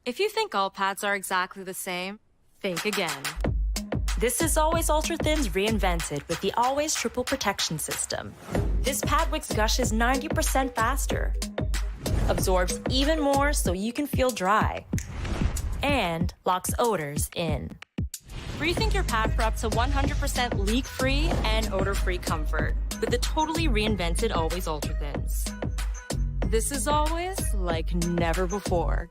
If you think all pads are exactly the same, think again. This is Always Ultra Thins reinvented with the Always Triple Protection System. This pad wicks gushes 90% faster, absorbs even more so you can feel dry, and locks odors in. Rethink your pad for up to 100% leak-free and odor-free comfort with the totally reinvented Always Ultra Thins. This is always like never before.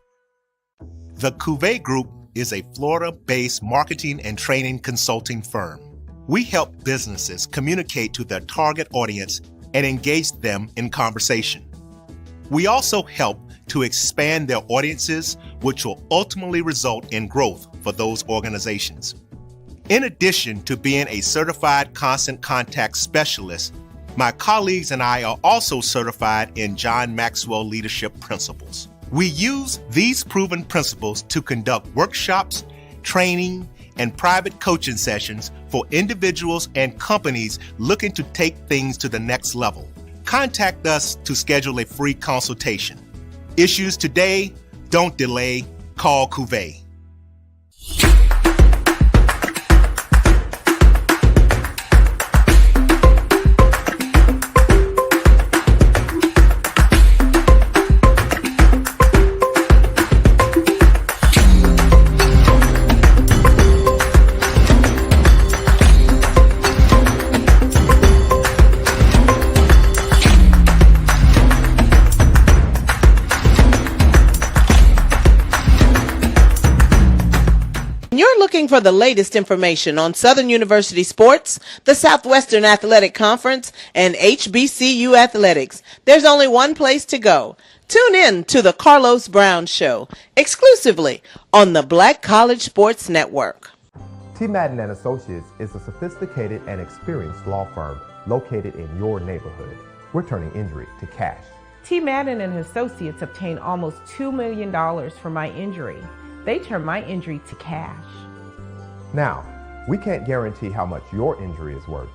The Cuvée Group is a Florida-based marketing and training consulting firm. We help businesses communicate to their target audience and engage them in conversation. We also help to expand their audiences, which will ultimately result in growth for those organizations. In addition to being a certified constant contact specialist, my colleagues and I are also certified in John Maxwell Leadership Principles. We use these proven principles to conduct workshops, training, and private coaching sessions for individuals and companies looking to take things to the next level. Contact us to schedule a free consultation. Issues today, don't delay, call Cuvée. You're looking for the latest information on Southern University sports, the Southwestern Athletic Conference, and HBCU athletics. There's only one place to go. Tune in to the Carlos Brown Show, exclusively on the Black College Sports Network. T. Madden and Associates is a sophisticated and experienced law firm located in your neighborhood. We're turning injury to cash. T. Madden and Associates obtained almost $2 million for my injury. They turned my injury to cash. Now, we can't guarantee how much your injury is worth,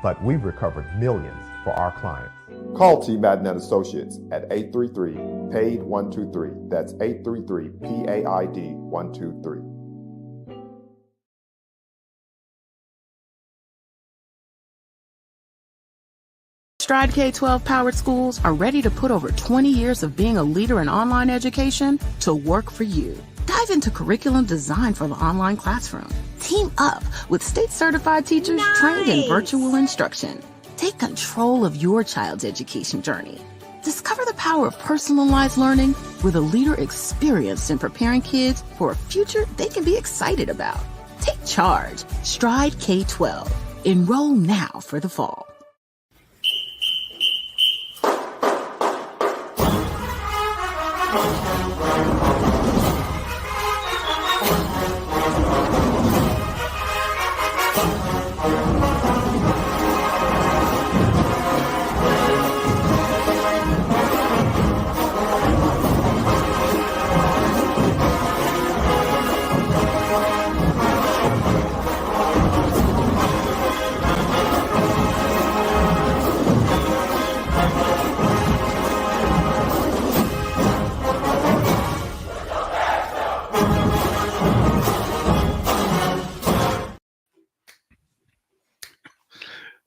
but we've recovered millions for our clients. Call T. Madden and Associates at 833-PAID-123. That's 833-PAID-123. Stride K-12 powered schools are ready to put over 20 years of being a leader in online education to work for you. Dive into curriculum designed for the online classroom. Team up with state-certified teachers trained in virtual instruction. Take control of your child's education journey. Discover the power of personalized learning with a leader experienced in preparing kids for a future they can be excited about. Take charge. Stride K-12. Enroll now for the fall.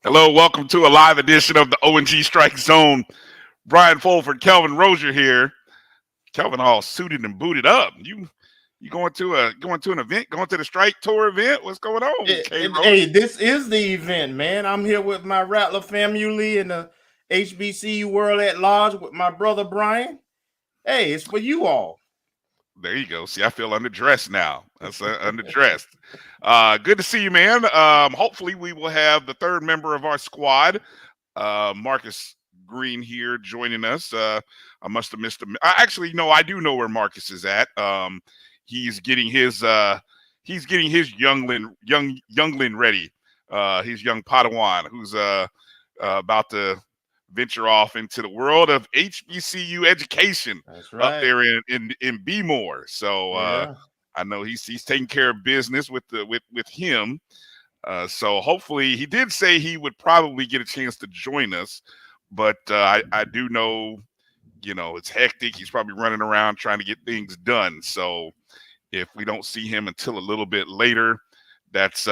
Hello, welcome to a live edition of the O&G Strike Zone. Bryan Fulford, Kelvin Rozier here. Kelvin all suited and booted up. You going to an event? Going to the Strike Tour event? What's going on? Hey, this is the event, man. I'm here with my Rattler family and the HBCU world at large with my brother Bryan. Hey, it's for you all. There you go. See, I feel underdressed now. That's underdressed. Good to see you, man. Hopefully we will have the third member of our squad, Marcus Green, here joining us. I must have missed him. Actually, no, I do know where Marcus is at. He's getting his youngling ready. His young Padawan, who's about to venture off into the world of HBCU education. That's right. Up there in B-more. So I know he's taking care of business with him. So hopefully, he did say he would probably get a chance to join us, but I do know it's hectic. He's probably running around trying to get things done. So if we don't see him until a little bit later, that's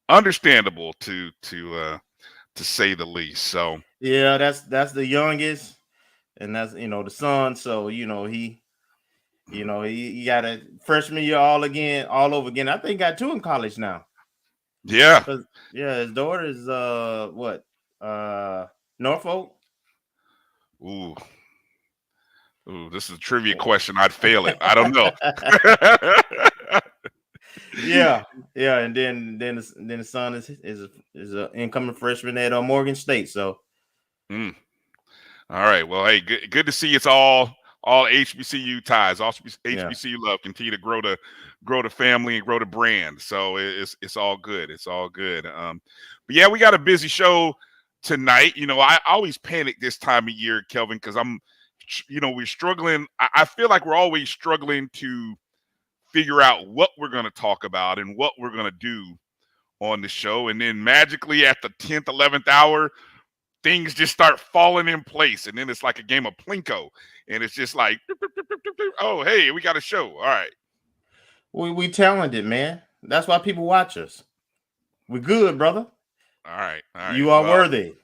understandable to say the least. So yeah, that's the youngest, and that's the son. So he got a freshman year all over again. I think got 2 in college now. Yeah. Yeah, his daughter is Norfolk. Ooh, this is a trivia question. I'd fail it. I don't know. yeah, and then the son is an incoming freshman at Morgan State. So, all right. Well, hey, good to see it's all HBCU ties, all HBCU love. Continue to grow the family and grow the brand. So it's all good. It's all good. But yeah, we got a busy show tonight. I always panic this time of year, Kelvin, because we're struggling. I feel like we're always struggling to figure out what we're going to talk about and what we're going to do on the show. And then magically at the 10th, 11th hour, things just start falling in place. And then it's like a game of Plinko. And it's just like, oh, hey, we got a show. All right. We talented, man. That's why people watch us. We're good, brother. All right. You are worthy.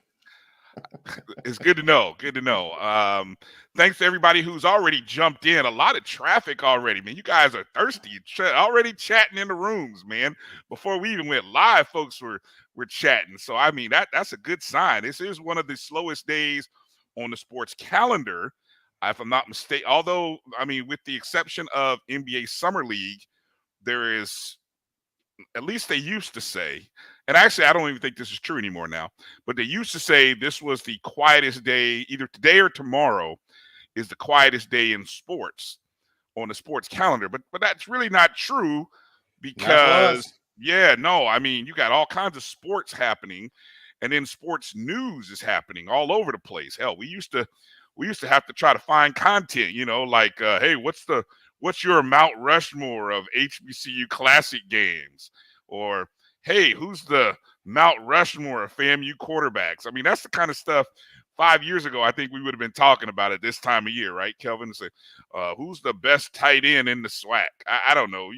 It's good to know. Good to know. Thanks to everybody who's already jumped in. A lot of traffic already, man. You guys are thirsty. Already chatting in the rooms, man. Before we even went live, folks were chatting. So I mean that's a good sign. This is one of the slowest days on the sports calendar, if I'm not mistaken. Although, I mean, with the exception of NBA Summer League, there is, at least they used to say, and actually I don't even think this is true anymore now, but they used to say this was the quietest day, either today or tomorrow is the quietest day in sports on the sports calendar. But that's really not true, because I mean, you got all kinds of sports happening, and then sports news is happening all over the place. Hell, we used to have to try to find content, like hey, what's your Mount Rushmore of HBCU classic games? Or, hey, who's the Mount Rushmore of FAMU quarterbacks? I mean, that's the kind of stuff 5 years ago I think we would have been talking about it this time of year, right, Kelvin? Say, who's the best tight end in the SWAC? I don't know.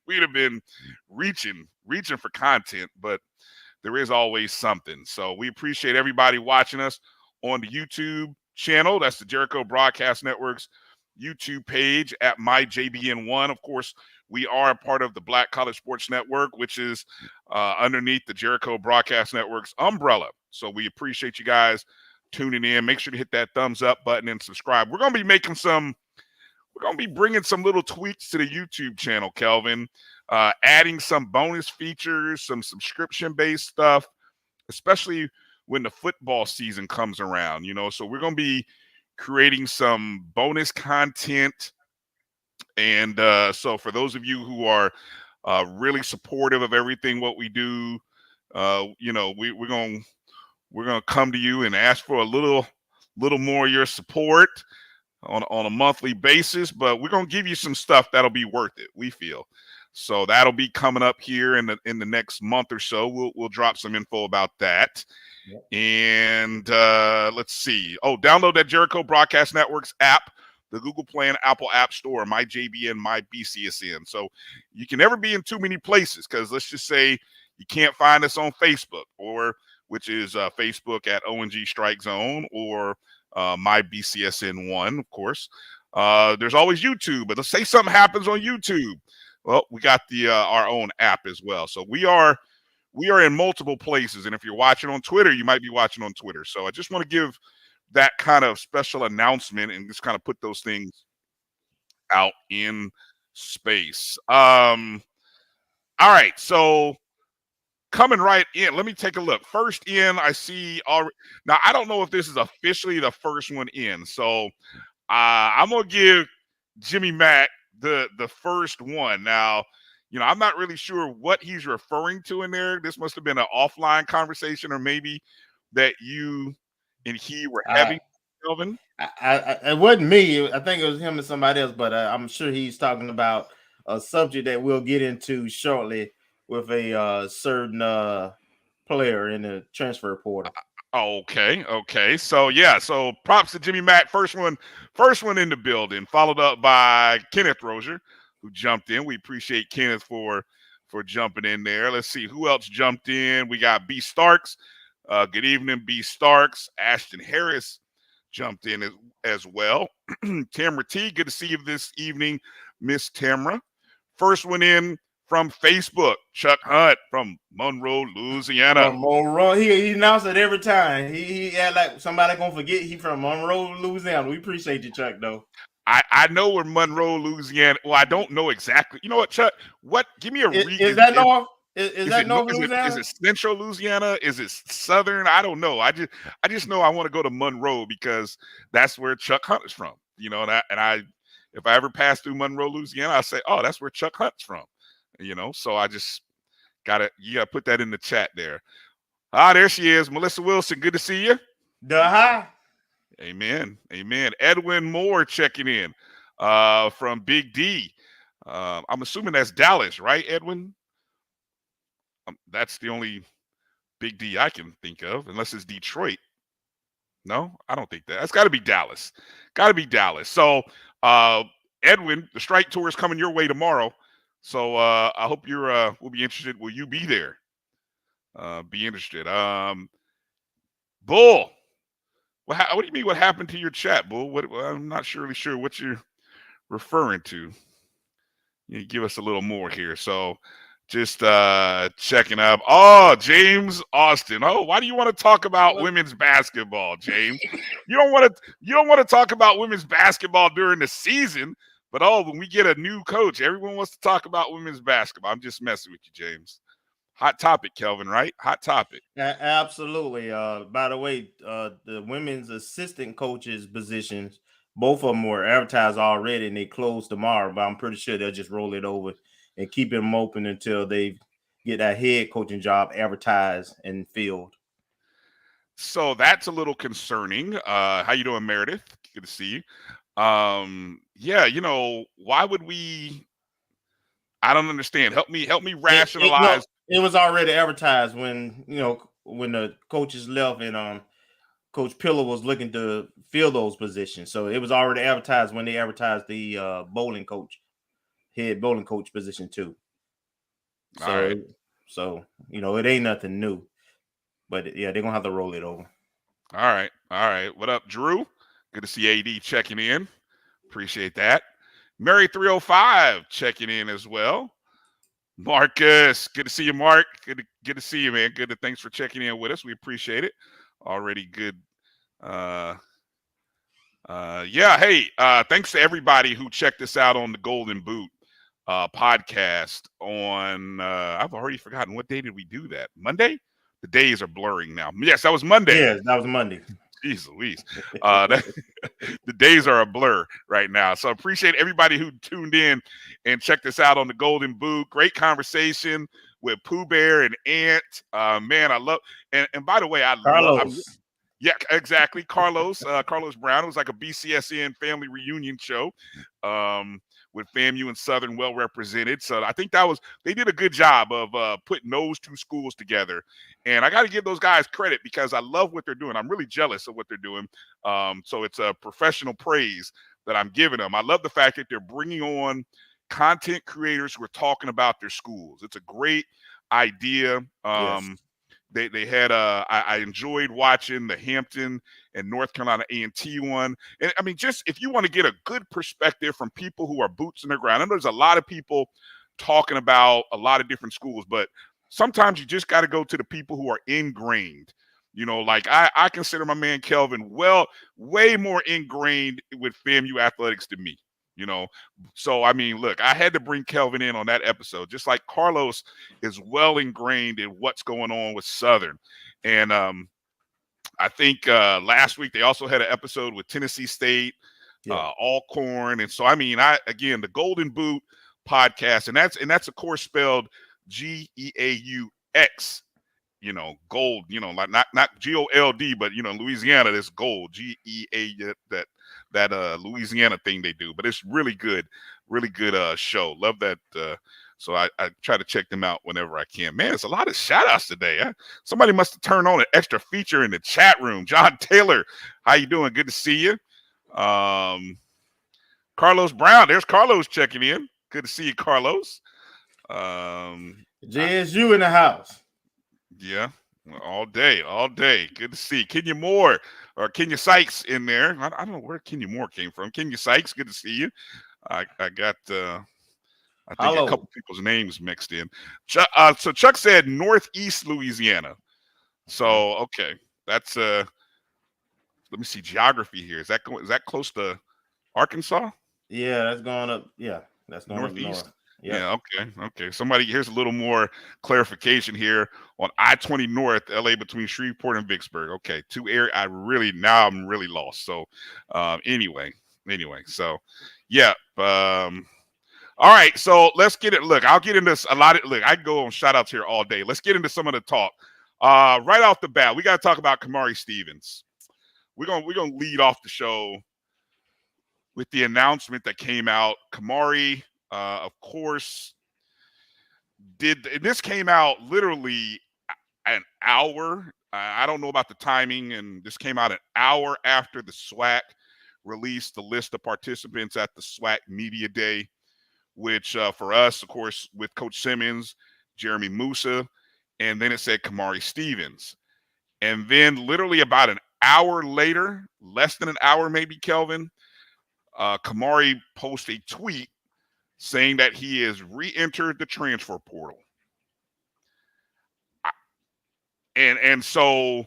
We'd have been reaching for content, but there is always something. So we appreciate everybody watching us on the YouTube channel. That's the Jericho Broadcast Network's YouTube page at MyJBN1. Of course, we are a part of the Black College Sports Network, which is underneath the Jericho Broadcast Network's umbrella. So we appreciate you guys tuning in. Make sure to hit that thumbs up button and subscribe. We're going to be bringing some little tweaks to the YouTube channel, Kelvin, adding some bonus features, some subscription-based stuff, especially when the football season comes around, So we're going to be creating some bonus content. And so for those of you who are really supportive of everything what we do, we're going to come to you and ask for a little more of your support on a monthly basis, but we're going to give you some stuff that'll be worth it, we feel. So that'll be coming up here in the next month or so. We'll drop some info about that. Yep. And let's see. Oh, download that Jericho Broadcast Network's app, the Google Play and Apple App Store, my JBN, my BCSN. So you can never be in too many places, because let's just say you can't find us on Facebook, which is Facebook at ONG StrikeZone, or my BCSN1, of course. There's always YouTube, but let's say something happens on YouTube. Well, we got our own app as well. So we are in multiple places. And if you're watching on Twitter, you might be watching on Twitter. So I just want to give that kind of special announcement and just kind of put those things out in space. All right. So coming right in, let me take a look. First in, I see already. Now, I don't know if this is officially the first one in. So I'm going to give Jimmy Mack the first one. Now, I'm not really sure what he's referring to in there. This must have been an offline conversation, or maybe that you and he were having, Kelvin. It wasn't me. I think it was him and somebody else, but I'm sure he's talking about a subject that we'll get into shortly with a certain player in the transfer portal. Okay. So yeah, so props to Jimmy Mack. First one in the building, followed up by Kenneth Rozier, who jumped in. We appreciate Kenneth for jumping in there. Let's see who else jumped in. We got B Starks. Good evening, B Starks. Ashton Harris jumped in as well. Tamara T, good to see you this evening, Miss Tamara. First one in from Facebook, Chuck Hunt from Monroe, Louisiana. From Monroe, he announced it every time. He had like somebody gonna forget he from Monroe, Louisiana. We appreciate you, Chuck, though. I know where Monroe, Louisiana. Well, I don't know exactly. You know what, Chuck? What? Give me a read. Is that north? Is that North Louisiana? Is it Central Louisiana? Is it Southern? I don't know. I just know I want to go to Monroe because that's where Chuck Hunt is from. You know, and if I ever pass through Monroe, Louisiana, I say, oh, that's where Chuck Hunt's from. You know, so I just you gotta put that in the chat there. There she is, Melissa Wilson. Good to see you. Hi. Amen. Edwin Moore checking in from Big D. I'm assuming that's Dallas, right, Edwin? That's the only Big D I can think of, unless it's Detroit. No, I don't think that. It's got to be Dallas. So, Edwin, the Strike Tour is coming your way tomorrow. So I hope will be interested. Will you be there? Be interested. Bull. What do you mean? What happened to your chat, Bull? I'm not really sure what you're referring to. You give us a little more here. So just checking up. Oh, James Austin. Oh, why do you want to talk about women's basketball, James? You don't want to talk about women's basketball during the season. But when we get a new coach, everyone wants to talk about women's basketball. I'm just messing with you, James. Hot topic, Kelvin, right? Hot topic. Absolutely. By the way, the women's assistant coaches positions, both of them were advertised already and they close tomorrow, but I'm pretty sure they'll just roll it over and keep them open until they get that head coaching job advertised and filled. So that's a little concerning. How you doing, Meredith? Good to see you. Yeah, why would we? I don't understand. Help me rationalize. It was already advertised when the coaches left and Coach Pillar was looking to fill those positions. So it was already advertised when they advertised the head bowling coach position too. So, all right. So it ain't nothing new, but yeah, they're gonna have to roll it over. All right. What up, Drew? Good to see AD checking in. Appreciate that. Mary 305 checking in as well. Marcus, good to see you, Mark. Good to see you, man. Thanks for checking in with us. We appreciate it. Already good. Yeah. Hey, thanks to everybody who checked us out on the Golden Boot podcast on. I've already forgotten what day did we do that? Monday. The days are blurring now. Yes, that was Monday. Yeah, that was Monday. Jeez Louise. The days are a blur right now. So appreciate everybody who tuned in and checked us out on the Golden Boot. Great conversation with Pooh Bear and Ant. Man, I love and by the way, Carlos. Yeah, exactly. Carlos Brown. It was like a BCSN family reunion show. With FAMU and Southern well represented. So I think they did a good job of putting those two schools together. And I got to give those guys credit because I love what they're doing. I'm really jealous of what they're doing. So it's a professional praise that I'm giving them. I love the fact that they're bringing on content creators who are talking about their schools. It's a great idea. Yes. They had I enjoyed watching the Hampton and North Carolina A&T one. And I mean, just if you want to get a good perspective from people who are boots in the ground, I know there's a lot of people talking about a lot of different schools, but sometimes you just got to go to the people who are ingrained. Like I consider my man Kelvin way more ingrained with FAMU athletics than me. So I mean, look, I had to bring Kelvin in on that episode, just like Carlos is well ingrained in what's going on with Southern. And I think last week they also had an episode with Tennessee State, Alcorn. And so, I mean, the Golden Boot podcast, and that's of course spelled GEAUX, gold, like not GOLD, but Louisiana, this gold, GEA, that Louisiana thing they do. But it's really good show. Love that So I try to check them out whenever I can. Man, it's a lot of shout outs today. Somebody must have turned on an extra feature in the chat room. John Taylor, how you doing? Good to see you. Carlos Brown, there's Carlos checking in. Good to see you, Carlos. JSU in the house. Yeah, all day. Good to see Kenya Moore or Kenya Sykes in there. I don't know where Kenya Moore came from. Kenya Sykes, good to see you. I got I think a couple people's names mixed in. So Chuck said Northeast Louisiana. So okay, that's let me see geography here. Is that close to Arkansas? Yeah, that's going up. Yeah, that's going Northeast. Up north. Yep. Yeah, okay. Somebody, here's a little more clarification here on I-20 North, LA between Shreveport and Vicksburg. Okay, two areas. I'm really lost. So, anyway. So, yeah. All right. So let's get it. Look, I'll get into a lot of. Look, I can go on shout outs here all day. Let's get into some of the talk. Right off the bat, we got to talk about Kamari Stevens. We're gonna lead off the show with the announcement that came out. Kamari. Of course, this came out literally an hour. I don't know about the timing, and this came out an hour after the SWAC released the list of participants at the SWAC Media Day, which for us, of course, with Coach Simmons, Jeremy Musa, and then it said Kamari Stevens. And then literally about an hour later, less than an hour maybe, Kelvin, Kamari posted a tweet saying that he has re-entered the transfer portal. And so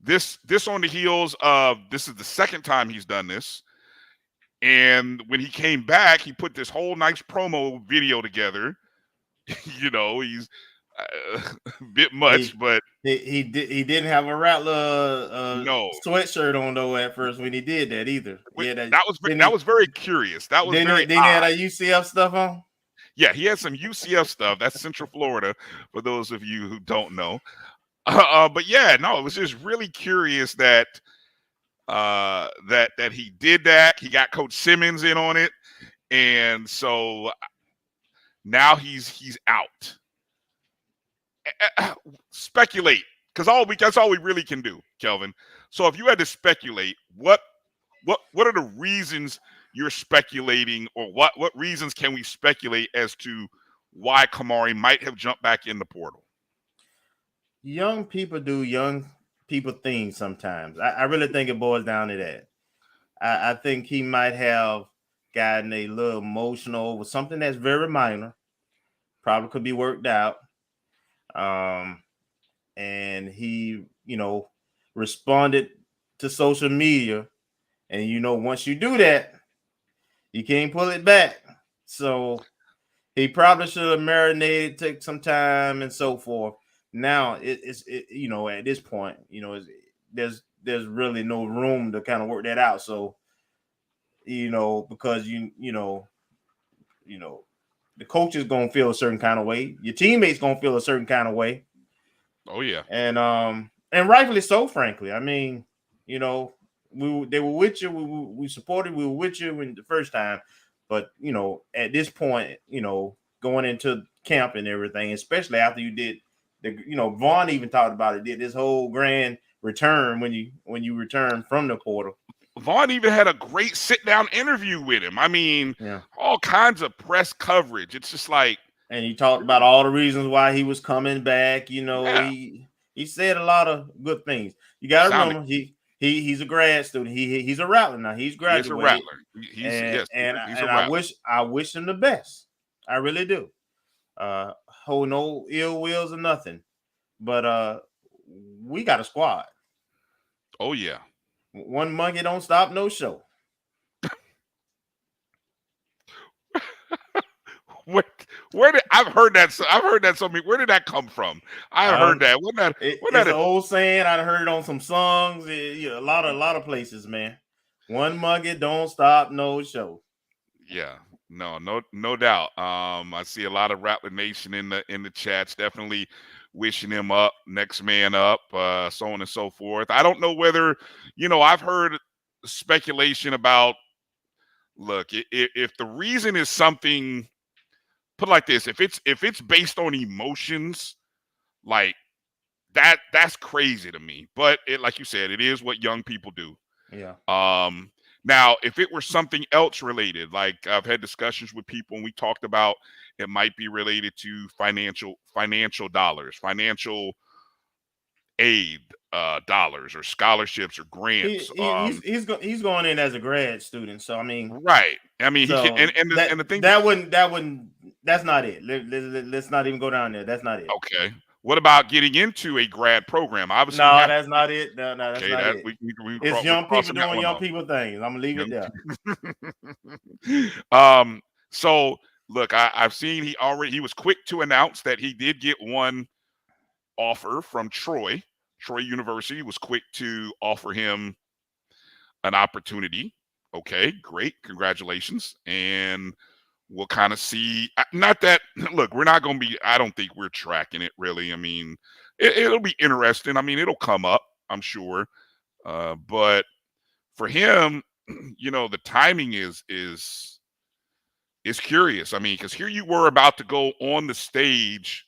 this on the heels of, this is the second time he's done this. And when he came back, he put this whole nice promo video together. He's a bit much, but he didn't have a Rattler no sweatshirt on though at first when he did that either. That was very curious. That was very odd. He had a UCF stuff on. Yeah, he had some UCF stuff. That's Central Florida for those of you who don't know. But yeah, no, it was just really curious that that he did that. He got Coach Simmons in on it, and so now he's out. Speculate, because that's all we really can do, Kelvin. So if you had to speculate, what are the reasons you're speculating, or what reasons can we speculate as to why Kamari might have jumped back in the portal? Young people do young people things sometimes. I really think it boils down to that. I think he might have gotten a little emotional over something that's very minor, probably could be worked out. And he, responded to social media, and once you do that, you can't pull it back. So he probably should have marinated, take some time, and so forth. Now it's at this point, there's really no room to kind of work that out. So because the coach is gonna feel a certain kind of way, your teammates gonna feel a certain kind of way. Oh yeah, and rightfully so. Frankly, I mean, they were with you. We supported. We were with you when the first time, but at this point, going into camp and everything, especially after you did Vaughn even talked about it. Did this whole grand return when you return from the portal. Vaughn even had a great sit-down interview with him. I mean, all kinds of press coverage. It's just like, and he talked about all the reasons why he was coming back. He said a lot of good things. You got to remember, he's a grad student. He's a Rattler now. He's graduated. He's a Rattler. I wish him the best. I really do. Hold no ill wills or nothing. But we got a squad. Oh yeah. One monkey don't stop no show. Where did I've heard that so many. Where did that come from? I heard that. It's an old saying. I heard it on some songs. A lot of places, man. One monkey don't stop no show. Yeah. No doubt. I see a lot of Rattler Nation in the chats. Definitely wishing him up, next man up, so on and so forth. I don't know whether, I've heard speculation about, look, if the reason is something put it like this: if it's based on emotions, like that's crazy to me. But it, like you said, it is what young people do. Yeah. Now, if it were something else related, like I've had discussions with people and we talked about, it might be related to financial dollars, financial aid dollars, or scholarships or grants. He's going in as a grad student, so I mean, right. I mean, so he can, and the thing that wouldn't that's not it. Let's not even go down there. That's not it. Okay. What about getting into a grad program? Obviously, no, that's not it. No, that's okay, not that it. It's Young people doing young people things. I'm gonna leave it there. So look, I've seen he was quick to announce that he did get one offer from Troy University. Was quick to offer him an opportunity. Okay, great, congratulations. And we'll kind of see. Not that, look, we're not going to be, I don't think we're tracking it really. I mean, it'll be interesting. I mean, it'll come up, I'm sure. But for him, you know, the timing is curious. I mean, because here you were about to go on the stage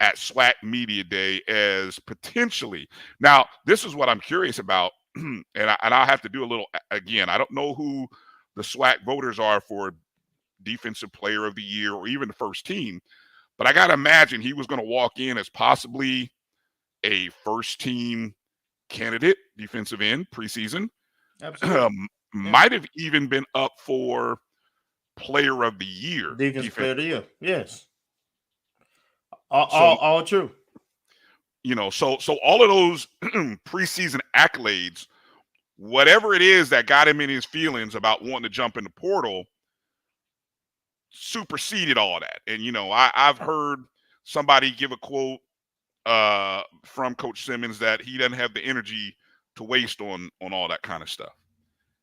at SWAC Media Day as potentially. Now, this is what I'm curious about, and I'll have to do a little, again, I don't know who the SWAC voters are for Defensive Player of the Year or even the first team, but I got to imagine he was going to walk in as possibly a first team candidate, defensive end, preseason. Absolutely. Might have even been up for Player of the Year. Defensive Player of the Year. Yes. All true. You know, so all of those preseason accolades, whatever it is that got him in his feelings about wanting to jump in the portal, superseded all that. And you know, I've heard somebody give a quote from Coach Simmons that he doesn't have the energy to waste on all that kind of stuff.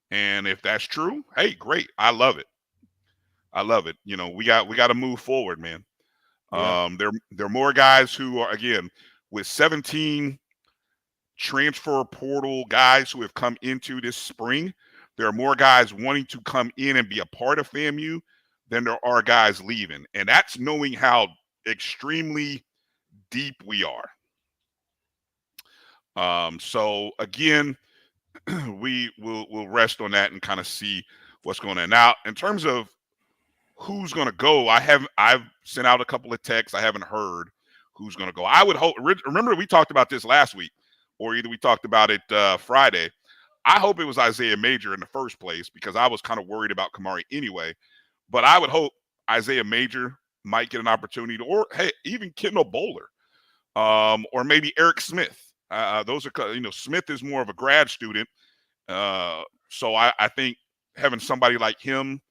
And if that's true, hey, great. I love it. You know, we got to move forward, man. Yeah. There are more guys who are, again, with 17 transfer portal guys who have come into this spring. There are more guys wanting to come in and be a part of FAMU than there are guys leaving. And that's knowing how extremely deep we are. So again, we'll rest on that and kind of see what's going on. Now, in terms of who's going to go, I've sent out a couple of texts. I haven't heard who's going to go. I would hope, remember we talked about this last week, or either we talked about it Friday. I hope it was Isaiah Major in the first place, because I was kind of worried about Kamari anyway. But I would hope Isaiah Major might get an opportunity, or hey, even Kendall Bowler, or maybe Eric Smith. Those are, you know, Smith is more of a grad student. So I think having somebody like him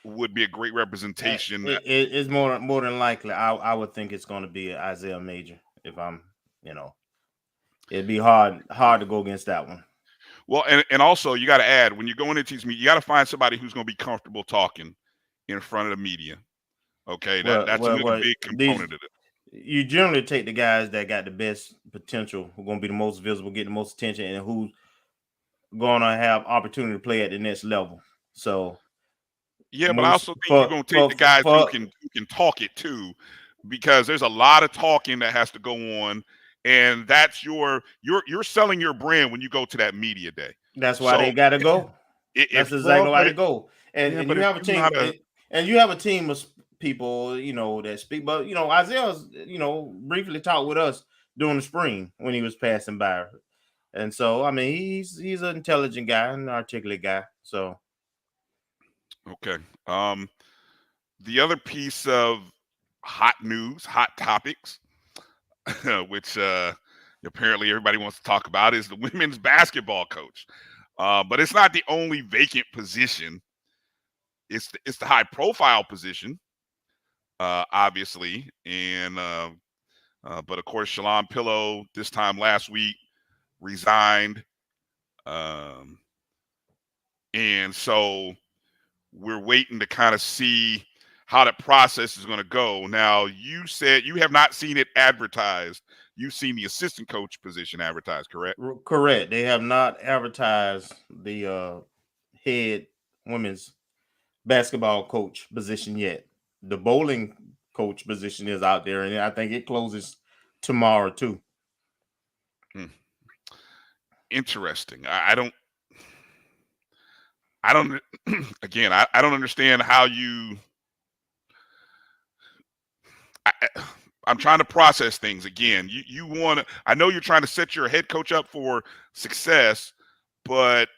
would be a great representation. It's more than likely. I would think it's going to be Isaiah Major. If I'm, you know, it'd be hard to go against that one. Well, and also you got to add, when you're going into these meetings, you got to find somebody who's going to be comfortable talking in front of the media. Okay, that's another big component of it. You generally take the guys that got the best potential, who are going to be the most visible, get the most attention, and who's going to have opportunity to play at the next level. So, yeah, but I also think you're going to take the guys who can talk it too, because there's a lot of talking that has to go on, and that's you're selling your brand when you go to that media day. That's why they got to go. That's exactly why they go. And you have a team, and you have a team of people, you know, that speak. But you know, Isaiah's, you know, briefly talked with us during the spring when he was passing by, and so I mean, he's an intelligent guy, an articulate guy. So. Okay. The other piece of hot news, hot topics, which apparently everybody wants to talk about, is the women's basketball coach. But it's not the only vacant position. It's the high profile position, obviously. And but of course, Shalon Pillow this time last week resigned. And so we're waiting to kind of see how that process is going to go. Now, you said you have not seen it advertised. You've seen the assistant coach position advertised, correct? Correct. They have not advertised the head women's basketball coach position yet. the bowling coach position is out there, and I think it closes tomorrow too. Interesting. I don't again, I don't understand how you I'm trying to process things again. You want to, I know you're trying to set your head coach up for success, but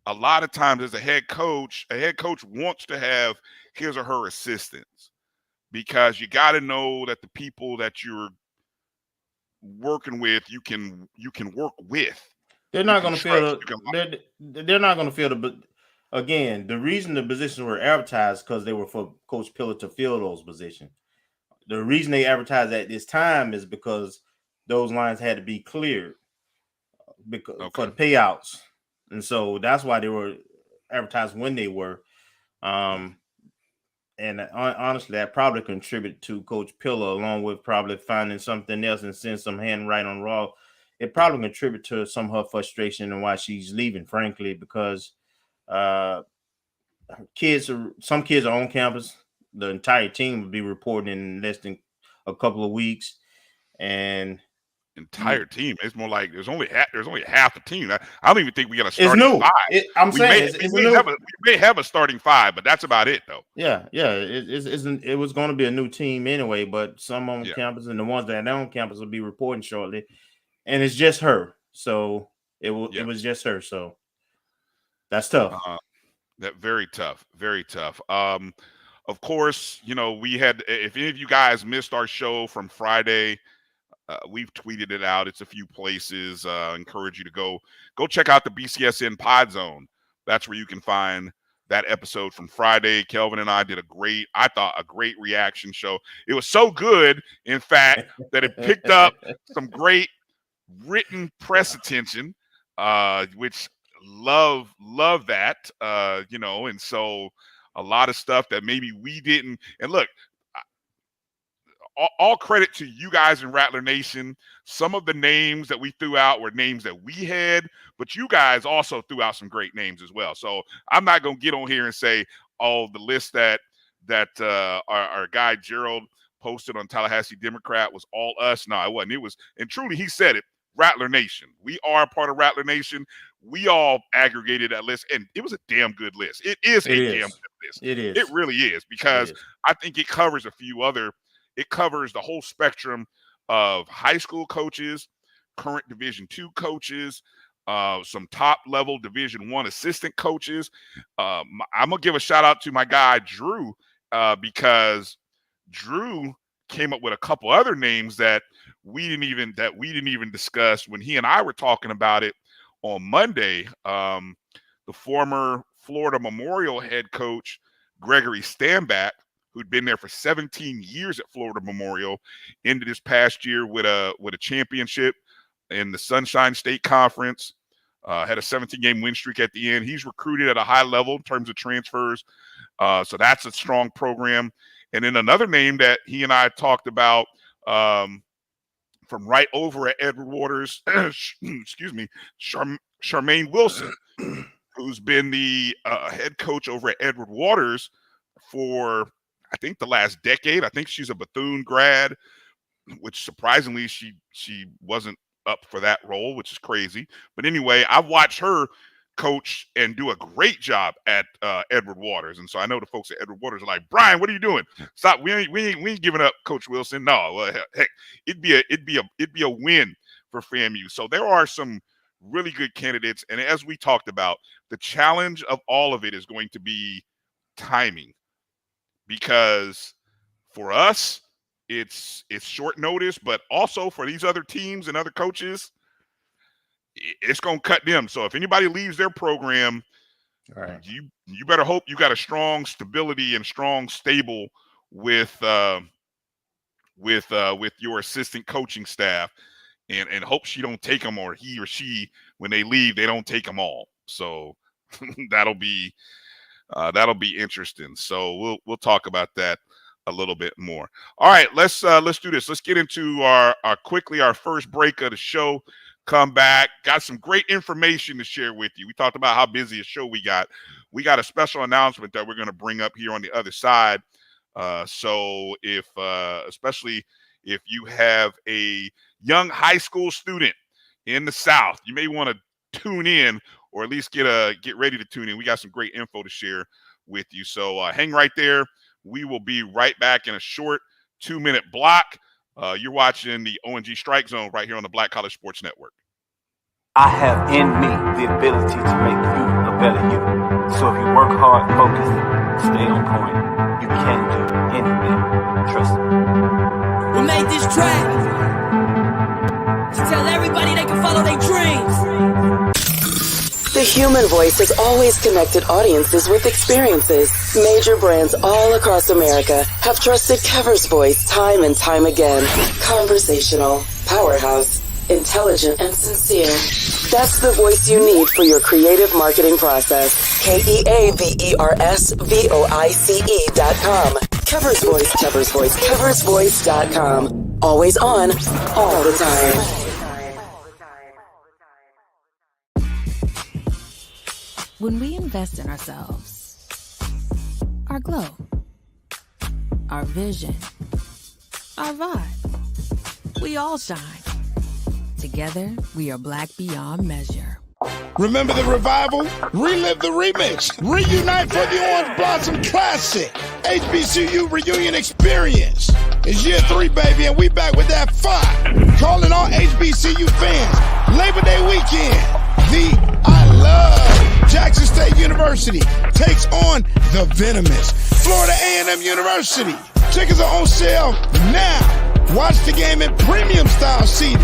a lot of times as a head coach wants to have his or her assistants, because you got to know that the people that you're working with, you can work with. They're not going to feel they're not going to feel but again, the reason the positions were advertised because they were for Coach Pillar to fill those positions. The reason they advertised at this time is because those lines had to be cleared for the payouts. And so that's why they were advertised when they were. And honestly, that probably contributed to Coach Pillar, along with probably finding something else and seeing some handwriting on Raw. It probably contributed to some of her frustration and why she's leaving, frankly, because some kids are on campus. The entire team will be reporting in less than a couple of weeks, and entire team. It's more like there's only half a team. I don't even think we got a starting five. We may have a starting five, but that's about it, though. Yeah. It was going to be a new team anyway, but some on campus and the ones that are on campus will be reporting shortly, and it's just her. So it was just her. So that's tough. That very tough. Of course, we had, if any of you guys missed our show from Friday, we've tweeted it out. It's a few places. Encourage you to go check out the BCSN Pod Zone. That's where you can find that episode from Friday. Kelvin and I did a great reaction show. It was so good, in fact, that it picked up some great written press attention, which love that, and so a lot of stuff that maybe we didn't. And look, all credit to you guys in Rattler Nation. Some of the names that we threw out were names that we had, but you guys also threw out some great names as well. So I'm not going to get on here and say, oh, the list that our guy Gerald posted on Tallahassee Democrat was all us. No, it wasn't. It was, and truly he said it, Rattler Nation. We are a part of Rattler Nation. We all aggregated that list, and it was a damn good list. It is a damn good list. It is. It really is, because I think it covers it covers the whole spectrum of high school coaches, current Division II coaches, some top-level Division I assistant coaches. I'm going to give a shout-out to my guy, Drew, because Drew came up with a couple other names that we didn't even discuss when he and I were talking about it on Monday. The former Florida Memorial head coach, Gregory Stanback, who'd been there for 17 years at Florida Memorial, ended this past year with a championship in the Sunshine State Conference, had a 17-game win streak at the end. He's recruited at a high level in terms of transfers. So that's a strong program. And then another name that he and I talked about, from right over at Edward Waters, excuse me, Charmaine Wilson, who's been the head coach over at Edward Waters for, I think, the last decade. I think she's a Bethune grad, which surprisingly she wasn't up for that role, which is crazy. But anyway, I've watched her coach and do a great job at Edward Waters, and so I know the folks at Edward Waters are like, Bryan, what are you doing? Stop! We ain't giving up, Coach Wilson. No, well, heck, it'd be a win for FAMU. So there are some really good candidates, and as we talked about, the challenge of all of it is going to be timing, because for us, it's short notice, but also for these other teams and other coaches, it's going to cut them. So if anybody leaves their program, right, you better hope you got a strong stability and strong stable with your assistant coaching staff, and hope she don't take them, or he or she, when they leave, they don't take them all. So that'll be interesting. So we'll talk about that a little bit more. All right, let's do this. Let's get into our first break of the show. Come back. Got some great information to share with you. We talked about how busy a show we got. We got a special announcement that we're going to bring up here on the other side. So if especially if you have a young high school student in the South, you may want to tune in, or at least get ready to tune in. We got some great info to share with you. So hang right there. We will be right back in a short 2-minute block. You're watching the ONG Strike Zone right here on the Black College Sports Network. I have in me the ability to make you a better you. So if you work hard, focus, stay on point, you can do anything. Trust me. We made this track to tell everybody they can follow their dreams. The human voice has always connected audiences with experiences. Major brands all across America have trusted Kever's voice time and time again. Conversational, powerhouse, intelligent, and sincere. That's the voice you need for your creative marketing process. KEAVERSVOICE.com. Kever's Voice, Kever's Voice, KeversVoice.com. Always on, all the time. When we invest in ourselves, our glow, our vision, our vibe, we all shine. Together, we are black beyond measure. Remember the revival? Relive the remix. Reunite for the Orange Blossom Classic. HBCU Reunion Experience. It's year 3, baby, and we back with that fire. Calling all HBCU fans. Labor Day weekend. The I Love Jackson State University takes on the venomous Florida A&M University. Tickets are on sale now. Watch the game in premium style seating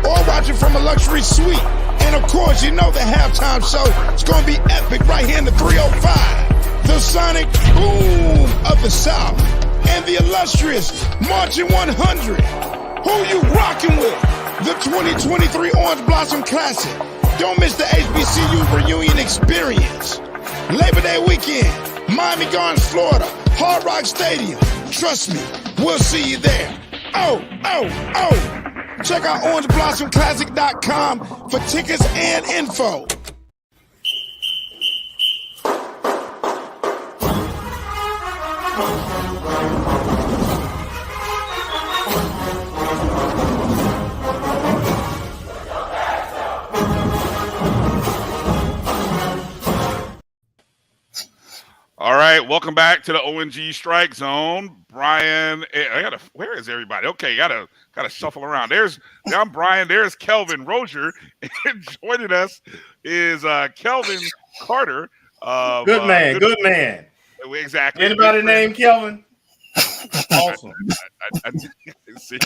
or watch it from a luxury suite. And of course, you know the halftime show is going to be epic right here in the 305. The sonic boom of the South and the illustrious Marching 100. Who you rocking with? The 2023 Orange Blossom Classic. Don't miss the HBCU Reunion Experience. Labor Day weekend, Miami Gardens, Florida, Hard Rock Stadium. Trust me, we'll see you there. Oh. Check out OrangeBlossomClassic.com for tickets and info. All right, welcome back to the ONG Strike Zone. Bryan, where is everybody? Okay, gotta shuffle around. I'm Bryan. There's Kelvin Rozier, and joining us is Kelvin Carter. Good man. Exactly. Anybody named Kelvin? Awesome. I see.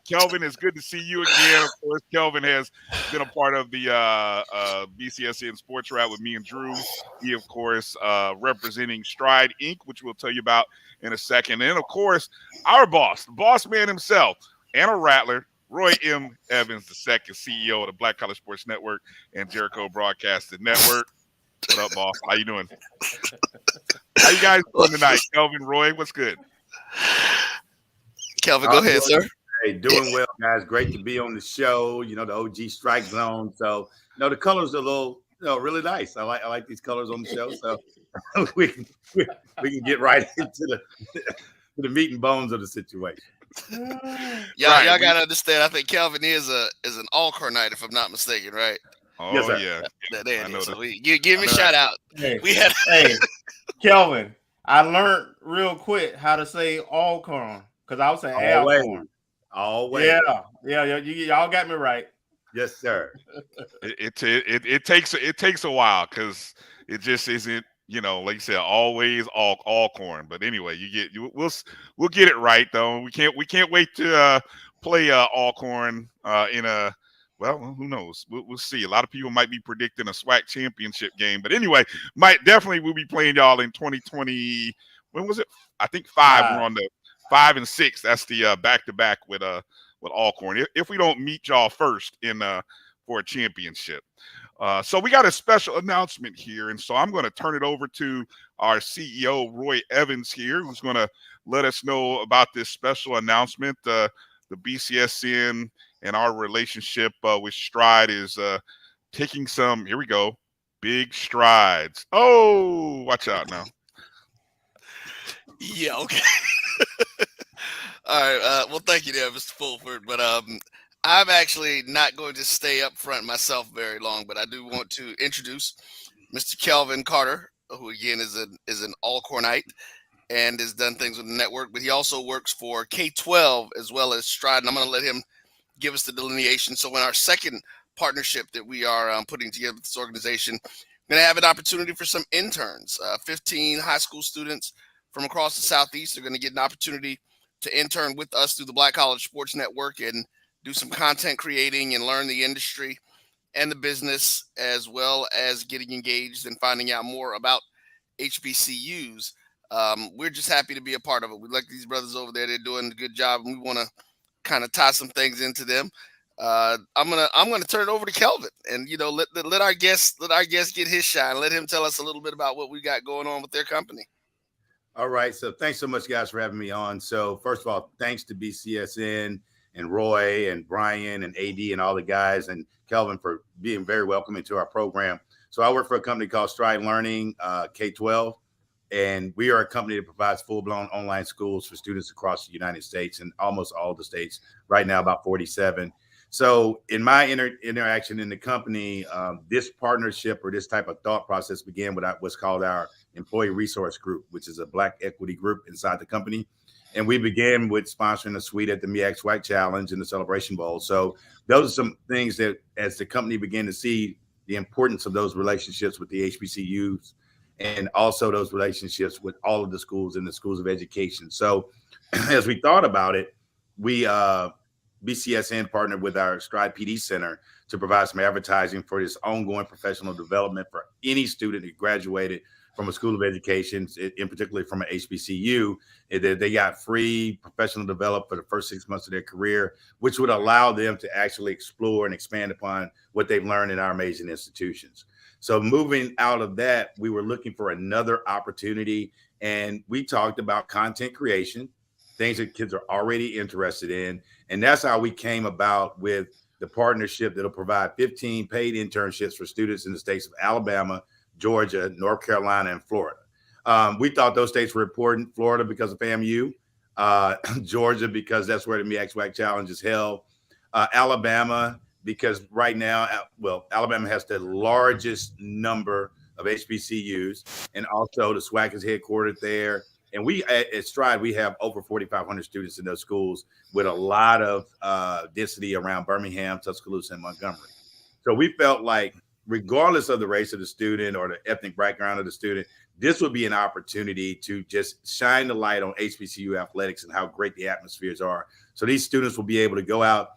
Kelvin, it's good to see you again. Of course, Kelvin has been a part of the BCSN Sports Wrap with me and Drew. He, of course, representing Stride Inc., which we'll tell you about in a second. And, of course, our boss, the boss man himself, Anna Rattler, Roy M. Eavins, the second CEO of the Black College Sports Network and Jericho Broadcasting Network. What up, boss? How you doing? How you guys doing tonight? Kelvin, Roy, what's good? Kelvin, go ahead, sir. Hey, doing well, guys. Great to be on the show. You know, the OG Strike Zone. So, the colors are a little, really nice. I like these colors on the show. So we can get right into the meat and bones of the situation. Y'all gotta understand. I think Kelvin is an Alcorn night, if I'm not mistaken, right? Oh, yes, sir. Yeah. There it is. So give me a shout out. Hey, Kelvin, I learned real quick how to say Alcorn because I was saying Alcorn. Always. Yeah. Y'all got me right. Yes, sir. It takes a while because it just isn't, like you said, always Alcorn. But anyway, we'll get it right though. We can't wait to play Alcorn in a. Well, who knows? We'll see. A lot of people might be predicting a SWAC championship game, but anyway, we'll be playing y'all in 2020. When was it? I think 5. We're on the 5 and 6. That's the back-to-back with Alcorn. If we don't meet y'all first for a championship, so we got a special announcement here, and so I'm going to turn it over to our CEO Roy Eavins here, who's going to let us know about this special announcement. The BCSN and our relationship with Stride is taking some, here we go, big strides. Oh, watch out now. Yeah, okay. All right. Well, thank you there, Mr. Fulford. But I'm actually not going to stay up front myself very long, but I do want to introduce Mr. Kelvin Carter, who again is an Alcornite and has done things with the network, but he also works for K-12 as well as Stride. And I'm going to let him give us the delineation. So in our second partnership that we are putting together with this organization, we're going to have an opportunity for some interns. 15 high school students from across the Southeast are going to get an opportunity to intern with us through the Black College Sports Network and do some content creating and learn the industry and the business, as well as getting engaged and finding out more about HBCUs. We're just happy to be a part of it. We like these brothers over there; they're doing a good job, and we want to kind of tie some things into them. I'm gonna turn it over to Kelvin, and let our guest get his shine. Let him tell us a little bit about what we got going on with their company. All right. So thanks so much, guys, for having me on. So first of all, thanks to BCSN and Roy and Bryan and AD and all the guys and Kelvin for being very welcoming to our program. So I work for a company called Stride Learning, K-12, and we are a company that provides full-blown online schools for students across the United States and almost all the states. Right now, about 47. So in my interaction in the company, this partnership or this type of thought process began with what's called our Employee Resource Group, which is a Black equity group inside the company. And we began with sponsoring a suite at the MEAC SWAC Challenge and the Celebration Bowl. So those are some things that as the company began to see the importance of those relationships with the HBCUs and also those relationships with all of the schools and the schools of education. So as we thought about it, we BCSN partnered with our Stride PD Center to provide some advertising for this ongoing professional development for any student who graduated from a school of education, in particular from an HBCU. They got free professional development for the first 6 months of their career, which would allow them to actually explore and expand upon what they've learned in our amazing institutions. So moving out of that, we were looking for another opportunity, and we talked about content creation, things that kids are already interested in. And that's how we came about with the partnership that'll provide 15 paid internships for students in the states of Alabama, Georgia, North Carolina, and Florida. We thought those states were important. Florida because of FAMU, Georgia because that's where the MEAC SWAC Challenge is held. Alabama because right now, Alabama has the largest number of HBCUs, and also the SWAC is headquartered there. And we at Stride, we have over 4,500 students in those schools with a lot of density around Birmingham, Tuscaloosa, and Montgomery. So we felt like regardless of the race of the student or the ethnic background of the student, this would be an opportunity to just shine the light on HBCU athletics and how great the atmospheres are. So these students will be able to go out,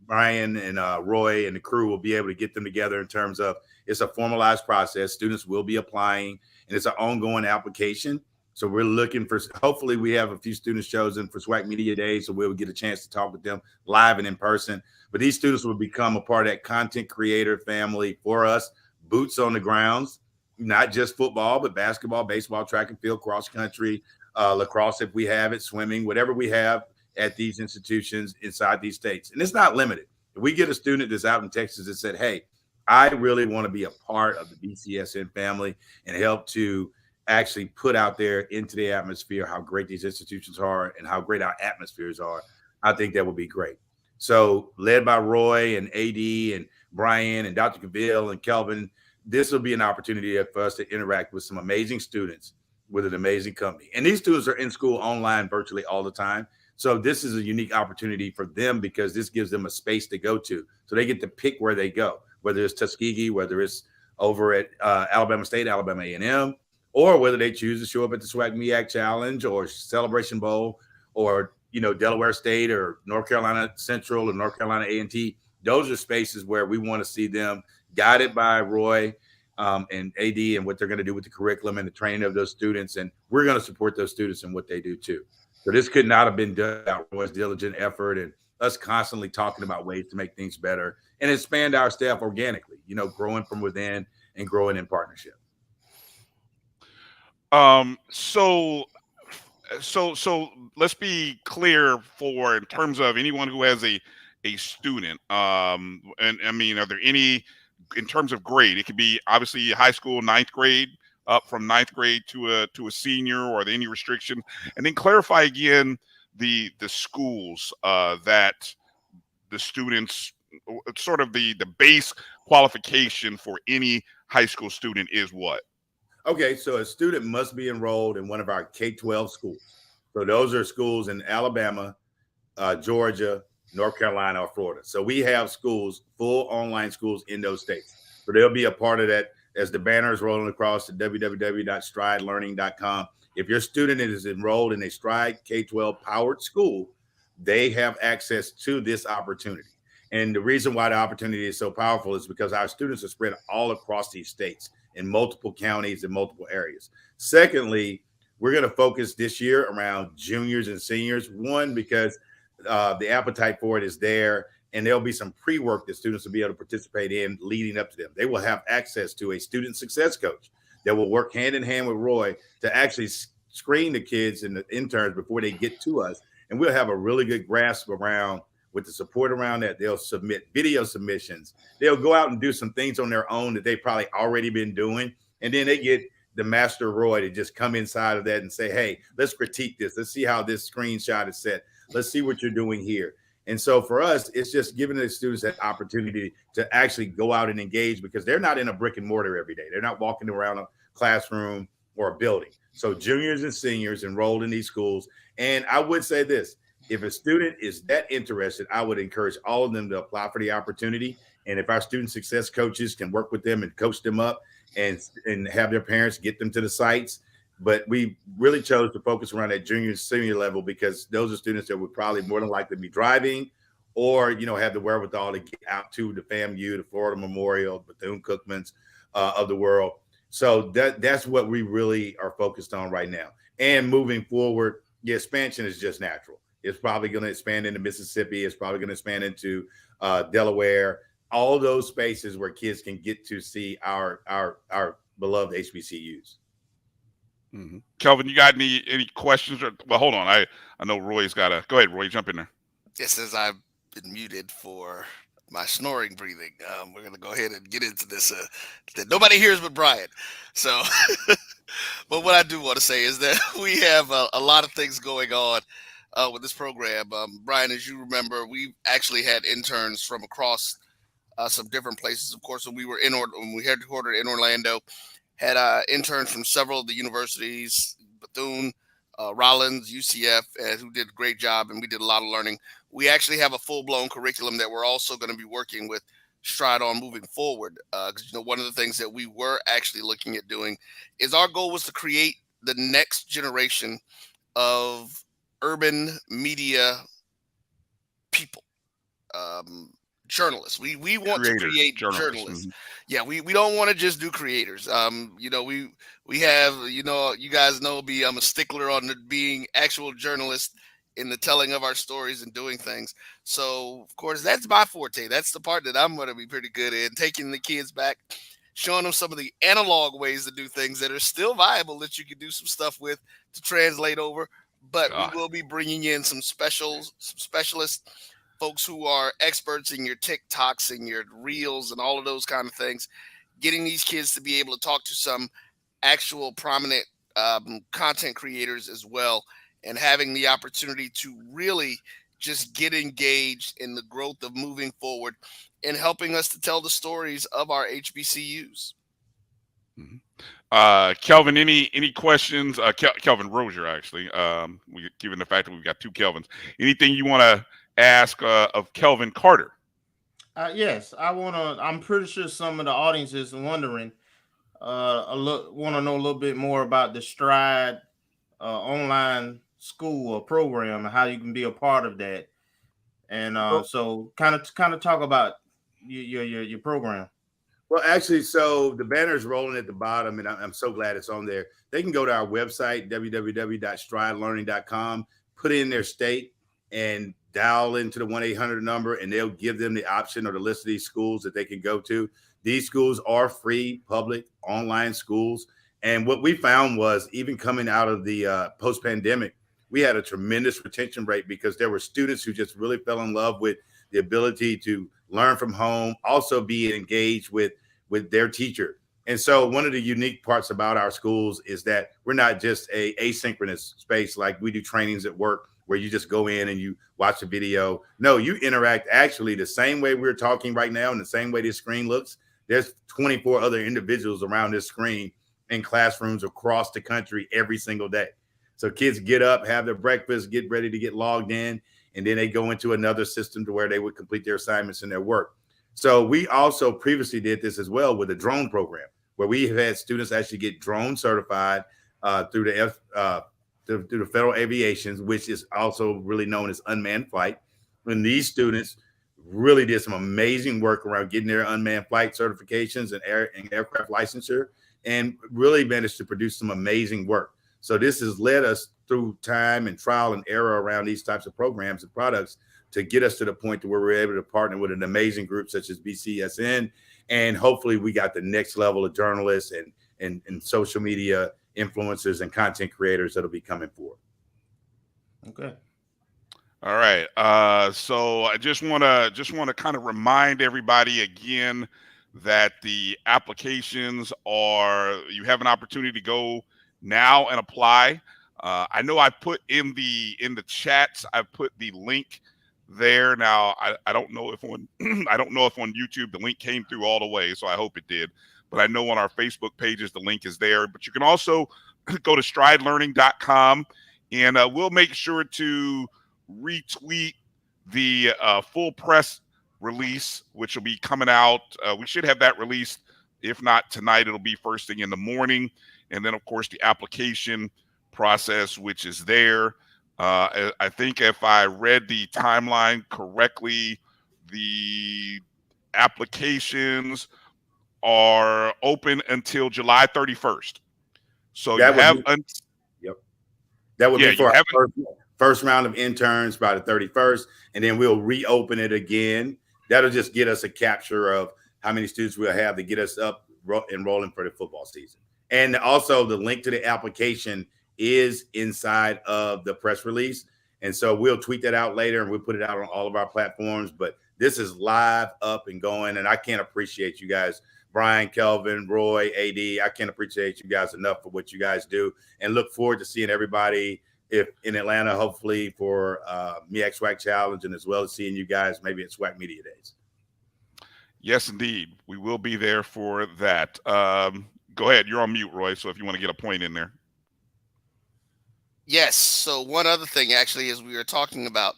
Bryan and Roy and the crew will be able to get them together in terms of it's a formalized process. Students will be applying, and it's an ongoing application. So we're looking for, hopefully we have a few students chosen for SWAC Media Days, so we'll get a chance to talk with them live and in person. But these students will become a part of that content creator family for us, boots on the grounds, not just football, but basketball, baseball, track and field, cross country, lacrosse if we have it, swimming, whatever we have at these institutions inside these states. And it's not limited. If we get a student that's out in Texas that said, hey, I really want to be a part of the BCSN family and help to actually put out there into the atmosphere how great these institutions are and how great our atmospheres are, I think that would be great. So led by Roy and AD and Bryan and Dr. Cavill and Kelvin, this will be an opportunity for us to interact with some amazing students with an amazing company. And these students are in school online virtually all the time. So this is a unique opportunity for them because this gives them a space to go to. So they get to pick where they go, whether it's Tuskegee, whether it's over at Alabama State, Alabama A&M, or whether they choose to show up at the SWAC MEAC Challenge or Celebration Bowl or, Delaware State or North Carolina Central or North Carolina A&T. Those are spaces where we want to see them guided by Roy and AD and what they're going to do with the curriculum and the training of those students. And we're going to support those students in what they do too. So this could not have been done without Roy's diligent effort and us constantly talking about ways to make things better and expand our staff organically, growing from within and growing in partnership. So let's be clear for in terms of anyone who has a student. And I mean, are there any in terms of grade? It could be obviously high school, 9th grade, up from ninth grade to a senior, or are there any restriction? And then clarify again the schools that the students, sort of the base qualification for any high school student is what? Okay, so a student must be enrolled in one of our K-12 schools. So those are schools in Alabama, Georgia, North Carolina, or Florida. So we have schools, full online schools in those states. So they'll be a part of that as the banner is rolling across to www.stridelearning.com. If your student is enrolled in a Stride K-12 powered school, they have access to this opportunity. And the reason why the opportunity is so powerful is because our students are spread all across these states in multiple counties and multiple areas. Secondly, we're going to focus this year around juniors and seniors. One, because the appetite for it is there, and there'll be some pre-work that students will be able to participate in leading up to them. They will have access to a student success coach that will work hand in hand with Roy to actually screen the kids and the interns before they get to us. And we'll have a really good grasp around, with the support around that. They'll submit video submissions. They'll go out and do some things on their own that they've probably already been doing. And then they get the master Roy to just come inside of that and say, hey, let's critique this. Let's see how this screenshot is set. Let's see what you're doing here. And so for us, it's just giving the students that opportunity to actually go out and engage, because they're not in a brick and mortar every day. They're not walking around a classroom or a building. So juniors and seniors enrolled in these schools. And I would say this, if a student is that interested, I would encourage all of them to apply for the opportunity. And if our student success coaches can work with them and coach them up and have their parents get them to the sites. But we really chose to focus around that junior and senior level, because those are students that would probably more than likely be driving, or, have the wherewithal to get out to the FAMU, the Florida Memorial, Bethune-Cookmans of the world. So that's what we really are focused on right now. And moving forward, the expansion is just natural. It's probably going to expand into Mississippi. It's probably going to expand into Delaware, all those spaces where kids can get to see our beloved HBCUs. Mm-hmm. Kelvin, you got any questions? Well, hold on. I know Roy's got to go ahead. Roy, jump in there. Yes, as I've been muted for my snoring breathing, we're going to go ahead and get into this that nobody hears but Bryan. So, but what I do want to say is that we have a lot of things going on with this program. Bryan, as you remember, we actually had interns from across some different places. Of course, when we headquartered in Orlando, had interns from several of the universities, Bethune, Rollins, UCF, who did a great job, and we did a lot of learning. We actually have a full-blown curriculum that we're also going to be working with Stride on moving forward. Because one of the things that we were actually looking at doing is our goal was to create the next generation of urban media people, journalists. We want to create journalists. Mm-hmm. Yeah, we don't want to just do creators. We have, you guys know me, I'm a stickler on being actual journalists in the telling of our stories and doing things. So, of course, that's my forte. That's the part that I'm going to be pretty good in, taking the kids back, showing them some of the analog ways to do things that are still viable that you can do some stuff with to translate over. But we will be bringing in some specialists, folks who are experts in your TikToks and your Reels and all of those kind of things, getting these kids to be able to talk to some actual prominent content creators as well, and having the opportunity to really just get engaged in the growth of moving forward and helping us to tell the stories of our HBCUs. Mm-hmm. Kelvin, any questions? Kelvin Rozier, actually, given the fact that we've got two Kelvins, anything you want to ask of Kelvin Carter? Yes, I'm pretty sure some of the audience is wondering, want to know a little bit more about the Stride online school or program and how you can be a part of that. And so kind of talk about your program. Well, actually, so the banner is rolling at the bottom, and I'm so glad it's on there. They can go to our website, www.stridelearning.com, put in their state, and dial into the 1-800 number, and they'll give them the option or the list of these schools that they can go to. These schools are free, public, online schools. And what we found was, even coming out of the post-pandemic, we had a tremendous retention rate, because there were students who just really fell in love with the ability to learn from home, also be engaged with their teacher. And so one of the unique parts about our schools is that we're not just a asynchronous space like we do trainings at work where you just go in and you watch a video. No, you interact actually the same way we're talking right now and the same way this screen looks. There's 24 other individuals around this screen in classrooms across the country every single day. So kids get up, have their breakfast, get ready to get logged in, and then they go into another system to where they would complete their assignments and their work. So we also previously did this as well with a drone program where we have had students actually get drone certified through the Federal Aviation, which is also really known as unmanned flight. And these students really did some amazing work around getting their unmanned flight certifications and aircraft licensure, and really managed to produce some amazing work. So this has led us through time and trial and error around these types of programs and products to get us to the point to where we're able to partner with an amazing group such as BCSN. And hopefully we got the next level of journalists and social media influencers and content creators that'll be coming forward. Okay. All right. So I just want to kind of remind everybody again that the applications you have an opportunity to go now and apply. I know I put in the chats, I put the link there. Now I don't know if on I don't know if on YouTube the link came through all the way, so I hope it did. But I know on our Facebook pages the link is there. But you can also go to stridelearning.com, and we'll make sure to retweet the full press release, which will be coming out. We should have that released. If not tonight, it'll be first thing in the morning. And then, of course, the application process, which is there. I think if I read the timeline correctly, the applications are open until July 31st. So that you have that would be for our first round of interns by the 31st, and then we'll reopen it again. That'll just get us a capture of how many students we'll have to get us up and rolling for the football season. And also the link to the application is inside of the press release. And so we'll tweet that out later and we'll put it out on all of our platforms. But this is live, up and going. And I can't appreciate you guys, Bryan, Kelvin, Roy, AD. I can't appreciate you guys enough for what you guys do, and look forward to seeing everybody in Atlanta, hopefully for Me X SWAC Challenge, and as well as seeing you guys maybe at SWAC Media Days. Yes, indeed. We will be there for that. Go ahead. You're on mute, Roy. So if you want to get a point in there. Yes. So one other thing actually is we were talking about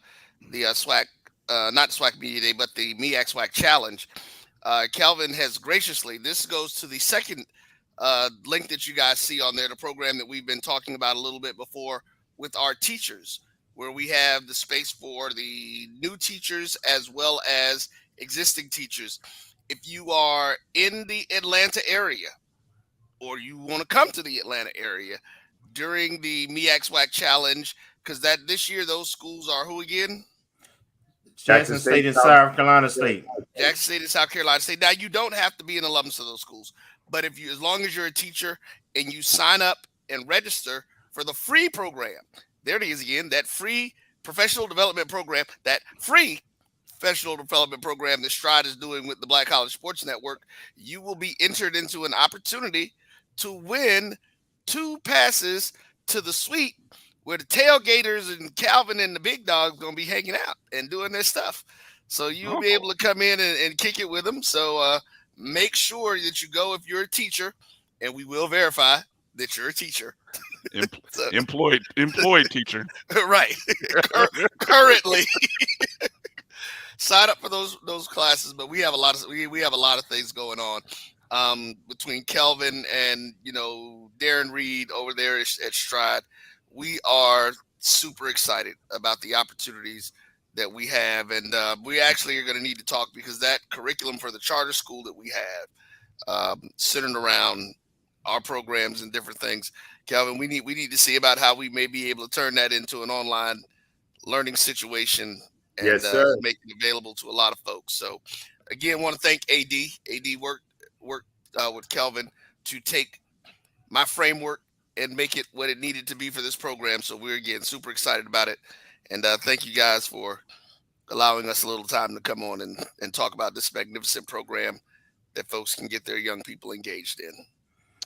the SWAC, not SWAC Media Day, but the Me X SWAC Challenge. Kelvin has graciously, this goes to the second link that you guys see on there, the program that we've been talking about a little bit before with our teachers, where we have the space for the new teachers as well as existing teachers. If you are in the Atlanta area or you want to come to the Atlanta area during the Me X SWAC Challenge, because that this year those schools are who again? Jackson State and South Carolina State. Jackson State and South Carolina State. Now you don't have to be an alumnus of those schools, but if you, as long as you're a teacher and you sign up and register for the free program, there it is again, that free professional development program, that free professional development program that Stride is doing with the Black College Sports Network, you will be entered into an opportunity to win 2 passes to the suite where the tailgaters and Kelvin and the big dogs going to be hanging out and doing their stuff. So you'll be able to come in and kick it with them. So make sure that you go if you're a teacher, and we will verify that you're a teacher. Employed teacher. Right. Currently. Sign up for those classes, but we have a lot of things going on between Kelvin and Darren Reed over there at Stride. We are super excited about the opportunities that we have, and we actually are going to need to talk because that curriculum for the charter school that we have centered around our programs and different things, Kelvin, we need to see about how we may be able to turn that into an online learning situation and make it available to a lot of folks. So again, want to thank AD worked with Kelvin to take my framework and make it what it needed to be for this program. So we're again super excited about it. And thank you guys for allowing us a little time to come on and talk about this magnificent program that folks can get their young people engaged in.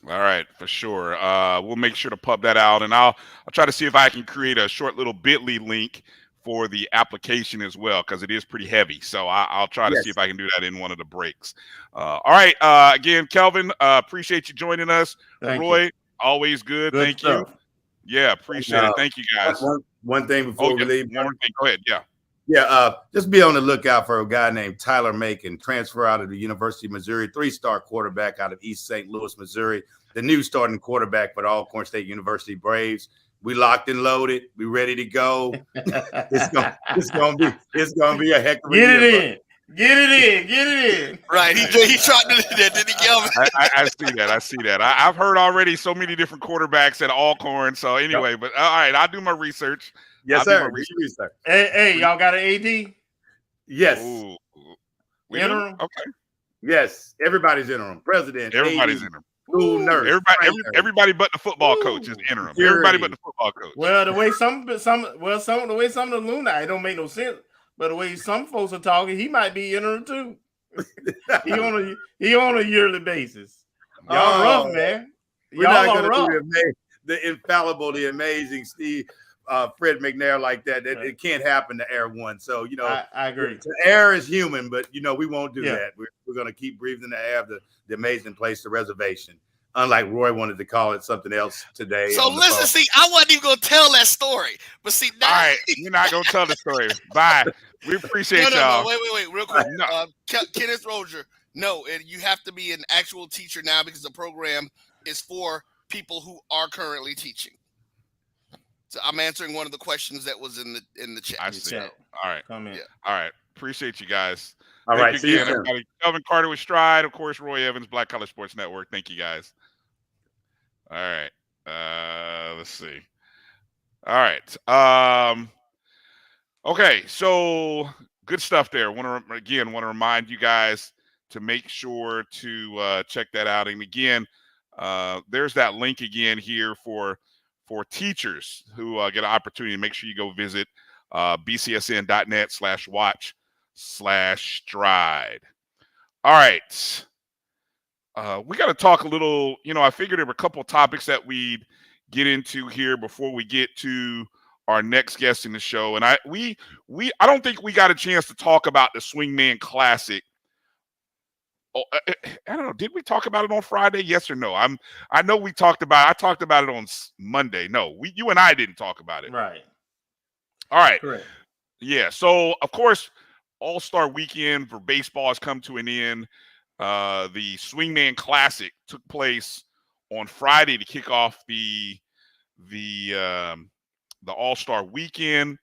All right, for sure. We'll make sure to pub that out, and I'll try to see if I can create a short little bit.ly link for the application as well, because it is pretty heavy. So I'll try to see if I can do that in one of the breaks. All right. Again, Kelvin, appreciate you joining us. Thank Roy, you. always good. Thank stuff. you. Yeah, appreciate it. Thank you, guys. One thing before we leave. One more thing. Go ahead. Yeah. Yeah, just be on the lookout for a guy named Tyler Macon, transfer out of the University of Missouri, 3-star quarterback out of East St. Louis, Missouri, the new starting quarterback for the Alcorn State University Braves. We locked and loaded. We ready to go. It's gonna be a heck of a year. Get it in. Right, he tried to do that, didn't he, Kelvin? I see that. I've heard already so many different quarterbacks at Alcorn. So anyway, but all right, I'll do my research. Yes, sir. Hey, y'all got an AD? Yes. Ooh. Interim? Okay. Yes. Everybody's interim. President. Everybody's AD, interim. School nurse. Everybody but the football coach is interim. Everybody but the football coach. Well, the way some of the alumni, it don't make no sense. But the way some folks are talking, he might be interim too. he on a yearly basis. Y'all rough, man. We're not Y'all gonna rough. do the infallible, the amazing Steve. Fred McNair like that. It can't happen to Air One. So, I agree. The air is human, but, we won't do Yeah. that. We're going to keep breathing the air of the amazing place, the reservation. Unlike Roy wanted to call it something else today. So listen, see, I wasn't even going to tell that story. But see, now. All right, you're not going to tell the story. Bye. We appreciate y'all. No, wait, real quick. Kenneth Roger, no, you have to be an actual teacher now because the program is for people who are currently teaching. So I'm answering one of the questions that was in the chat. I see. All right. Comment. Yeah. All right. Appreciate you guys. All Thank right. you See you again, soon. everybody. Kelvin Carter with Stride, of course. Roy Evans, Black College Sports Network. Thank you guys. All right. Let's see. All right. Okay. So good stuff there. Want to remind you guys to make sure to check that out. And again, there's that link again here for teachers who get an opportunity. Make sure you go visit bcsn.net/watch/stride. All right. We got to talk a little, I figured there were a couple of topics that we'd get into here before we get to our next guest in the show. And I don't think we got a chance to talk about the Swingman Classic. Oh, I don't know. Did we talk about it on Friday? Yes or no? I know I talked about it on Monday. No, you and I didn't talk about it. Right. All right. Correct. Yeah. So of course, All-Star Weekend for baseball has come to an end. The Swingman Classic took place on Friday to kick off the All-Star Weekend,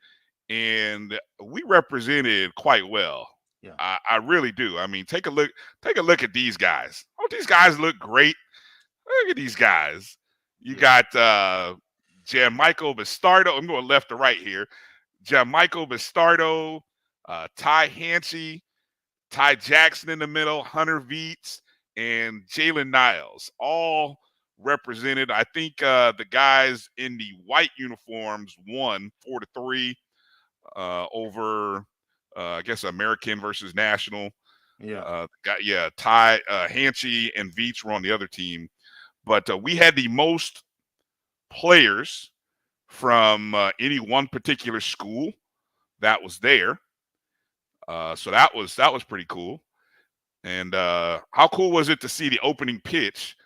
and we represented quite well. Yeah. I really do. I mean, take a look at these guys. Oh, these guys look great. Look at these guys. You got Gianmichael Bastardo. I'm going left to right here. Gianmichael Bastardo, Ty Hancey, Ty Jackson in the middle, Hunter Veets, and Jalen Niles, all represented. I think the guys in the white uniforms won 4-3 over I guess American versus National. Yeah. Ty Hancey and Veets were on the other team. But we had the most players from any one particular school that was there. So that was pretty cool. And how cool was it to see the opening pitch?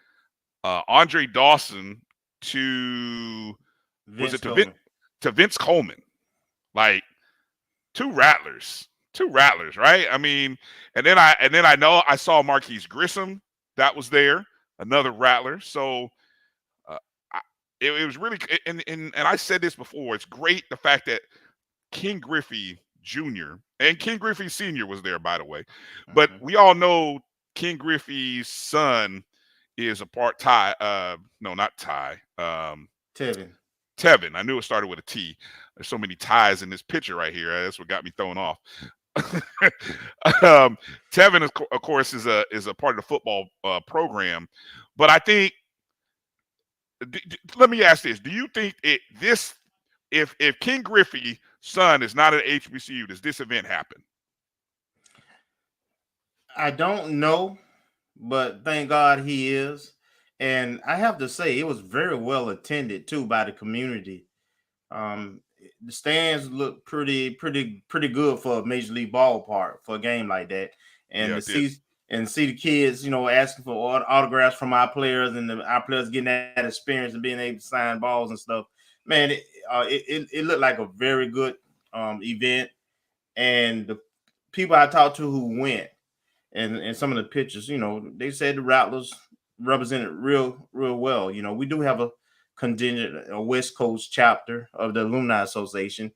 Andre Dawson to Vince Coleman. Like two rattlers, right? I mean, and then I know I saw Marquise Grissom that was there, another rattler. So it was really, and I said this before, it's great the fact that King Griffey Jr. and King Griffey Sr. was there, by the way. But we all know King Griffey's son is a part Ty. No, not Ty. Tevin. I knew it started with a T. There's so many ties in this picture right here. That's what got me thrown off. Tevin, of course, is a part of the football program. But I think, let me ask this: do you think if King Griffey's son is not at HBCU, does this event happen? I don't know, but thank God he is. And I have to say, it was very well attended too by the community. The stands look pretty good for a major league ballpark for a game like that, and Yeah, to it did. see the kids, asking for autographs from our players, and our players getting that experience and being able to sign balls and stuff. Man, it looked like a very good event, and the people I talked to who went and some of the pictures, they said the Rattlers represented real well. We do have a contingent, a West Coast chapter of the Alumni Association,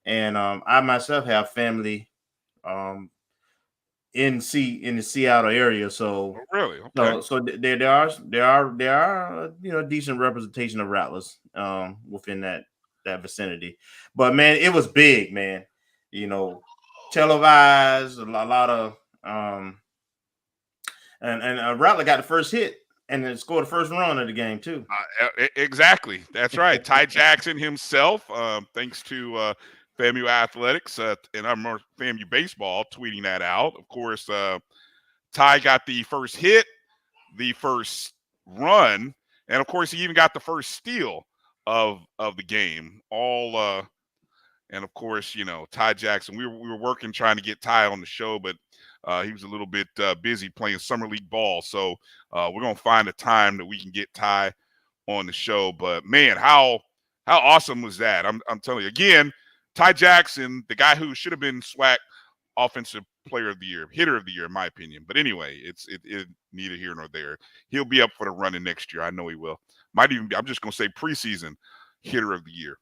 and I myself have family in the Seattle area, so Oh, really? Okay. there are decent representation of Rattlers within that vicinity. But man, it was big, man. Televised, a lot of and Rattler got the first hit and then scored the first run of the game too. Exactly. That's right. Ty Jackson himself, thanks to FAMU Athletics and FAMU Baseball tweeting that out. Of course, Ty got the first hit, the first run, and of course, he even got the first steal of the game. And of course, Ty Jackson. We were working trying to get Ty on the show, but he was a little bit busy playing summer league ball. So we're gonna find a time that we can get Ty on the show. But man, how awesome was that? I'm telling you again, Ty Jackson, the guy who should have been SWAC Offensive Player of the Year, Hitter of the Year, in my opinion. But anyway, it's neither here nor there. He'll be up for the running next year. I know he will. Might even be. I'm just gonna say preseason Hitter of the Year.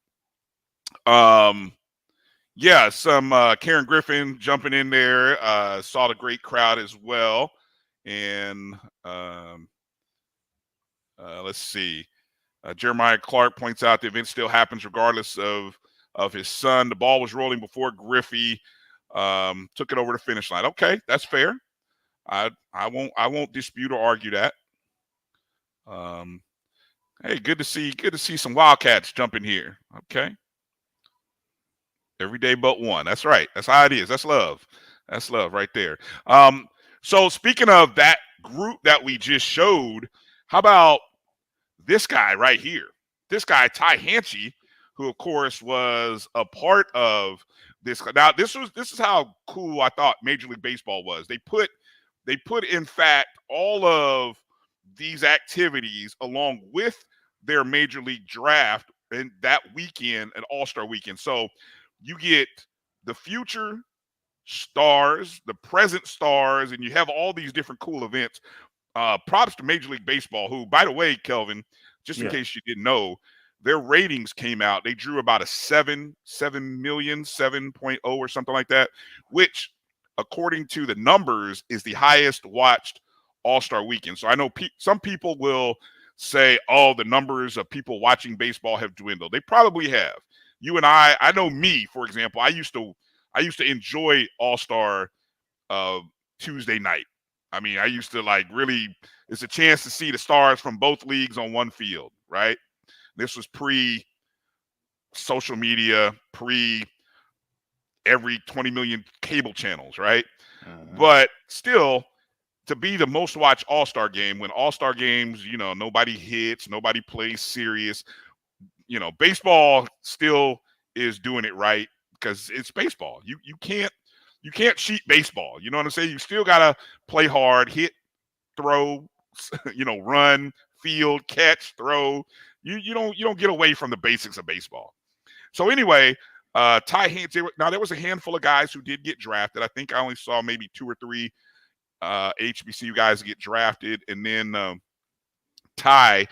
Yeah, some Karen Griffin jumping in there. Saw the great crowd as well. And let's see. Jeremiah Clark points out the event still happens regardless of his son. The ball was rolling before Griffey took it over the finish line. Okay, that's fair. I won't dispute or argue that. Hey, good to see some Wildcats jumping here. Okay. Every day but one. That's right. That's how it is. That's love. That's love right there. So speaking of that group that we just showed, how about this guy right here? This guy, Ty Hanchy, who of course was a part of this. Now, this is how cool I thought Major League Baseball was. They put in fact all of these activities along with their Major League draft and that weekend, an All-Star weekend. So you get the future stars, the present stars, and you have all these different cool events. Props to Major League Baseball, who, by the way, Kelvin, just in case you didn't know, their ratings came out. They drew about a 7 million, 7.0 or something like that, which, according to the numbers, is the highest watched All-Star weekend. So I know some people will say, oh, the numbers of people watching baseball have dwindled. They probably have. You and I know me, for example, I used to enjoy All-Star Tuesday night. I mean, I used to really, it's a chance to see the stars from both leagues on one field, right? This was pre-social media, every 20 million cable channels, right? But still, to be the most watched All-Star game, when All-Star games, nobody hits, nobody plays serious, baseball still is doing it right because it's baseball. You can't cheat baseball. You know what I'm saying? You still gotta play hard, hit, throw, run, field, catch, throw. You don't get away from the basics of baseball. So anyway, Ty Hanchy. Now there was a handful of guys who did get drafted. I think I only saw maybe 2 or 3 HBCU guys get drafted, and then Ty,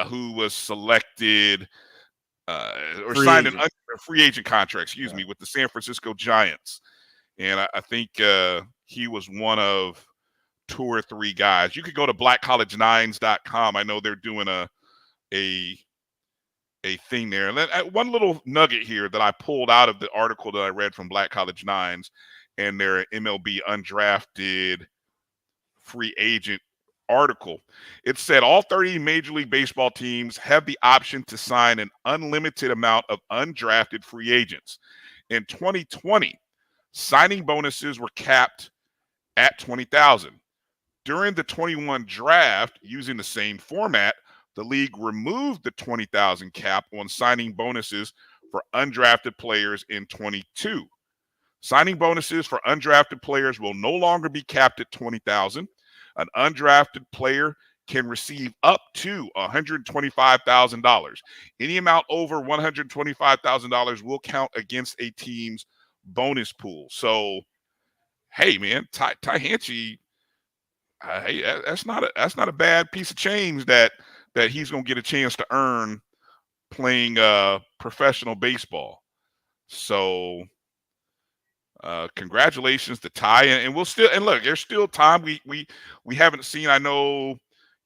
who was selected or signed a free agent contract, with the San Francisco Giants. And I think he was one of 2 or 3 guys. You could go to blackcollege9s.com. I know they're doing a thing there. And one little nugget here that I pulled out of the article that I read from Black College Nines and their MLB undrafted free agent article. It said all 30 Major League Baseball teams have the option to sign an unlimited amount of undrafted free agents. In 2020, signing bonuses were capped at $20,000. During the 21 draft, using the same format, the league removed the $20,000 cap on signing bonuses for undrafted players in 22. Signing bonuses for undrafted players will no longer be capped at $20,000. An undrafted player can receive up to $125,000. Any amount over $125,000 will count against a team's bonus pool. So, hey, man, Ty Hanchey, hey, that's not a bad piece of change that he's going to get a chance to earn playing professional baseball. So, congratulations to Ty, and we'll still, and look, there's still time. We haven't seen. I know,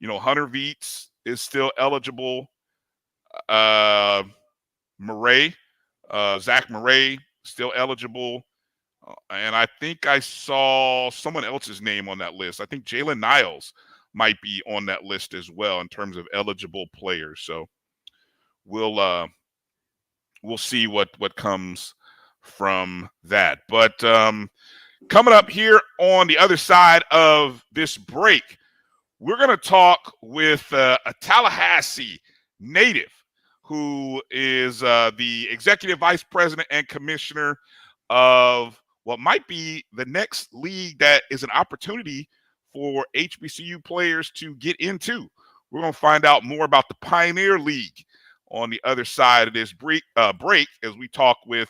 Hunter Veets is still eligible. Murray, Zach Murray, still eligible. And I think I saw someone else's name on that list. I think Jalen Niles might be on that list as well in terms of eligible players. So we'll see what comes from that. But coming up here on the other side of this break, we're going to talk with a Tallahassee native who is the executive vice president and commissioner of what might be the next league that is an opportunity for HBCU players to get into. We're going to find out more about the Pioneer League on the other side of this break as we talk with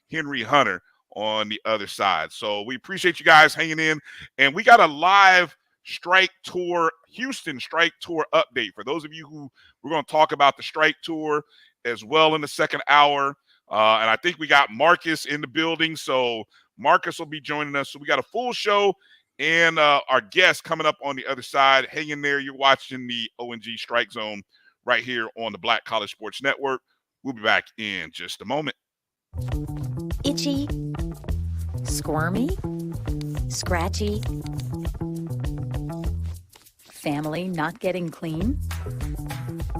Henry Hunter on the other side. So we appreciate you guys hanging in, and we got a live Houston Strike Tour update. For those of you who we're going to talk about the Strike Tour as well in the second hour. And I think we got Marcus in the building. So Marcus will be joining us. So we got a full show and our guest coming up on the other side. Hang in there. You're watching the ONG Strike Zone right here on the Black College Sports Network. We'll be back in just a moment. Itchy, squirmy, scratchy, family not getting clean?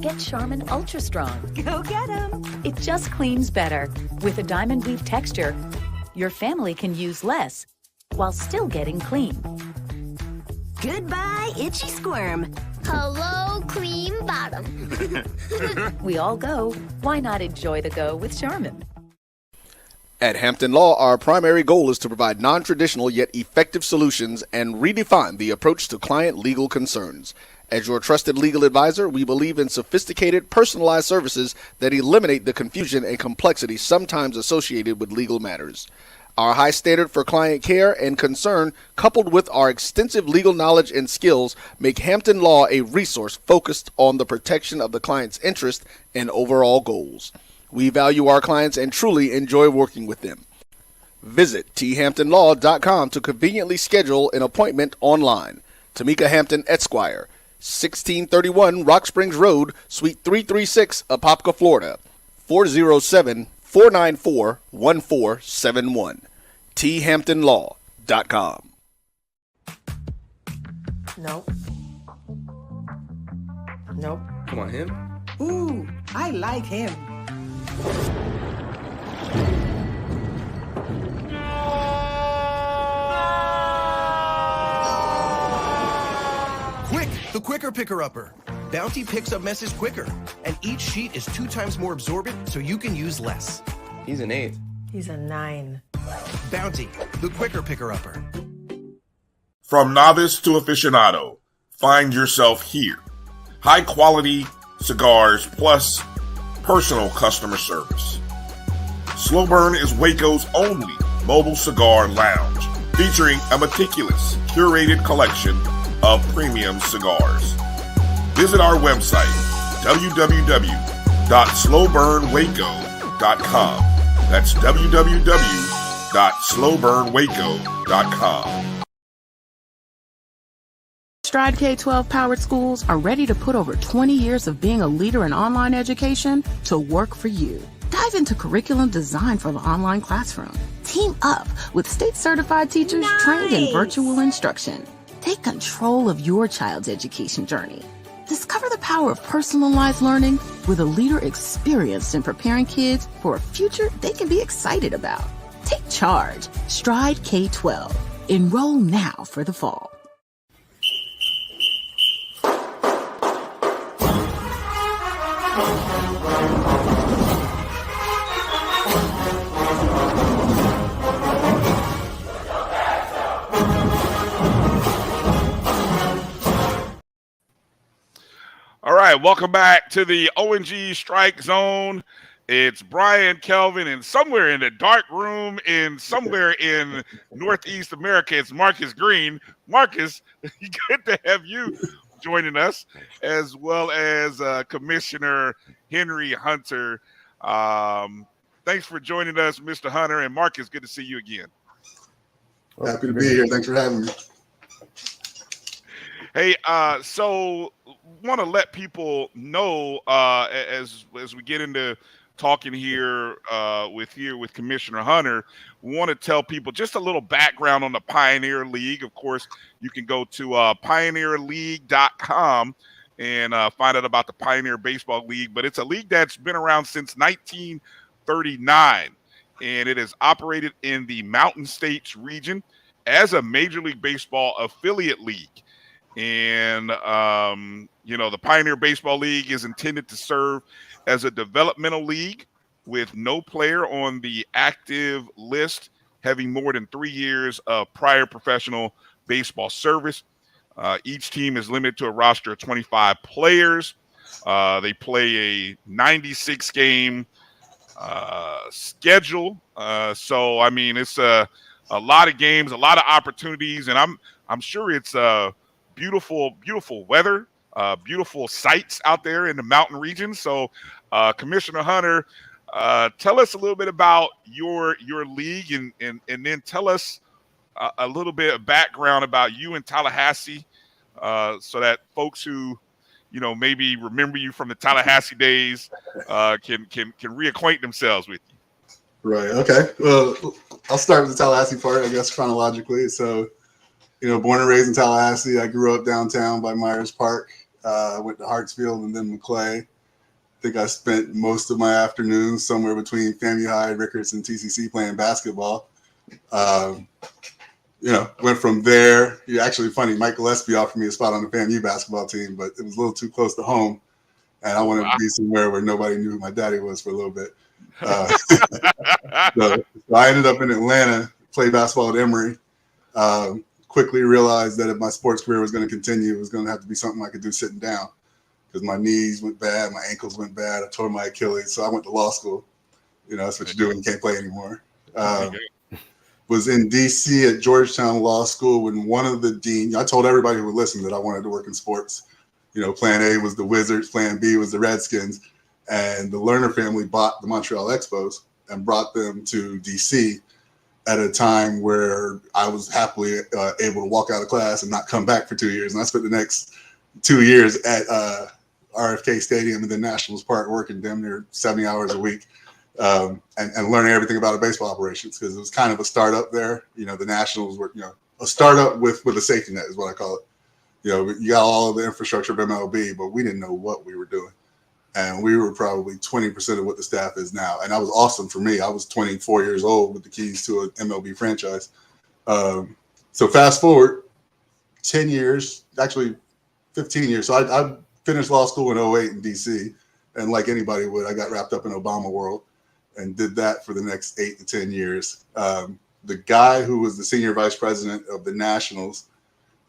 Get Charmin Ultra Strong. Go get 'em. It just cleans better. With a diamond weave texture, your family can use less while still getting clean. Goodbye, itchy squirm. Hello, cream bottom. We all go. Why not enjoy the go with Charmin? At Hampton Law, our primary goal is to provide non-traditional yet effective solutions and redefine the approach to client legal concerns. As your trusted legal advisor, we believe in sophisticated, personalized services that eliminate the confusion and complexity sometimes associated with legal matters. Our high standard for client care and concern, coupled with our extensive legal knowledge and skills, make Hampton Law a resource focused on the protection of the client's interest and overall goals. We value our clients and truly enjoy working with them. Visit thamptonlaw.com to conveniently schedule an appointment online. Tamika Hampton Esquire, 1631 Rock Springs Road, Suite 336, Apopka, Florida, 407-494-1471. thamptonlaw.com. Nope. Nope. Come on, him. Ooh, I like him. Quick, the quicker picker-upper. Bounty picks up messes quicker, and each sheet is 2 times more absorbent, so you can use less. He's an 8. He's a 9. Bounty, the quicker picker-upper. From novice to aficionado, find yourself here. High quality cigars plus personal customer service. Slow Burn is Waco's only mobile cigar lounge, featuring a meticulous, curated collection of premium cigars. Visit our website, www.slowburnwaco.com. That's www.slowburnwaco.com. Stride K-12 powered schools are ready to put over 20 years of being a leader in online education to work for you. Dive into curriculum design for the online classroom. Team up with state-certified teachers trained in virtual instruction. Take control of your child's education journey. Discover the power of personalized learning with a leader experienced in preparing kids for a future they can be excited about. Take charge. Stride K-12. Enroll now for the fall. right, welcome back to the ONG Strike Zone. It's Bryan, Kelvin, and somewhere in the dark room somewhere in Northeast America, it's Marcus Green. Marcus, good to have you joining us, as well as Commissioner Henry Hunter. Thanks for joining us, Mr. Hunter, and Marcus, good to see you again. Happy to be here. Thanks for having me. Hey, so want to let people know as we get into talking here with Commissioner Hunter, we want to tell people just a little background on the Pioneer League. Of course, you can go to pioneerleague.com and find out about the Pioneer Baseball League. But it's a league that's been around since 1939, and it is operated in the Mountain States region as a Major League Baseball affiliate league. And, the Pioneer Baseball League is intended to serve as a developmental league with no player on the active list having more than 3 years of prior professional baseball service. Each team is limited to a roster of 25 players. They play a 96-game schedule. So, I mean, it's a lot of games, a lot of opportunities, and I'm sure it's beautiful weather, beautiful sights out there in the mountain region. So, Commissioner Hunter, tell us a little bit about your league, and then tell us a little bit of background about you in Tallahassee, so that folks who maybe remember you from the Tallahassee days can reacquaint themselves with you. Right. Okay. Well, I'll start with the Tallahassee part, I guess, chronologically. So, born and raised in Tallahassee. I grew up downtown by Myers Park. Went to Hartsfield and then McClay. I think I spent most of my afternoons somewhere between FAMU High, Rickards, and TCC playing basketball. Went from there. Actually, funny, Mike Gillespie offered me a spot on the FAMU basketball team, but it was a little too close to home, and I wanted to be somewhere where nobody knew who my daddy was for a little bit. So I ended up in Atlanta, played basketball at Emory. Quickly realized that if my sports career was going to continue, it was going to have to be something I could do sitting down, because my knees went bad, my ankles went bad, I tore my Achilles. So I went to law school. That's what you do when you can't play anymore. Was in D.C. at Georgetown Law School when one of the deans, I told everybody who would listen that I wanted to work in sports. Plan A was the Wizards, Plan B was the Redskins, and the Lerner family bought the Montreal Expos and brought them to D.C. at a time where I was happily able to walk out of class and not come back for 2 years. And I spent the next 2 years at RFK Stadium and then Nationals Park working damn near 70 hours a week and learning everything about baseball operations, because it was kind of a startup there. The Nationals were, a startup with a safety net is what I call it. You got all of the infrastructure of MLB, but we didn't know what we were doing. And we were probably 20% of what the staff is now. And that was awesome for me. I was 24 years old with the keys to an MLB franchise. So fast forward 10 years, actually 15 years. So I finished law school in 2008 in DC. And like anybody would, I got wrapped up in Obama world and did that for the next 8 to 10 years. The guy who was the senior vice president of the Nationals,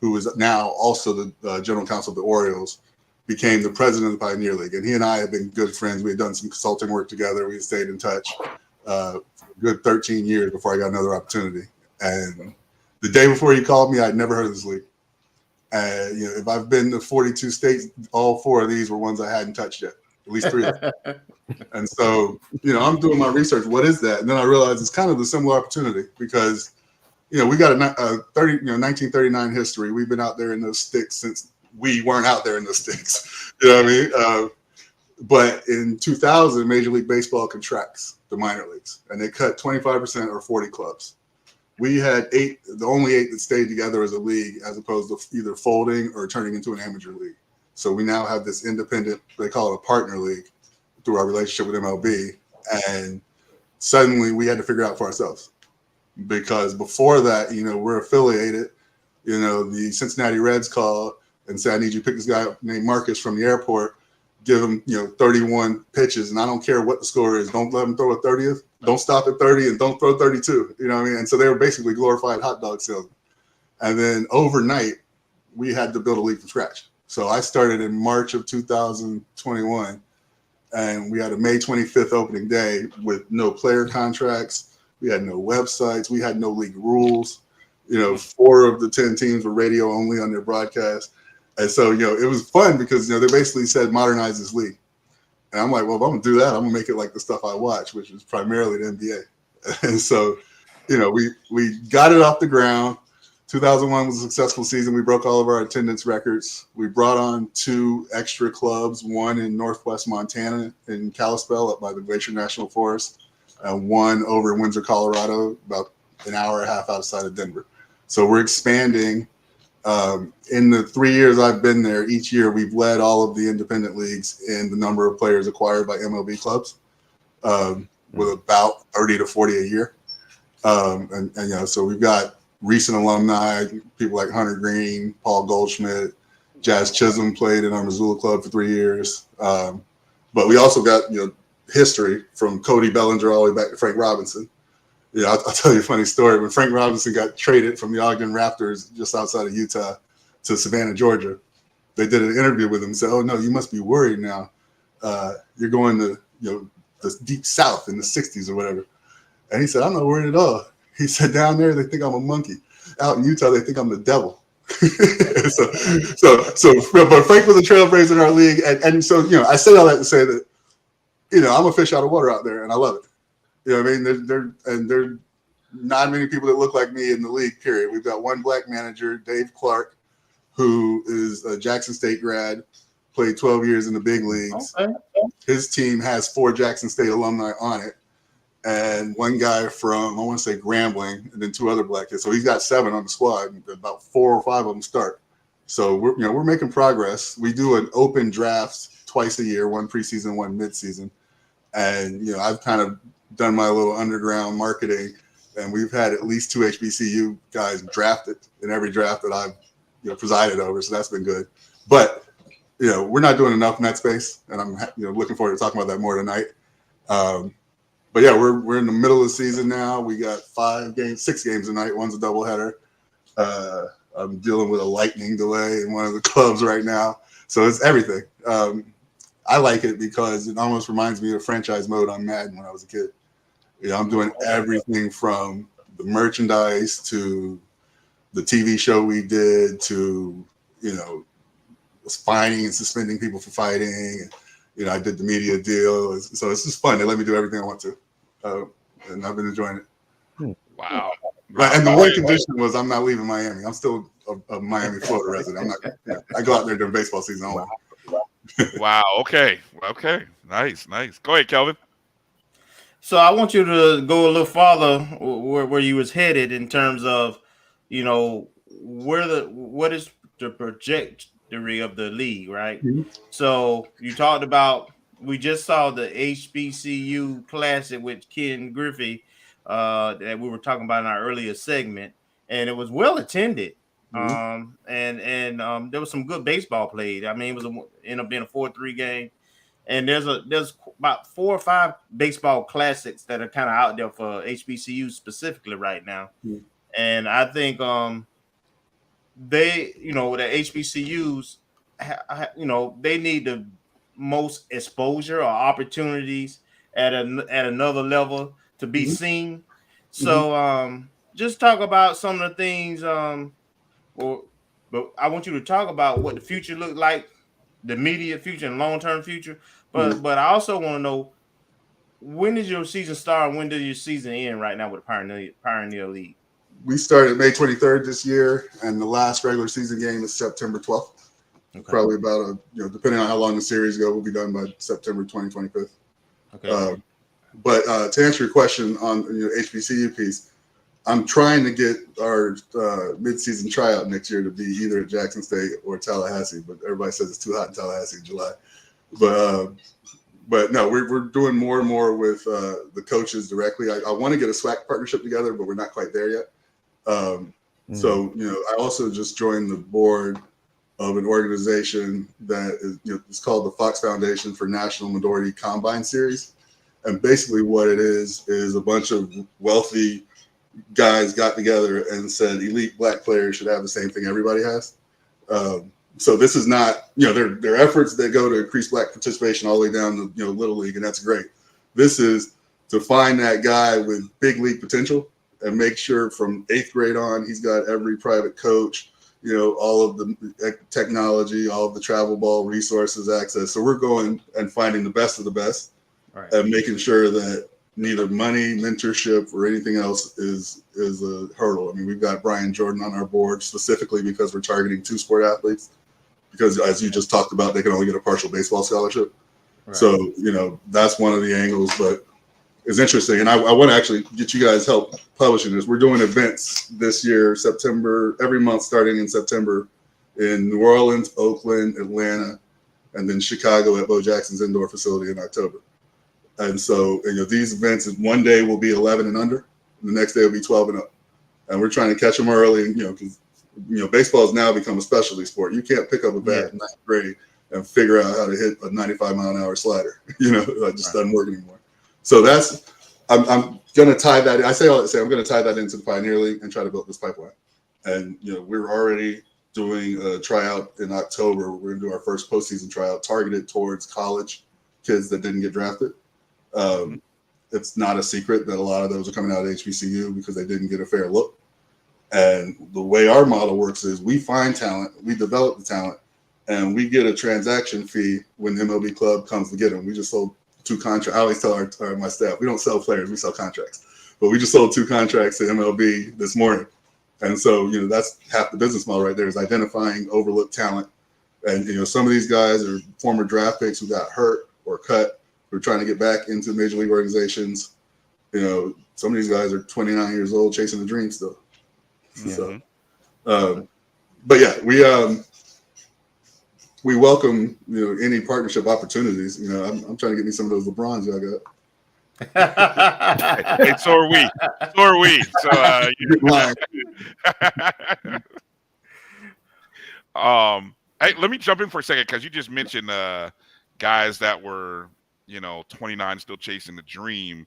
who is now also the general counsel of the Orioles, became the president of the Pioneer League. And he and I have been good friends. We had done some consulting work together. We stayed in touch good 13 years before I got another opportunity. And the day before he called me, I'd never heard of this league. If I've been to 42 states, all 4 of these were ones I hadn't touched yet, at least 3 of them. And so, I'm doing my research. What is that? And then I realized it's kind of a similar opportunity because, we got a 1939 history. We've been out there in those sticks since we weren't out there in those sticks. You know what I mean? But in 2000, Major League Baseball contracts the minor leagues, and they cut 25% or 40 clubs. We had 8, the only 8 that stayed together as a league, as opposed to either folding or turning into an amateur league. So we now have this independent, they call it a partner league, through our relationship with MLB. And suddenly we had to figure it out for ourselves. Because before that, we're affiliated. The Cincinnati Reds called and said, I need you to pick this guy up named Marcus from the airport, give him, 31 pitches, and I don't care what the score is. Don't let him throw a 30th. Don't stop at 30 and don't throw 32. You know what I mean? And so they were basically glorified hot dog salesmen. And then overnight, we had to build a league from scratch. So I started in March of 2021, and we had a May 25th opening day with no player contracts. We had no websites. We had no league rules. 4 of the 10 teams were radio only on their broadcast. And so, it was fun because, they basically said modernize this league. And I'm like, well, if I'm going to do that, I'm going to make it like the stuff I watch, which is primarily the NBA. And so, we got it off the ground. 2001 was a successful season. We broke all of our attendance records. We brought on 2 extra clubs, one in Northwest Montana in Kalispell up by the Glacier National Forest, and one over in Windsor, Colorado, about an hour and a half outside of Denver. So we're expanding. In the 3 years I've been there, each year we've led all of the independent leagues in the number of players acquired by MLB clubs, with about 30 to 40 a year. So we've got recent alumni, people like Hunter Green, Paul Goldschmidt, Jazz Chisholm played in our Missoula club for 3 years. But we also got, history from Cody Bellinger all the way back to Frank Robinson. I'll tell you a funny story. When Frank Robinson got traded from the Ogden Raptors just outside of Utah to Savannah, Georgia, they did an interview with him and said, "Oh no, you must be worried now. You're going to the deep south in the 60s or whatever." And he said, "I'm not worried at all." He said, "Down there they think I'm a monkey. Out in Utah they think I'm the devil." But Frank was a trailblazer in our league, and so I say all that to say that I'm a fish out of water out there, and I love it. I mean, there's not many people that look like me in the league, period. We've got one black manager, Dave Clark, who is a Jackson State grad, played 12 years in the big leagues. Okay. His team has 4 Jackson State alumni on it, and one guy from, I want to say, Grambling, and then 2 other black kids. So he's got 7 on the squad, and about 4 or 5 of them start. So we're making progress. We do an open drafts twice a year, one preseason, one midseason. And, I've kind of done my little underground marketing, and we've had at least 2 HBCU guys drafted in every draft that I've presided over. So that's been good. But, we're not doing enough in that space, and I'm looking forward to talking about that more tonight. But yeah, we're in the middle of the season now. We got 6 games tonight. One's a doubleheader. I'm dealing with a lightning delay in one of the clubs right now. So it's everything. I like it because it almost reminds me of franchise mode on Madden when I was a kid. I'm doing everything from the merchandise to the TV show we did to, fining and suspending people for fighting. I did the media deal. So it's just fun. They let me do everything I want to. And I've been enjoying it. Wow. And the one condition was I'm not leaving Miami. I'm still a Miami, Florida resident. I'm not. I go out there during baseball season only. Wow. Okay. Nice. Go ahead, Kelvin. So I want you to go a little farther where you was headed in terms of, what is the trajectory of the league, right? Mm-hmm. So you talked about, we just saw the HBCU Classic with Ken Griffey that we were talking about in our earlier segment, and it was well attended. Mm-hmm. And there was some good baseball played. I mean, it ended up being a 4-3 game. And there's about 4 or 5 baseball classics that are kind of out there for HBCU specifically right now. Mm-hmm. And I think they, the HBCUs, they need the most exposure or opportunities at another level to be mm-hmm. seen. So just talk about some of the things. But I want you to talk about what the future look like, the immediate future and long-term future. But I also want to know, when did your season start and when did your season end right now with the Pioneer League? We started May 23rd this year, and the last regular season game is September 12th. Okay. Probably about depending on how long the series go, we'll be done by September 25th. Okay. But to answer your question on HBCU piece, I'm trying to get our mid-season tryout next year to be either at Jackson State or Tallahassee, but everybody says it's too hot in Tallahassee in July. But no, we're doing more and more with the coaches directly. I want to get a SWAC partnership together, but we're not quite there yet. So I also just joined the board of an organization that is it's called the Fox Foundation for National Minority Combine Series, and basically what it is a bunch of wealthy guys got together and said elite black players should have the same thing everybody has. So this is not, there are efforts that go to increase Black participation all the way down to, Little League, and that's great. This is to find that guy with big league potential and make sure from 8th grade on, he's got every private coach, all of the technology, all of the travel ball resources, access. So we're going and finding the best of the best, right, and making sure that neither money, mentorship, or anything else is a hurdle. I mean, we've got Bryan Jordan on our board specifically because we're targeting 2 sport athletes, because as you just talked about, they can only get a partial baseball scholarship. Right. So, that's one of the angles, but it's interesting. And I want to actually get you guys help publishing this. We're doing events this year, September, every month starting in September in New Orleans, Oakland, Atlanta, and then Chicago at Bo Jackson's indoor facility in October. And so, these events, one day will be 11 and under, and the next day will be 12 and up. And we're trying to catch them early, because, baseball has now become a specialty sport. You can't pick up a bat in 9th grade and figure out how to hit a 95-mile-an-hour slider. It just doesn't work anymore. So I'm going to tie that. I say all that to say I'm going to tie that into the Pioneer League and try to build this pipeline. And, we're already doing a tryout in October. We're going to do our first postseason tryout targeted towards college kids that didn't get drafted. It's not a secret that a lot of those are coming out of HBCU because they didn't get a fair look. And the way our model works is we find talent, we develop the talent, and we get a transaction fee when the MLB club comes to get them. We just sold 2 contracts. I always tell my staff, we don't sell players, we sell contracts. But we just sold 2 contracts to MLB this morning. And so, that's half the business model right there, is identifying overlooked talent. And, some of these guys are former draft picks who got hurt or cut. We're trying to get back into major league organizations. Some of these guys are 29 years old chasing a dream still. Mm-hmm. So, but yeah, we welcome any partnership opportunities. I'm trying to get me some of those LeBrons y'all got. Hey, so are we. So are we. So hey, let me jump in for a second because you just mentioned guys that were 29 still chasing the dream.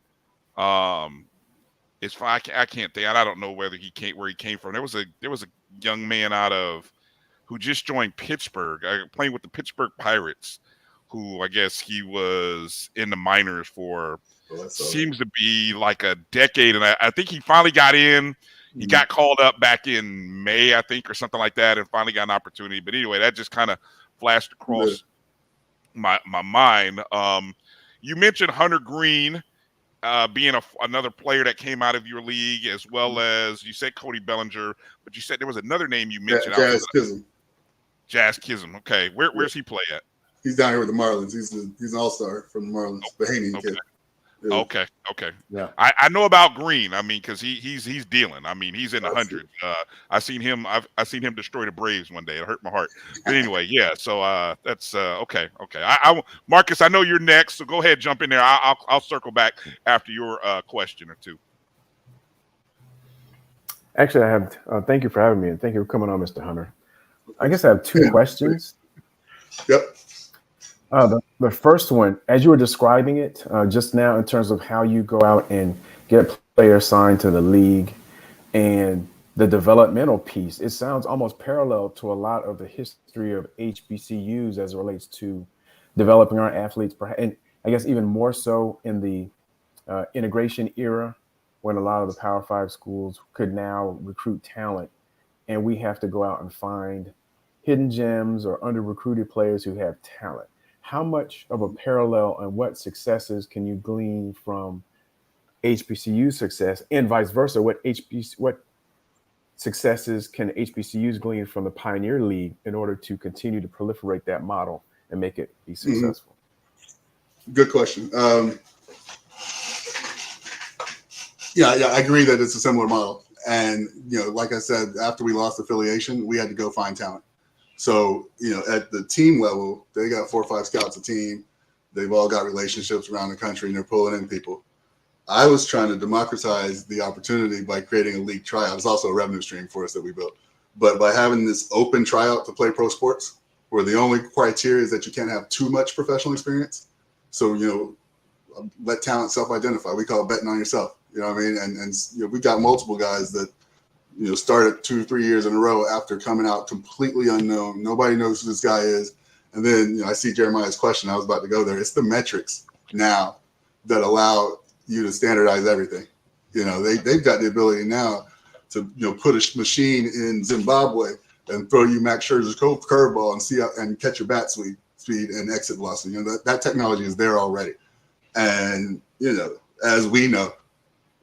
It's fine. I can't think. I don't know where he came from. There was a young man who just joined Pittsburgh, playing with the Pittsburgh Pirates, who I guess he was in the minors for seems to be like a decade, and I think he finally got in. He got called up back in May, I think, or something like that, and finally got an opportunity. But anyway, that just kind of flashed across my mind. You mentioned Hunter Green being another player that came out of your league, as well as you said Cody Bellinger, but you said there was another name you mentioned. Jazz Kism. Okay, where's he play at? He's down here with the Marlins. He's an all-star from the Marlins, Bahamian kid. Yeah. Okay. Yeah, I know about Green. I mean, because he's dealing. I mean, he's in the hundreds. I seen him destroy the Braves one day. It hurt my heart. But anyway, yeah. So that's okay. Marcus, I know you're next, so go ahead, jump in there. I'll circle back after your question or two. Actually, I have. Thank you for having me, and thank you for coming on, Mr. Hunter. I guess I have 2 questions. Yep. The first one, as you were describing it just now in terms of how you go out and get players signed to the league and the developmental piece, it sounds almost parallel to a lot of the history of HBCUs as it relates to developing our athletes. And I guess even more so in the integration era, when a lot of the Power 5 schools could now recruit talent, and we have to go out and find hidden gems or under-recruited players who have talent. How much of a parallel and what successes can you glean from HBCU success, and vice versa? What successes can HBCUs glean from the Pioneer League in order to continue to proliferate that model and make it be successful? Good question. Yeah, I agree that it's a similar model. And, like I said, after we lost affiliation, we had to go find talent. So, at the team level, they got 4 or 5 scouts a team. They've all got relationships around the country, and they're pulling in people. I was trying to democratize the opportunity by creating a league tryout. It's also a revenue stream for us that we built. But by having this open tryout to play pro sports, where the only criteria is that you can't have too much professional experience. So, let talent self-identify. We call it betting on yourself. You know what I mean? And we've got multiple guys that, started 2 or 3 years in a row after coming out completely unknown. Nobody knows who this guy is. And then I see Jeremiah's question. I was about to go there. It's the metrics now that allow you to standardize everything. They've got the ability now to put a machine in Zimbabwe and throw you Max Scherzer's curveball and see and catch your bat speed and exit velocity. That technology is there already. And as we know,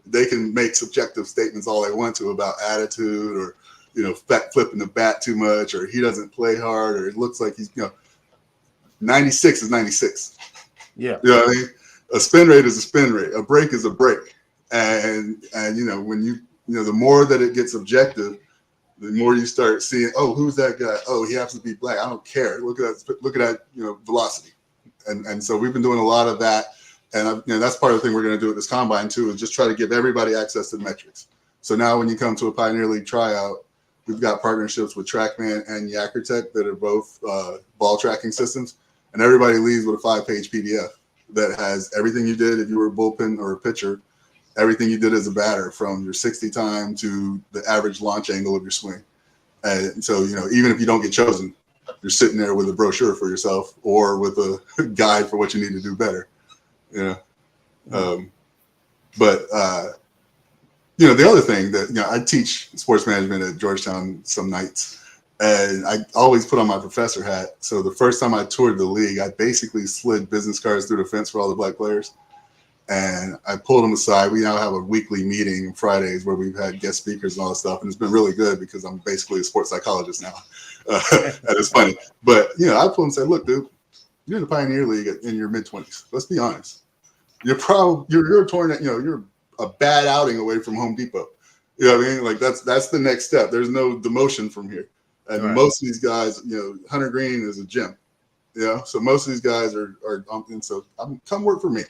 they can make subjective statements all they want to about attitude or flipping the bat too much, or he doesn't play hard, or it looks like he's 96 is 96. Yeah. You know what I mean? A spin rate is a spin rate. A break is a break. And when the more that it gets objective, the more you start seeing, oh, who's that guy? Oh, he happens to be black. I don't care. Look at that, velocity. And so we've been doing a lot of that. And that's part of the thing we're going to do at this combine too, is just try to give everybody access to the metrics. So now when you come to a Pioneer League tryout, we've got partnerships with TrackMan and Yakkertech that are both ball tracking systems. And everybody leaves with a 5-page PDF that has everything you did if you were a bullpen or a pitcher, everything you did as a batter, from your 60 time to the average launch angle of your swing. And so, even if you don't get chosen, you're sitting there with a brochure for yourself or with a guide for what you need to do better. The other thing that, I teach sports management at Georgetown some nights, and I always put on my professor hat. So the first time I toured the league, I basically slid business cards through the fence for all the black players. And I pulled them aside. We now have a weekly meeting Fridays where we've had guest speakers and all that stuff. And it's been really good because I'm basically a sports psychologist now. And it's funny. But, I pull them and say, look, dude, you're in the Pioneer League in your mid-20s. Let's be honest. You're you're a bad outing away from Home Depot. You know what I mean? Like that's the next step. There's no demotion from here. And most of these guys, Hunter Green is a gym. So most of these guys are and so come work for me.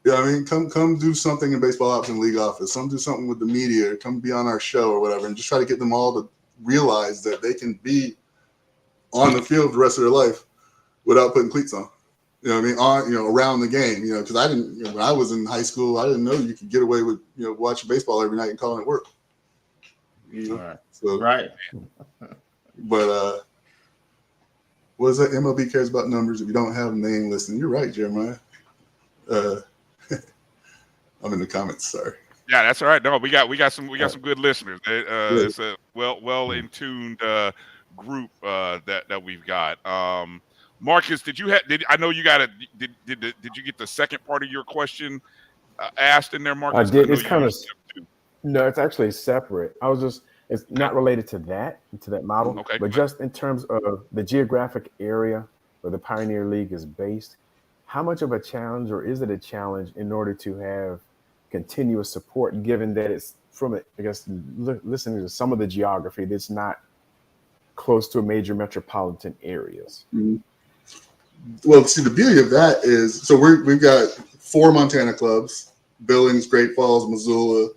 You know what I mean? Come do something in baseball ops and league office. Come do something with the media. Come be on our show or whatever, and just try to get them all to realize that they can be on the field the rest of their life without putting cleats on. You know what I mean? Around the game. Because I didn't. When I was in high school, I didn't know you could get away with watching baseball every night and calling it work. Right. But what is that? MLB cares about numbers. If you don't have them, they ain't listening. You're right, Jeremiah. I'm in the comments. Sorry. Yeah, that's all right. No, we got some good listeners. It's a well in tuned group that we've got. Marcus, did I know you got did you get the second part of your question asked in there, Marcus? I did. It's kind of no. It's actually separate. It's not related to that model, okay, but just in terms of the geographic area where the Pioneer League is based. How much of a challenge, or is it a challenge, in order to have continuous support, given that it's listening to some of the geography that's not close to major metropolitan areas? Mm-hmm. Well, see, the beauty of that is, so we've got 4 Montana clubs: Billings, Great Falls, Missoula,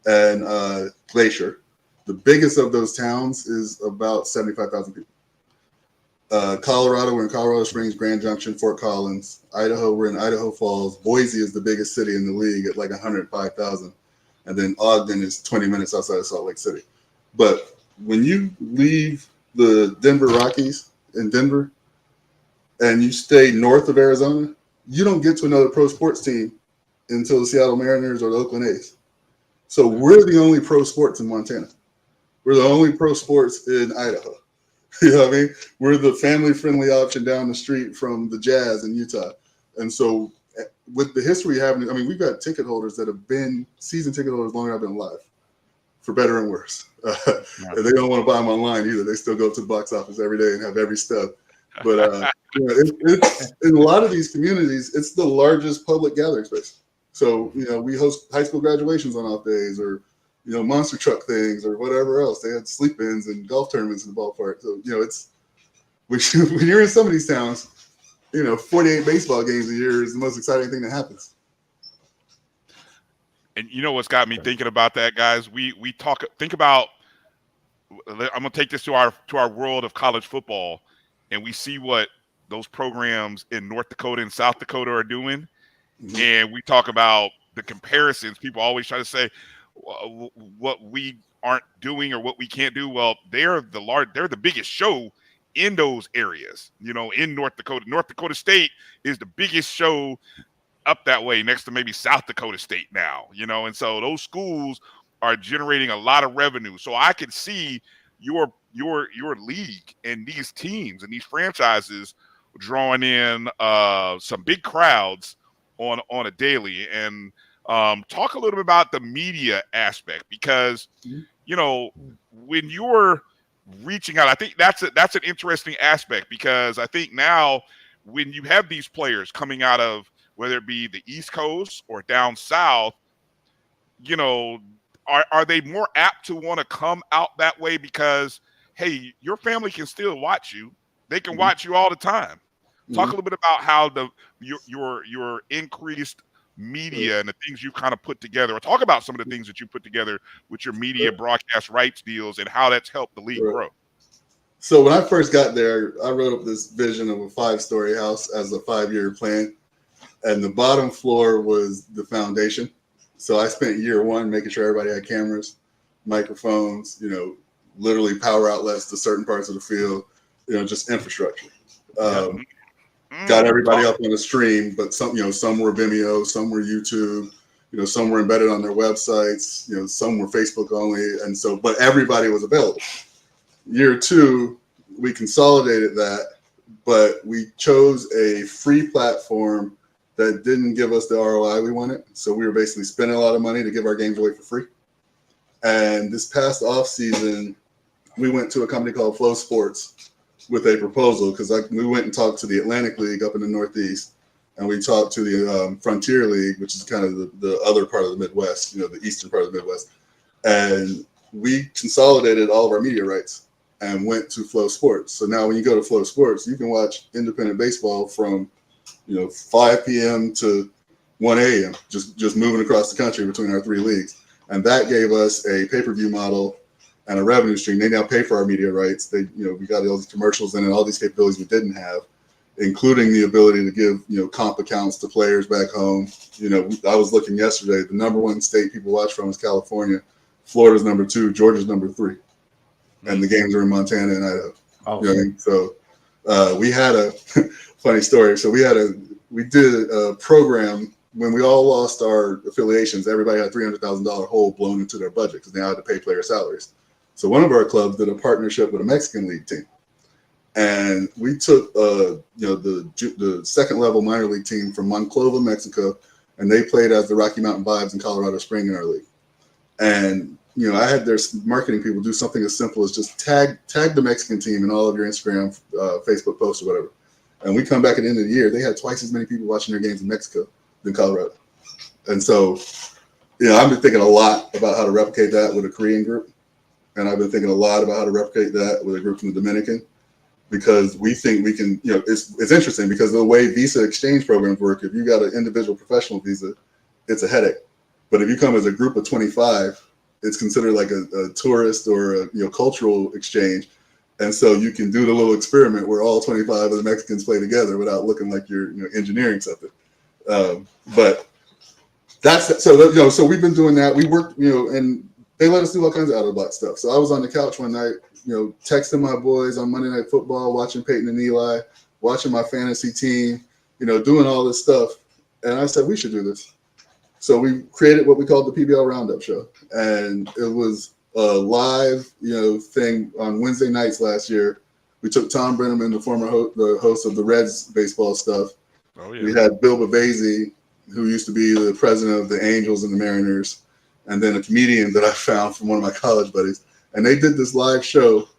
and Glacier. The biggest of those towns is about 75,000 people. Colorado, we're in Colorado Springs, Grand Junction, Fort Collins. Idaho, we're in Idaho Falls. Boise is the biggest city in the league at like 105,000. And then Ogden is 20 minutes outside of Salt Lake City. But when you leave the Denver Rockies in Denver and you stay north of Arizona, you don't get to another pro sports team until the Seattle Mariners or the Oakland A's. So we're the only pro sports in Montana. We're the only pro sports in Idaho. You know what I mean? We're the family-friendly option down the street from the Jazz in Utah. And so with the history having, we've got ticket holders that have been season ticket holders longer than I've been alive, for better and worse. And they don't want to buy them online either. They still go to the box office every day and have every stub. But it's in a lot of these communities, it's the largest public gathering space. So, we host high school graduations on off days, or monster truck things or whatever else. They had sleep-ins and golf tournaments in the ballpark. So, it's when you're in some of these towns, 48 baseball games a year is the most exciting thing that happens. And what's got me thinking about that, guys? Think about. I'm gonna take this to our world of college football, and we see what those programs in North Dakota and South Dakota are doing, and we talk about the comparisons. People always try to say, what we aren't doing or what we can't do. Well, they're the biggest show in those areas, in North Dakota. North Dakota State is the biggest show up that way, next to maybe South Dakota State now, and so those schools are generating a lot of revenue. So I could see your league and these teams and these franchises drawing in some big crowds on a daily. And talk a little bit about the media aspect, because when you're reaching out, I think that's an interesting aspect, because I think now when you have these players coming out of, whether it be the East Coast or down south, are they more apt to want to come out that way because, hey, your family can still watch you. They can watch you all the time. Talk a little bit about how your increased media and the things you kind of put together, or talk about some of the things that you put together with your media broadcast rights deals and how that's helped the league grow. So when I first got there, I wrote up this vision of a 5-story house as a 5-year plan. And the bottom floor was the foundation. So I spent year one making sure everybody had cameras, microphones, literally power outlets to certain parts of the field, just infrastructure. Got everybody up on the stream, but some were Vimeo, some were YouTube, some were embedded on their websites, some were Facebook only. And so, but everybody was available. Year two, we consolidated that, but we chose a free platform that didn't give us the ROI we wanted. So we were basically spending a lot of money to give our games away for free. And this past off season, we went to a company called Flow Sports with a proposal, because we went and talked to the Atlantic League up in the Northeast, and we talked to the Frontier League, which is kind of the other part of the Midwest, the eastern part of the Midwest. And we consolidated all of our media rights and went to Flow Sports. So now when you go to Flow Sports, you can watch independent baseball from 5 p.m. to 1 a.m. just moving across the country between our 3 leagues. And that gave us a pay-per-view model and a revenue stream. They now pay for our media rights. They, we got all these commercials in and all these capabilities we didn't have, including the ability to give, comp accounts to players back home. I was looking yesterday, the number 1 state people watch from is California. Florida's number 2, Georgia's number 3. And the games are in Montana and Idaho. Oh, what I mean? So we had a funny story. So we did a program when we all lost our affiliations. Everybody had $300,000 hole blown into their budget because they had to pay player salaries. So one of our clubs did a partnership with a Mexican league team, and we took the second level minor league team from Monclova, Mexico, and they played as the Rocky Mountain Vibes in Colorado Springs in our league. And I had their marketing people do something as simple as just tag the Mexican team in all of your Instagram, Facebook posts or whatever. And we come back at the end of the year, they had twice as many people watching their games in Mexico than Colorado. And so, I've been thinking a lot about how to replicate that with a Korean group. And I've been thinking a lot about how to replicate that with a group from the Dominican, because we think we can, it's interesting because the way visa exchange programs work, if you got an individual professional visa, it's a headache. But if you come as a group of 25, it's considered like a tourist or a cultural exchange. And so you can do the little experiment where all 25 of the Mexicans play together without looking like you're engineering something. But that's so. So we've been doing that. We worked, and they let us do all kinds of out of the box stuff. So I was on the couch one night, texting my boys on Monday Night Football, watching Peyton and Eli, watching my fantasy team, doing all this stuff. And I said, we should do this. So we created what we called the PBL Roundup Show. And it was a live, thing on Wednesday nights last year. We took Tom Brenneman, the host of the Reds baseball stuff. Oh, yeah. We had Bill Bavasi, who used to be the president of the Angels and the Mariners, and then a comedian that I found from one of my college buddies. And they did this live show,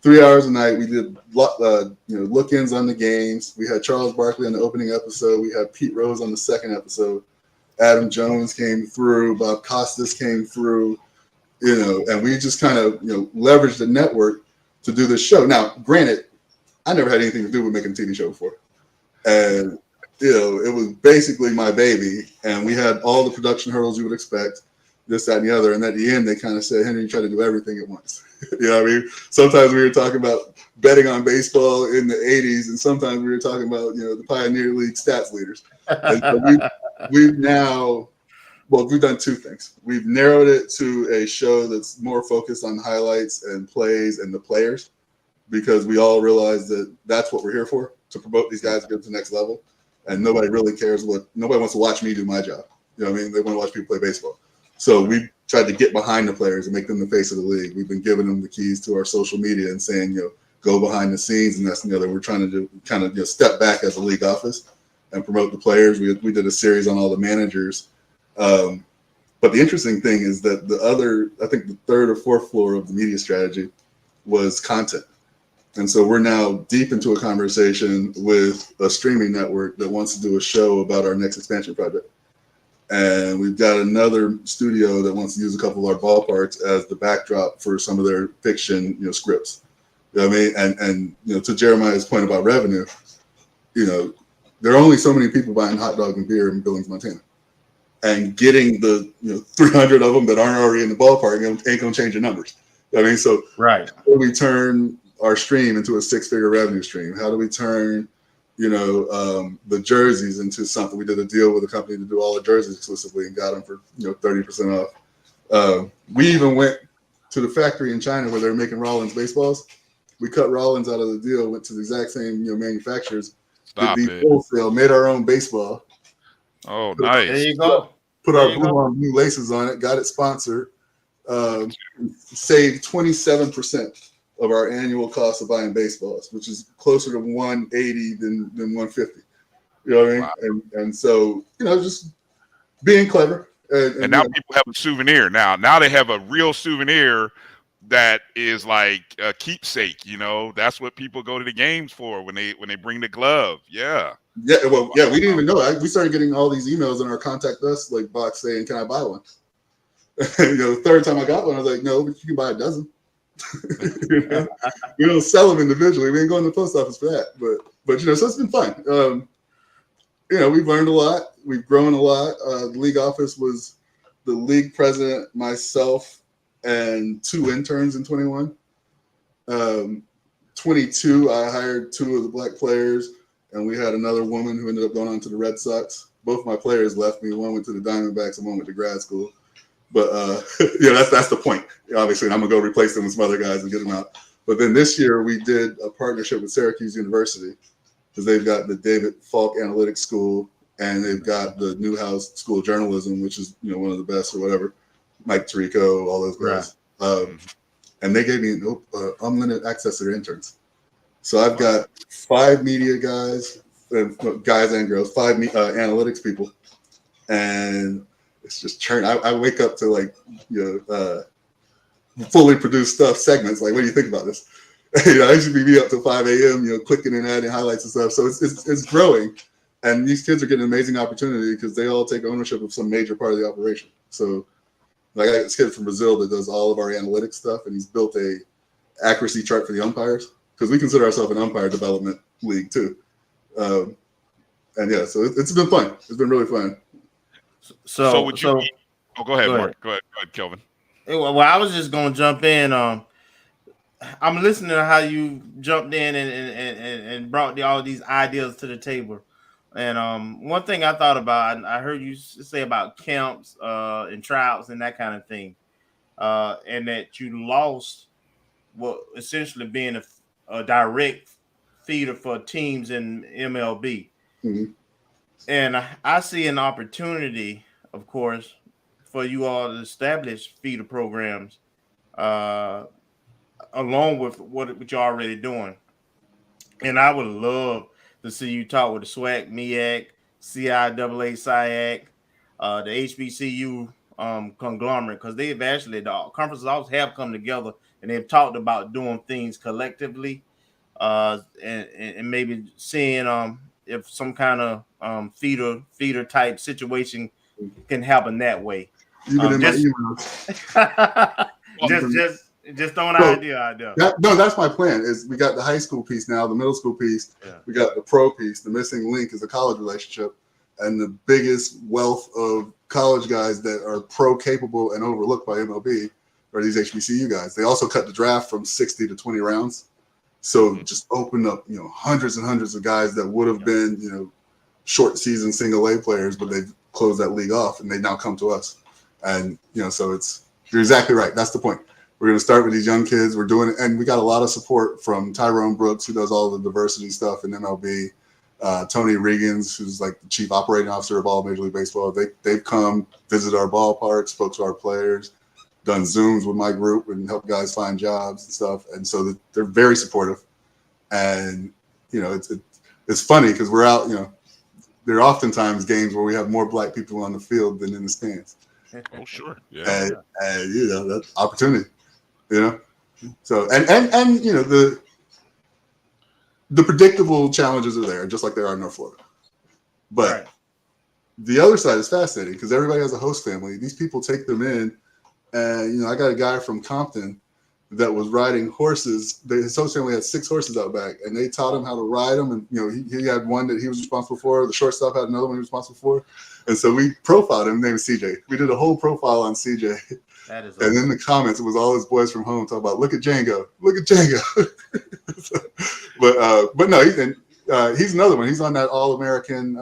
3 hours a night. We did look-ins on the games. We had Charles Barkley on the opening episode. We had Pete Rose on the second episode. Adam Jones came through. Bob Costas came through. And we just kind of, leveraged the network to do this show. Now, granted, I never had anything to do with making a TV show before. And, it was basically my baby. And we had all the production hurdles you would expect, this, that, and the other. And at the end, they kind of said, Henry, you try to do everything at once. You know what I mean? Sometimes we were talking about betting on baseball in the 80s, and sometimes we were talking about, the Pioneer League stats leaders. And so we've now Well, we've done two things. We've narrowed it to a show that's more focused on highlights and plays and the players, because we all realize that that's what we're here for, to promote these guys to get to the next level. And nobody really cares nobody wants to watch me do my job. You know what I mean? They want to watch people play baseball. So we tried to get behind the players and make them the face of the league. We've been giving them the keys to our social media and saying, go behind the scenes. And that's, that we're trying to do, kind of step back as a league office and promote the players. We did a series on all the managers. But the interesting thing is that I think the third or fourth floor of the media strategy was content. And so we're now deep into a conversation with a streaming network that wants to do a show about our next expansion project. And we've got another studio that wants to use a couple of our ballparks as the backdrop for some of their fiction, scripts. You know what I mean? And to Jeremiah's point about revenue, there are only so many people buying hot dogs and beer in Billings, Montana. And getting the 300 of them that aren't already in the ballpark ain't gonna change the numbers. You know what I mean? So right. How do we turn our stream into a six-figure revenue stream? How do we turn the jerseys into something? We did a deal with a company to do all the jerseys exclusively and got them for 30% off. We even went to the factory in China where they're making Rollins baseballs. We cut Rollins out of the deal, went to the exact same manufacturers, did the wholesale, made our own baseball. Oh, nice. There you go. Put our blue on blue laces on it, got it sponsored, saved 27% of our annual cost of buying baseballs, which is closer to 180 than 150. You know what I mean? Wow. And so, just being clever. And now people have a souvenir. Now they have a real souvenir that is like a keepsake. That's what people go to the games for when they bring the glove. Yeah. Yeah, well, yeah, we didn't even know. We started getting all these emails in our contact us box saying, "Can I buy one?" The third time I got one, I was like, "No, but you can buy a dozen." We don't sell them individually. We ain't going to the post office for that. But so it's been fun. We've learned a lot. We've grown a lot. The league office was the league president, myself, and 2 interns in 21. 22, I hired 2 of the black players. And we had another woman who ended up going on to the Red Sox. Both my players left me. One went to the Diamondbacks and one went to grad school. But that's the point. Obviously, and I'm gonna go replace them with some other guys and get them out. But then this year we did a partnership with Syracuse University, because they've got the David Falk Analytics School and they've got the Newhouse School of Journalism, which is one of the best or whatever. Mike Tirico, all those guys. Right. And they gave me unlimited access to their interns. So I've got 5 media guys and girls, 5 analytics people, and it's just churn. I wake up to fully produced stuff segments. Like, what do you think about this? I should be up till 5 a.m. Clicking and adding highlights and stuff. So it's growing, and these kids are getting an amazing opportunity because they all take ownership of some major part of the operation. So, I got this kid from Brazil that does all of our analytics stuff, and he's built a accuracy chart for the umpires, because we consider ourselves an umpire development league too. So it's been fun. It's been really fun. So would you? Go ahead, Mark. Go ahead, Kelvin. Well, I was just gonna jump in. I'm listening to how you jumped in and brought all these ideas to the table. And one thing I thought about, I heard you say about camps and tryouts and that kind of thing, and that you lost what essentially being a direct feeder for teams in MLB. Mm-hmm. And I see an opportunity, of course, for you all to establish feeder programs along with what you're already doing. And I would love to see you talk with the SWAC, MEAC, CIAA, SIAC, the HBCU conglomerate, because they've actually, the conferences always have come together and they've talked about doing things collectively, and maybe seeing if some kind of feeder type situation can happen that way. Even in my emails. Just throwing an idea out there. That's my plan. Is we got the high school piece now, the middle school piece. Yeah. We got the pro piece. The missing link is the college relationship, and the biggest wealth of college guys that are pro capable and overlooked by MLB are these HBCU guys. They also cut the draft from 60 to 20 rounds, so just opened up hundreds and hundreds of guys that would have been short season single A players, but they've close that league off, and they now come to us. And so you're exactly right. That's the point. We're going to start with these young kids. We're doing it, and we got a lot of support from Tyrone Brooks, who does all the diversity stuff in MLB. Tony Regans, who's like the chief operating officer of all Major League Baseball. They've come visit our ballparks, spoke to our players, done Zooms with my group, and helped guys find jobs and stuff. And so they're very supportive. And it's funny because we're out. There are oftentimes games where we have more black people on the field than in the stands. Oh, sure, yeah. And that's opportunity. So and the predictable challenges are there, just like there are in North Florida. But the other side is fascinating because everybody has a host family. These people take them in, and I got a guy from Compton that was riding horses. His host family had 6 horses out back, and they taught him how to ride them. And he had one that he was responsible for. The shortstop had another one he was responsible for. And so we profiled him. His name is CJ. We did a whole profile on CJ. That is and in the comments, it was all his boys from home talking about, look at Django. But no, he's another one. He's on that All-American,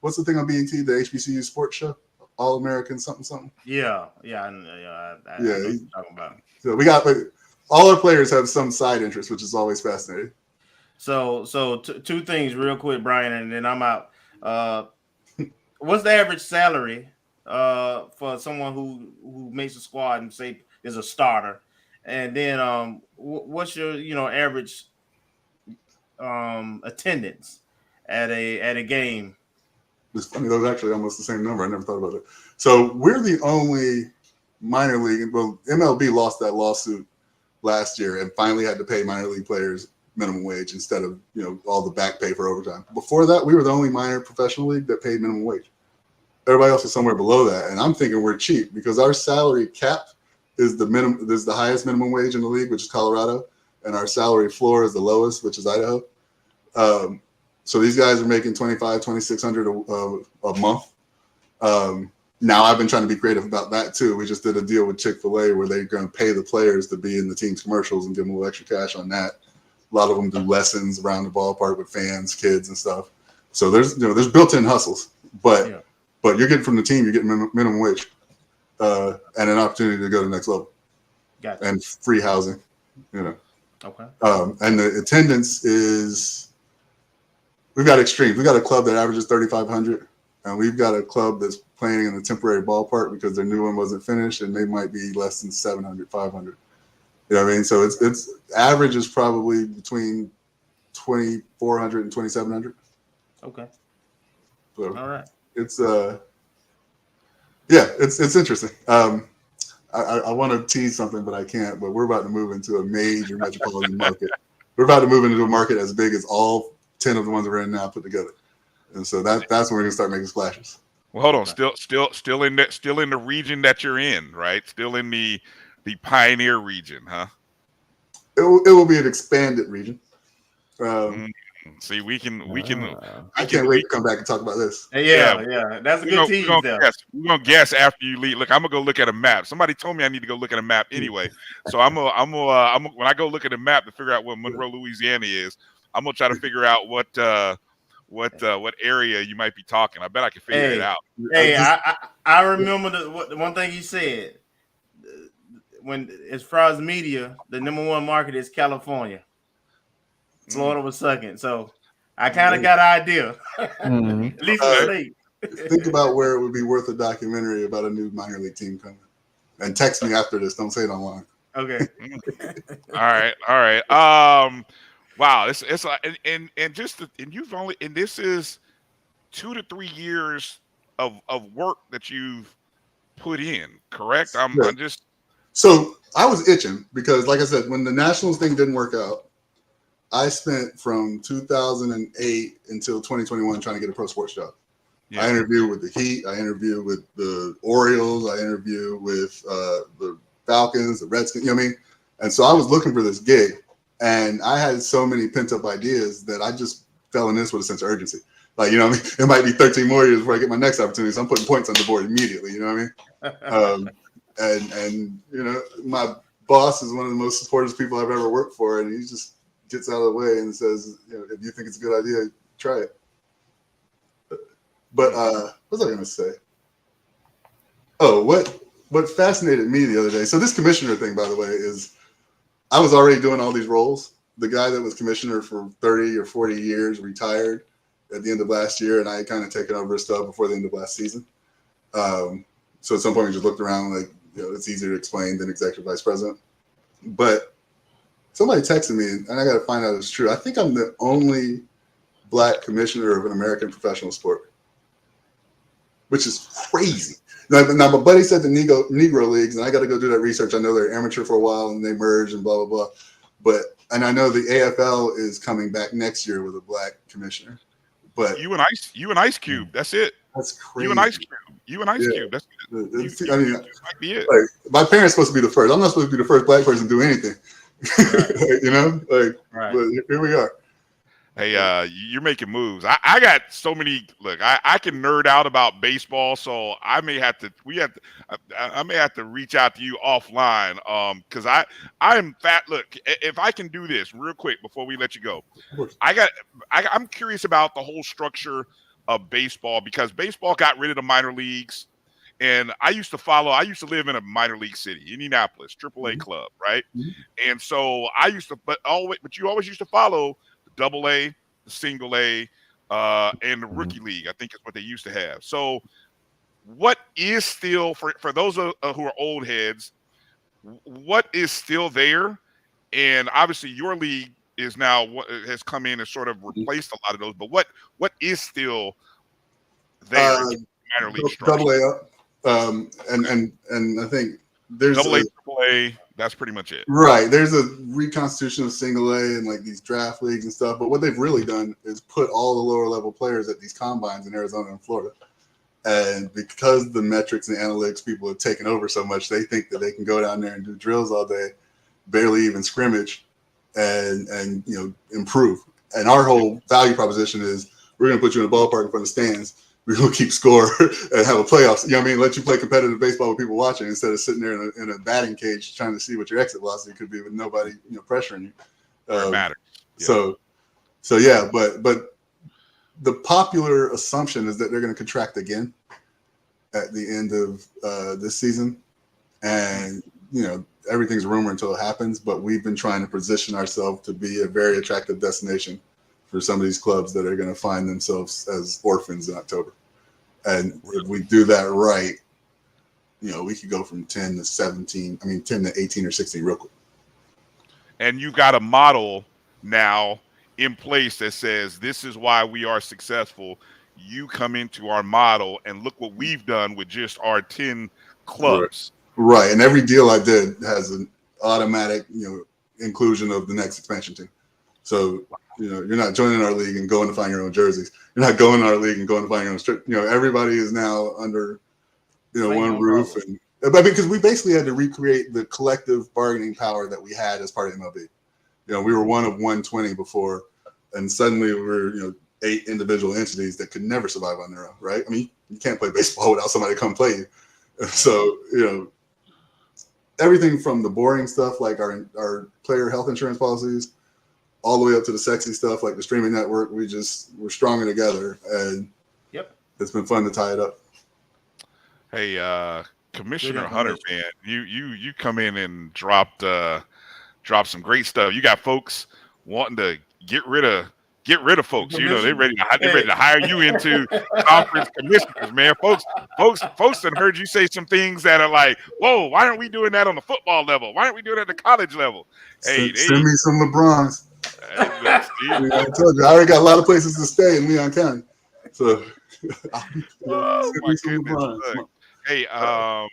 what's the thing on BET, the HBCU sports show? All-American something. Yeah. I know what you're talking about. So we got all our players have some side interest, which is always fascinating. So two things real quick, Bryan, and then I'm out. What's the average salary for someone who makes a squad and say is a starter? And then what's your average attendance at a game? It's funny, that was actually almost the same number. I never thought about it. So we're the only minor league. Well, MLB lost that lawsuit last year and finally had to pay minor league players minimum wage instead of all the back pay for overtime. Before that, we were the only minor professional league that paid minimum wage. Everybody else is somewhere below that, and I'm thinking we're cheap because our salary cap is the minimum. There's the highest minimum wage in the league, which is Colorado, and our salary floor is the lowest, which is Idaho. So these guys are making $2,600 a month. Now I've been trying to be creative about that too. We just did a deal with Chick-fil-A where they're going to pay the players to be in the team's commercials and give them a little extra cash on that. A lot of them do lessons around the ballpark with fans, kids, and stuff. So there's built-in hustles, but you're getting from the team, you're getting minimum wage and an opportunity to go to the next level. Gotcha. And free housing, Okay. And the attendance is, we've got extremes. We got a club that averages 3,500, and we've got a club that's playing in a temporary ballpark because their new one wasn't finished, and they might be less than 700, 500. You know what I mean? So it's average is probably between 2,400 and 2,700. Okay. So all right. It's it's interesting. I want to tease something, but I can't. But we're about to move into a major metropolitan market. We're about to move into a market as big as all 10 of the ones we're in now put together, and so that's when we're gonna start making splashes. Well, hold on, still in the region that you're in, right? Still in the Pioneer region, huh? It will be an expanded region. See, we can. I can't wait to come back and talk about this. Yeah. That's a good tease. We're gonna guess after you leave. Look, I'm gonna go look at a map. Somebody told me I need to go look at a map anyway. So I'm when I go look at a map to figure out where Monroe, Louisiana is, I'm gonna try to figure out what area you might be talking. I bet I can figure it out. Hey, I remember the one thing you said. When as far as media, the number one market is California. Florida was second, so I kind of got an idea. At least in the state. Think about where it would be worth a documentary about a new minor league team coming, and text me after this. Don't say it online. Okay. All right. Wow. It's like and you've only this is 2 to 3 years of work that you've put in. Correct? I'm just. So I was itching because, like I said, when the Nationals thing didn't work out, I spent from 2008 until 2021 trying to get a pro sports job. Yeah. I interviewed with the Heat. I interviewed with the Orioles. I interviewed with the Falcons, the Redskins. You know what I mean? And so I was looking for this gig, and I had so many pent-up ideas that I just fell in this with a sense of urgency. Like, you know what I mean? It might be 13 more years before I get my next opportunity, so I'm putting points on the board immediately. You know what I mean? And my boss is one of the most supportive people I've ever worked for, and he just gets out of the way and says, if you think it's a good idea, try it. But what was I going to say? Oh, what fascinated me the other day. So this commissioner thing, by the way, is I was already doing all these roles. The guy that was commissioner for 30 or 40 years retired at the end of last year, and I had kind of taken over his stuff before the end of last season. So at some point we just looked around like, it's easier to explain than executive vice president. But somebody texted me, and I got to find out if it's true. I think I'm the only Black commissioner of an American professional sport, which is crazy. Now my buddy said the Negro leagues, and I got to go do that research. I know they're amateur for a while, and they merged and blah, blah, blah. And I know the AFL is coming back next year with a Black commissioner. But you and Ice Cube, that's it. That's crazy. You and Ice Cube, that's it. I mean, might be it. Like, my parents supposed to be the first. I'm not supposed to be the first Black person to do anything. Right. But here we are. Hey, you're making moves. I got so many. Look, I can nerd out about baseball, so I may have to. I may have to reach out to you offline. Because I am fat. Look, if I can do this real quick before we let you go, I'm curious about the whole structure of baseball, because baseball got rid of the minor leagues, and I used to live in a minor league city, Indianapolis, AAA club, right? And so I used to, but you always used to follow Double A, the Single A, and the Rookie League. I think is what they used to have. So, what is still for those who are old heads? What is still there? And obviously, your league is now what has come in and sort of replaced a lot of those. But what is still there? Minor league Double A up, and I think there's Double A, Triple A. That's pretty much it. Right. There's a reconstitution of Single A and like these draft leagues and stuff. But what they've really done is put all the lower level players at these combines in Arizona and Florida. And because the metrics and analytics people have taken over so much, they think that they can go down there and do drills all day, barely even scrimmage, and improve. And our whole value proposition is we're going to put you in a ballpark in front of stands. We're going to keep score and have a playoffs. Let you play competitive baseball with people watching instead of sitting there in a batting cage trying to see what your exit velocity could be with nobody pressuring you. It matters. Yeah. So yeah, but the popular assumption is that they're going to contract again at the end of this season. And, everything's rumor until it happens, but we've been trying to position ourselves to be a very attractive destination for some of these clubs that are going to find themselves as orphans in October. And if we do that right, we could go from 10 to 18 or 16 real quick. And you've got a model now in place that says, this is why we are successful. You come into our model and look what we've done with just our 10 clubs. Right. And every deal I did has an automatic, inclusion of the next expansion team. So, you're not joining our league and going to find your own jerseys. You're not going to our league and going to find your own strip. Everybody is now under, one roof. But because we basically had to recreate the collective bargaining power that we had as part of MLB. We were one of 120 before, and suddenly we're, 8 individual entities that could never survive on their own, right? I mean, you can't play baseball without somebody come play you. So, everything from the boring stuff like our player health insurance policies, all the way up to the sexy stuff like the streaming network, we're stronger together, and it's been fun to tie it up. Hey, Commissioner Hunter, man, you come in and dropped some great stuff. You got folks wanting to get rid of folks. They're ready to hire you into conference commissioners, man. Folks have heard you say some things that are like, whoa, why aren't we doing that on the football level? Why aren't we doing it at the college level? Hey, send me some LeBrons. I told you, I already got a lot of places to stay in Leon County. So, my goodness. Hey, wow.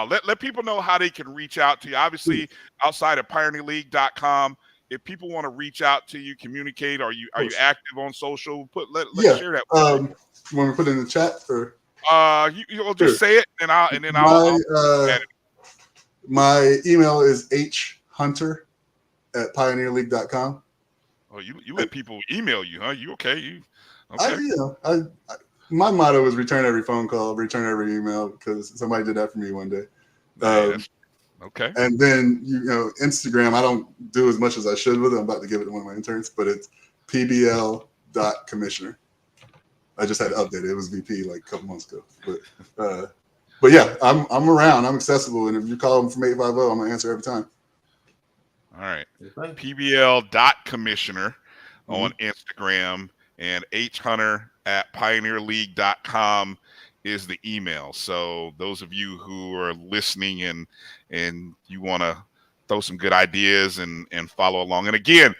Let people know how they can reach out to you. Obviously, outside of pioneerleague.com, if people want to reach out to you, communicate, are you active on social? Let's share that. Want me to put it in the chat or? You'll just say it, and I'll my email is hunter@pioneerleague.com. Oh, you let people email you, huh? You okay? My motto is return every phone call, return every email, because somebody did that for me one day. Okay. And then Instagram, I don't do as much as I should with it. I'm about to give it to one of my interns, but it's pbl.commissioner. I just had to update it. It was VP like a couple months ago. But yeah, I'm around. I'm accessible, and if you call them from 850, I'm gonna answer every time. All right. PBL.commissioner on Instagram, and hunter@pioneerleague.com is the email. So those of you who are listening and you want to throw some good ideas and follow along. And again,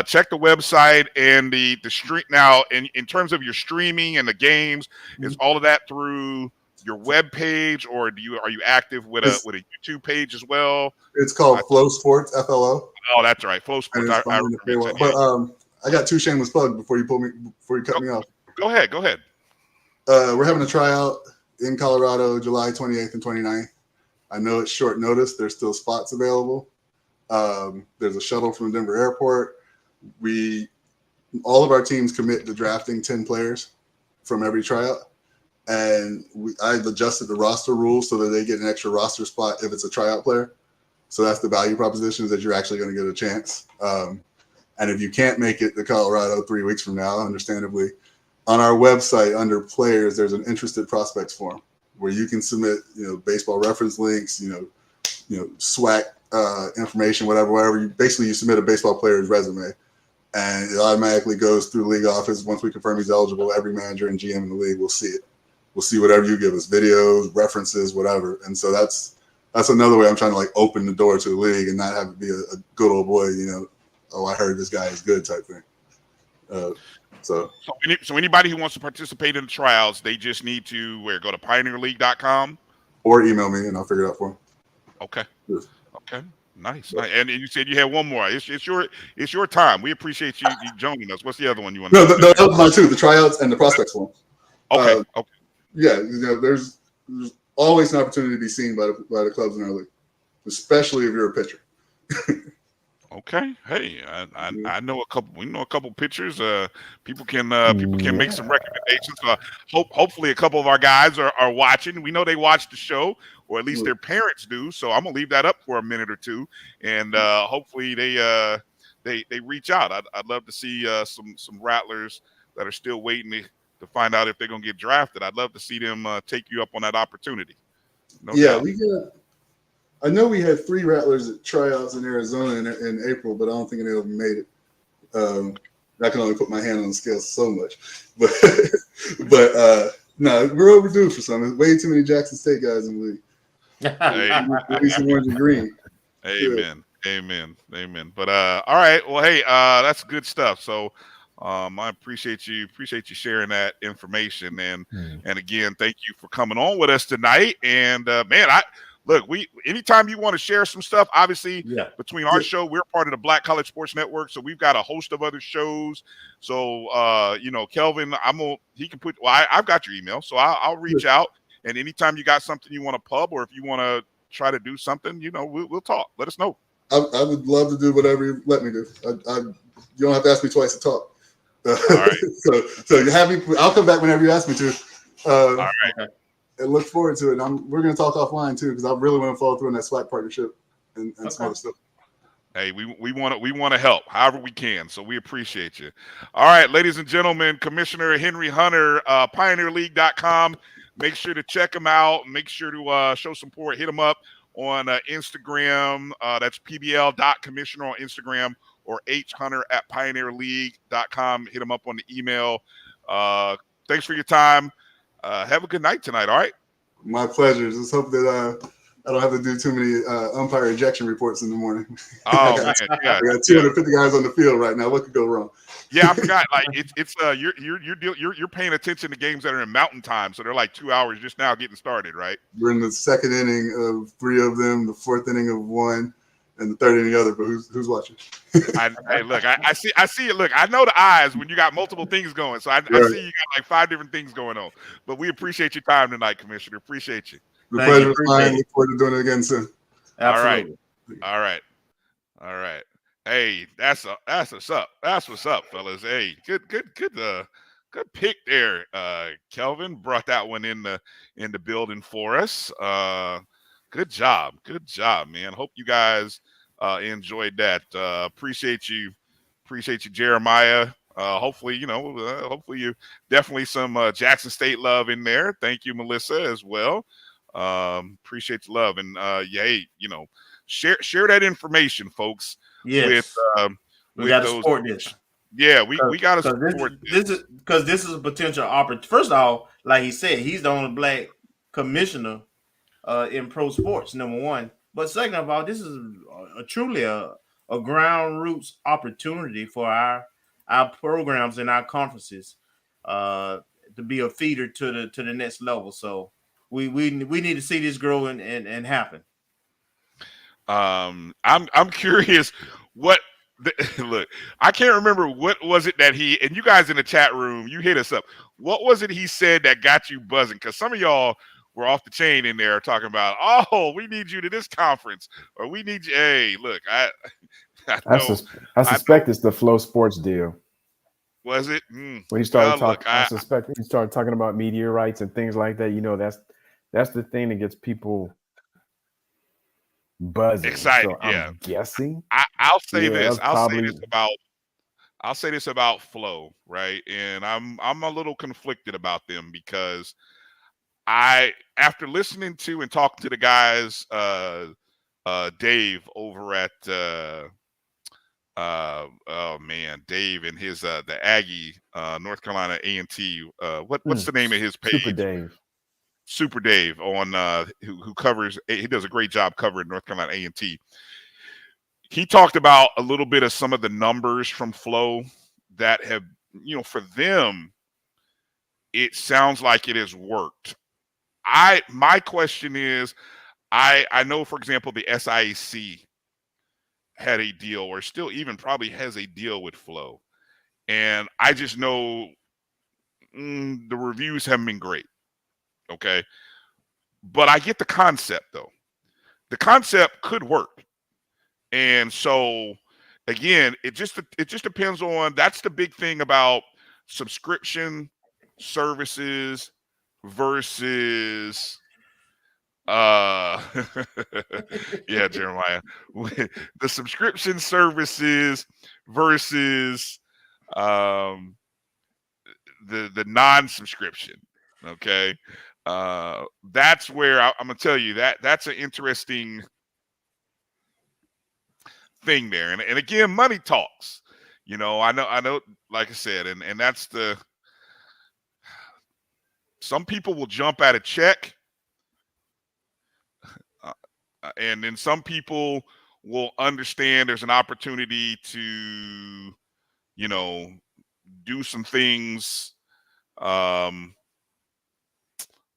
check the website and the stream. Now, in terms of your streaming and the games, is all of that through your web page, or are you active with a YouTube page as well? It's called Flow Sports, FLO. Oh, that's right, Flow Sports. I remember. But I got two shameless plugs before you cut me off. Go ahead. We're having a tryout in Colorado, July 28th and 29th. I know it's short notice. There's still spots available. There's a shuttle from the Denver airport. All of our teams commit to drafting 10 players from every tryout. And I've adjusted the roster rules so that they get an extra roster spot if it's a tryout player. So that's the value proposition, is that you're actually going to get a chance. And if you can't make it to Colorado 3 weeks from now, understandably, on our website under players, there's an interested prospects form where you can submit, baseball reference links, SWAC information, whatever. You submit a baseball player's resume, and it automatically goes through the league office. Once we confirm he's eligible, every manager and GM in the league will see it. We'll see whatever you give us, videos, references, whatever. And so that's another way I'm trying to open the door to the league and not have it be a good old boy, oh, I heard this guy is good type thing. So anybody who wants to participate in the trials, they just need to go to pioneerleague.com or email me and I'll figure it out for them. Okay. Yes. Okay. Nice. And you said you had one more. It's your time. We appreciate you joining us. What's the other one you want? No, that was mine too. The tryouts and the prospects form. Okay. Okay. Yeah, there's always an opportunity to be seen by the clubs in our league, especially if you're a pitcher. Okay. Hey, I know a couple. We know a couple pitchers. People can make some recommendations. Hopefully, a couple of our guys are watching. We know they watch the show, or at least their parents do. So I'm gonna leave that up for a minute or two, and hopefully they reach out. I'd love to see some Rattlers that are still waiting to find out if they're gonna get drafted. I'd love to see them take you up on that opportunity. No doubt. I know we had 3 Rattlers at tryouts in Arizona in April, but I don't think any of them made it. I can only put my hand on the scale so much, but no, we're overdue for something. There's way too many Jackson State guys in the league. Maybe some orange and green. Amen. Yeah. Amen. But all right. Well, hey, that's good stuff. So I appreciate you sharing that information, and again, thank you for coming on with us tonight. And man, anytime you want to share some stuff, obviously between our show, we're part of the Black College Sports Network, so we've got a host of other shows. So Kelvin, I've got your email, so I'll reach out, and anytime you got something you want to pub, or if you want to try to do something, we'll talk. Let us know. I would love to do whatever you let me do. You don't have to ask me twice to talk. All right. so you have me. I'll come back whenever you ask me to. All right. And look forward to it. We're going to talk offline too, because I really want to follow through on that SWAC partnership and some other stuff. Hey, we want to help however we can, so we appreciate you. All right, ladies and gentlemen, Commissioner Henry Hunter, pioneerleague.com. Make sure to check him out. Make sure to show support. Hit him up on Instagram. That's pbl.commissioner on Instagram, or hunter@pioneerleague.com. Hit him up on the email. Thanks for your time. Have a good night tonight. All right. My pleasure. Just hope that I don't have to do too many umpire ejection reports in the morning. Oh man, yeah, I got 250 guys on the field right now. What could go wrong? Yeah, I forgot. You're paying attention to games that are in Mountain Time, so they're like 2 hours just now getting started, right? We're in the second inning of 3 of them, the 4th inning of 1, and the 3rd inning other. But who's watching? I see it. Look, I know the eyes when you got multiple things going. So I see you got like 5 different things going on. But we appreciate your time tonight, Commissioner. Appreciate you. The pleasure was mine. Look forward to doing it again soon. Absolutely. All right. Hey, that's what's up. That's what's up, fellas. Hey, good pick there. Kelvin brought that one in the building for us. Good job, man. Hope you guys enjoyed that. Appreciate you, Jeremiah. Hopefully, hopefully you definitely some Jackson State love in there. Thank you, Melissa, as well. Appreciate the love, and yeah, hey, share that information, folks, with Yes, we got to those. support this. Yeah, we got to Because support this is a potential opportunity. First of all, like he said, he's the only black commissioner in pro sports. Number one, but second of all, this is truly a ground roots opportunity for our programs and our conferences to be a feeder to the next level. So we need to see this grow and happen. I'm curious what. Look, I can't remember what was it that he and you guys in the chat room. You hit us up. What was it he said that got you buzzing? Because some of y'all were off the chain in there talking about, oh, we need you to this conference, or we need you. Hey, look, I know. I suspect it's the Flow Sports deal. Was it? When he started talking, I suspect he started talking about media rights and things like that. That's the thing that gets people buzzing. Excited. So yeah. I'm guessing. I'll say this. Probably... I'll say this about Flow, right? And I'm a little conflicted about them because after listening to and talking to the guys, Dave over at oh man, Dave and his the Aggie North Carolina A&T. What's the name of his page? Super Dave on who covers. He does a great job covering North Carolina A&T. He talked about a little bit of some of the numbers from Flow that have, for them, it sounds like it has worked. My question is, I know, for example, the SIAC had a deal, or still even probably has a deal with Flow, and I just know the reviews haven't been great. Okay, but I get the concept though. The concept could work, and so again, it just depends on. That's the big thing about subscription services versus yeah, Jeremiah. The subscription services versus the non-subscription. Okay. That's where I'm gonna tell you that's an interesting thing there. And again, money talks. I know, like I said, and that's some people will jump at a check. And then some people will understand there's an opportunity to, do some things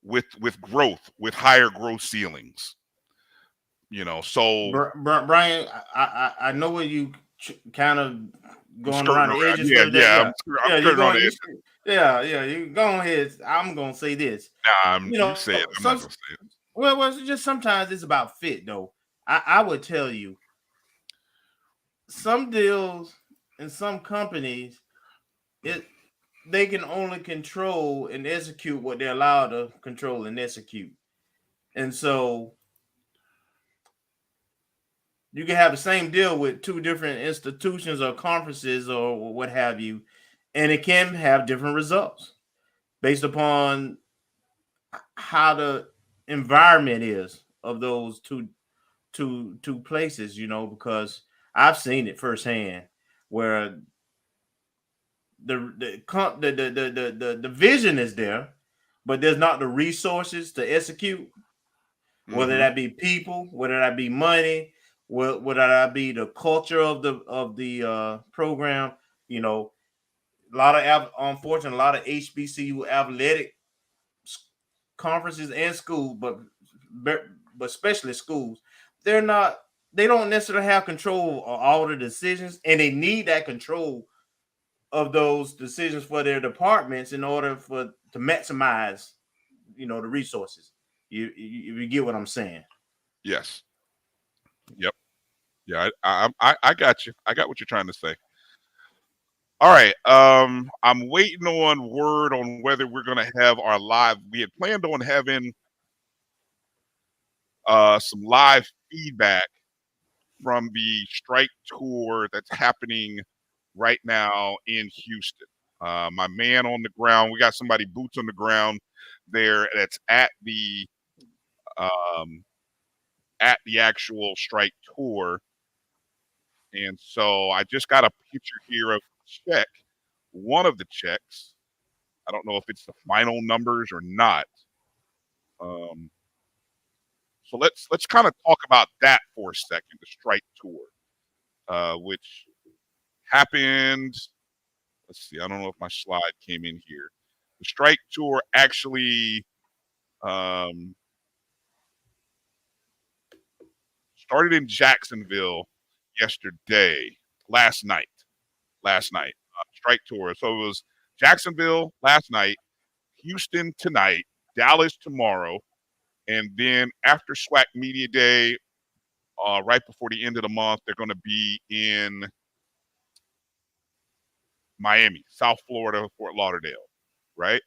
with growth, with higher growth ceilings. So Bryan, I know where you kind of going around the edges. Yeah, you go ahead. I'm gonna say this. You say it. I'm not gonna say it. Well, it's just sometimes it's about fit, though. I would tell you, some deals and some companies, they can only control and execute what they're allowed to control and execute. And so you can have the same deal with two different institutions or conferences or what have you, and it can have different results based upon how the environment is of those two places, because I've seen it firsthand where the vision is there, but there's not the resources to execute, whether that be people, whether that be money, whether that be the culture of the program. A lot of unfortunately, a lot of HBCU athletic conferences and schools, but especially schools, they don't necessarily have control of all the decisions, and they need that control of those decisions for their departments in order to maximize, the resources. You get what I'm saying? Yes. Yep. Yeah, I got you. I got what you're trying to say. All right. I'm waiting on word on whether we're gonna have our live. We had planned on having some live feedback from the strike tour that's happening right now in Houston. My man on the ground, we got somebody boots on the ground there that's um, at the actual strike tour. And so I just got a picture here of the check, one of the checks. I don't know if it's the final numbers or not. So let's kind of talk about that for a second, the strike tour, which happened. Let's see, I don't know if my slide came in here. The strike tour actually started in Jacksonville last night. Strike tour. So it was Jacksonville last night, Houston tonight, Dallas tomorrow, and then after SWAC Media Day, right before the end of the month, they're going to be in Miami, South Florida, Fort Lauderdale, right?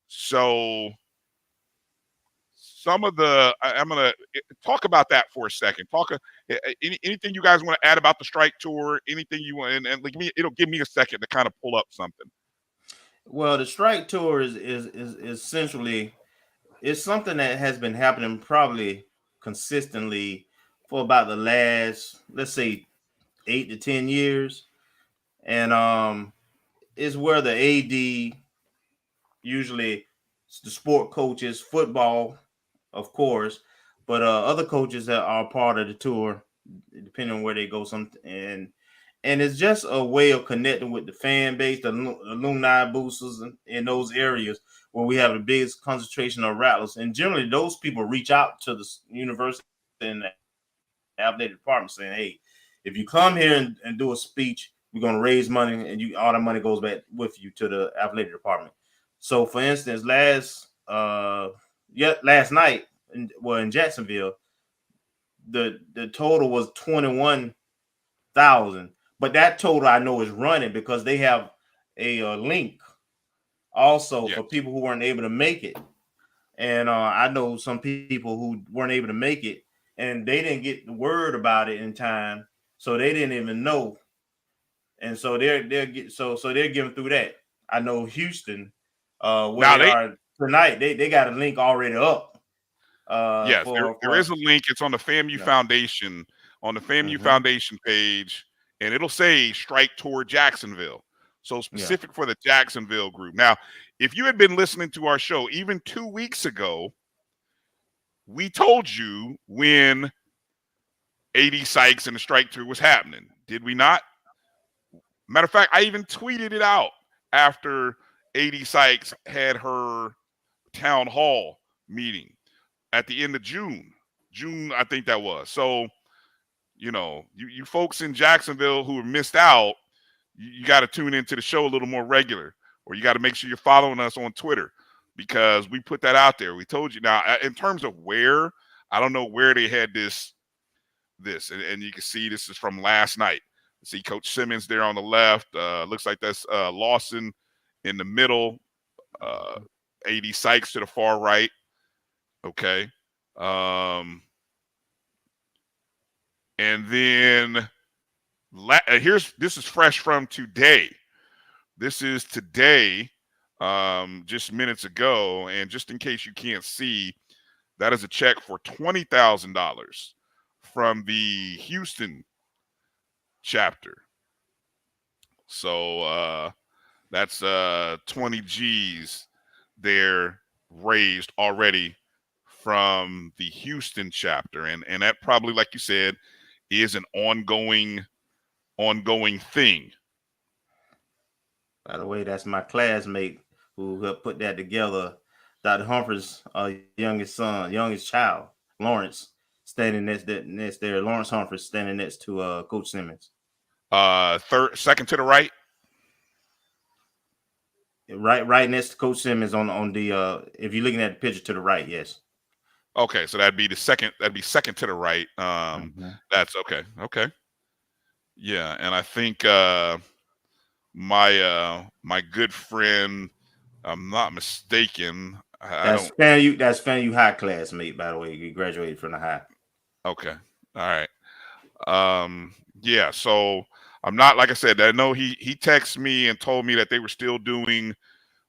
So some of the I'm going to talk about that for a second. Anything you guys want to add about the strike tour? Anything you want, and like it'll give me a second to kind of pull up something. Well, the strike tour is essentially it's something that has been happening probably consistently for about the last, let's say, 8 to 10 years, and is where the AD, usually the sport coaches, football, of course, but other coaches that are part of the tour, depending on where they go, and it's just a way of connecting with the fan base, the alumni boosters in those areas where we have the biggest concentration of rattlers. And generally, those people reach out to the university and the athletic department saying, hey, if you come here and do a speech, we're going to raise money, and all the money goes back with you to the athletic department. So, for instance, last night, in Jacksonville, the total was 21,000. But that total I know is running because they have a link also for people who weren't able to make it. And I know some people who weren't able to make it, and they didn't get the word about it in time, so they didn't even know. And so they're giving through that. I know Houston, where they are tonight, they got a link already up. Yes, there is a link. It's on the FAMU Foundation, on the FAMU Foundation page, and it'll say Strike Tour Jacksonville. So specific for the Jacksonville group. Now, if you had been listening to our show even 2 weeks ago, we told you when AD Sykes and the Strike Tour was happening. Did we not? Matter of fact, I even tweeted it out after AD Sykes had her town hall meeting at the end of June, I think that was. So, you folks in Jacksonville who have missed out, you got to tune into the show a little more regular, or you got to make sure you're following us on Twitter, because we put that out there. We told you. Now, in terms of where, I don't know where they had this, and you can see this is from last night. See Coach Simmons there on the left. Looks like that's Lawson in the middle. AD Sykes to the far right. Okay. And then this is fresh from today. This is today, just minutes ago. And just in case you can't see, that is a check for $20,000 from the Houston chapter. So that's 20 G's there raised already from the Houston chapter, and that probably, like you said, is an ongoing thing. By the way, that's my classmate who helped put that together, Dr. Humphrey's youngest child, Lawrence, standing next there. Lawrence Humphrey standing next to Coach Simmons. Second to the right. Right next to Coach Simmons on the if you're looking at the picture to the right, yes. Okay, so that'd be second to the right. That's okay. Okay. Yeah, and I think my good friend, I'm not mistaken. That's FAMU high classmate, by the way. You graduated from the high. Okay. All right. Yeah, so I'm not, like I said, I know he texted me and told me that they were still doing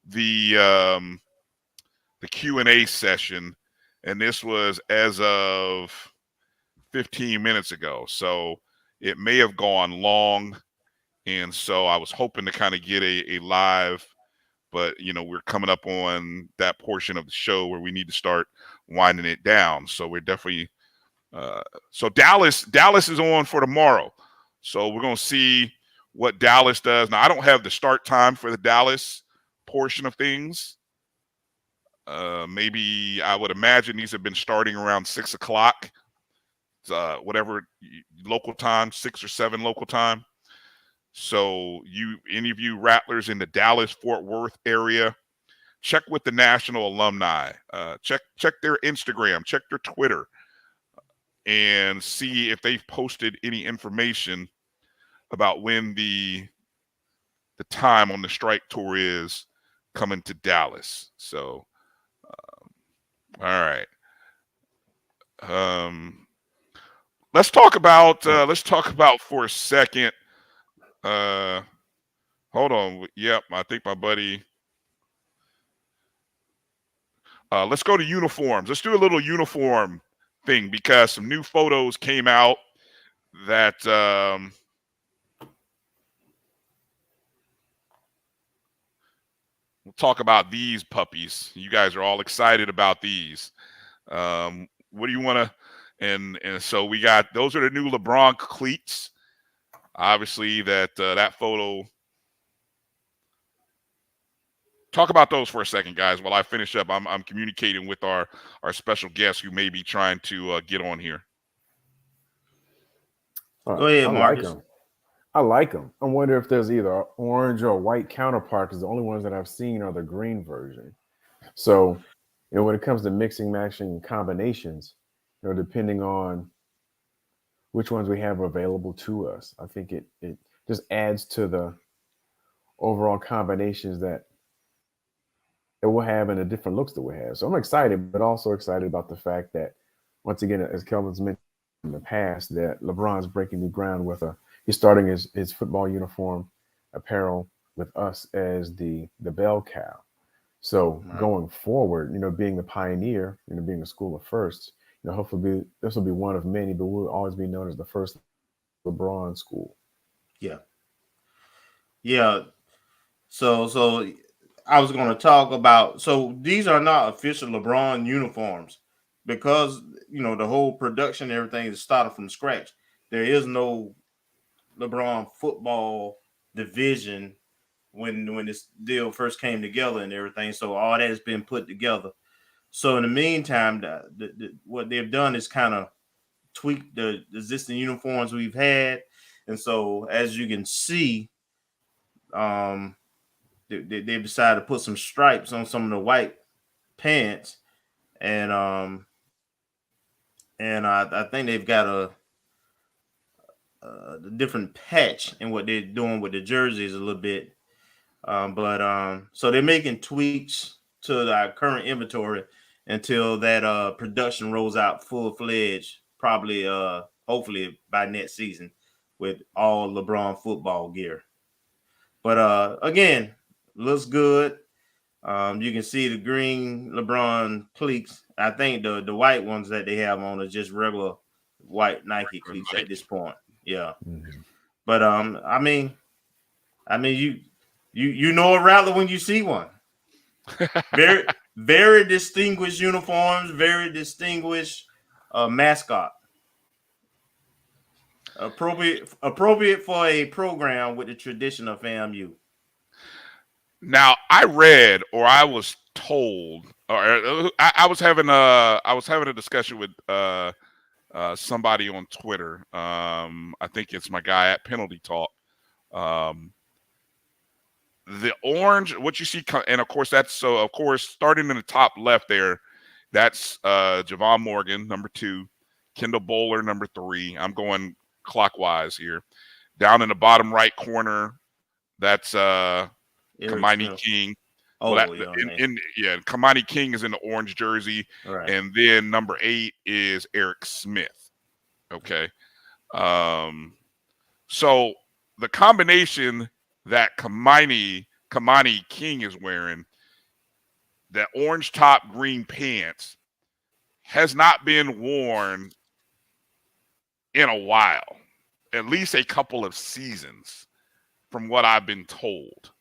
the Q&A session, and this was as of 15 minutes ago. So it may have gone long, and so I was hoping to kind of get a live, but we're coming up on that portion of the show where we need to start winding it down. So we're definitely so Dallas is on for tomorrow. So we're going to see what Dallas does. Now, I don't have the start time for the Dallas portion of things. Maybe I would imagine these have been starting around 6 o'clock, whatever local time, 6 or 7 local time. So any of you Rattlers in the Dallas-Fort Worth area, check with the National Alumni. Check their Instagram, check their Twitter, and see if they've posted any information about when the time on the strike tour is coming to Dallas. So, all right. Let's talk about for a second. Hold on. Yep, I think my buddy. Let's go to uniforms. Let's do a little uniform thing because some new photos came out that we'll talk about these puppies. You guys are all excited about these. What do you want to? And so we got, those are the new LeBron cleats. Obviously, that photo. Talk about those for a second, guys. While I finish up, I'm communicating with our special guest who may be trying to get on here. Go ahead, Marcus. I like them. I wonder if there's either an orange or a white counterpart, because the only ones that I've seen are the green version. So, when it comes to mixing, matching combinations, depending on which ones we have available to us, I think it just adds to the overall combinations that we'll have and the different looks that we have. So I'm excited, but also excited about the fact that, once again, as Kelvin's mentioned in the past, that LeBron's breaking new ground with he's starting his football uniform apparel with us as the bell cow. So going forward, being the pioneer, being the school of firsts, hopefully this will be one of many, but we'll always be known as the first LeBron school. Yeah. Yeah. So I was going to talk about, so these are not official LeBron uniforms because, the whole production, everything is started from scratch. There is no LeBron football division when this deal first came together and everything. So all that has been put together. So in the meantime, what they've done is kind of tweak the existing uniforms we've had. And so as you can see, they've decided to put some stripes on some of the white pants, and I think they've got a different patch in what they're doing with the jerseys a little bit, so they're making tweaks to our current inventory until that production rolls out full-fledged, probably hopefully by next season, with all LeBron football gear. But again, looks good. You can see the green LeBron cleats. I think the white ones that they have on are just regular white Nike cleats at this point. Yeah. Mm-hmm. But I mean you know a Rattler when you see one. Very very distinguished uniforms, very distinguished mascot. Appropriate for a program with the tradition of FAMU. Now, I read, or I was told, or I was having a discussion with somebody on Twitter. I think it's my guy at Penalty Talk. The orange, what you see, and of course starting in the top left there, that's Javon Morgan, number 2, Kendall Bowler, number 3. I'm going clockwise here. Down in the bottom right corner, that's Kamani King. Kamani King is in the orange jersey, right. And then number 8 is Eric Smith. Okay, so the combination that Kamani King is wearing, that orange top, green pants, has not been worn in a while, at least a couple of seasons, from what I've been told.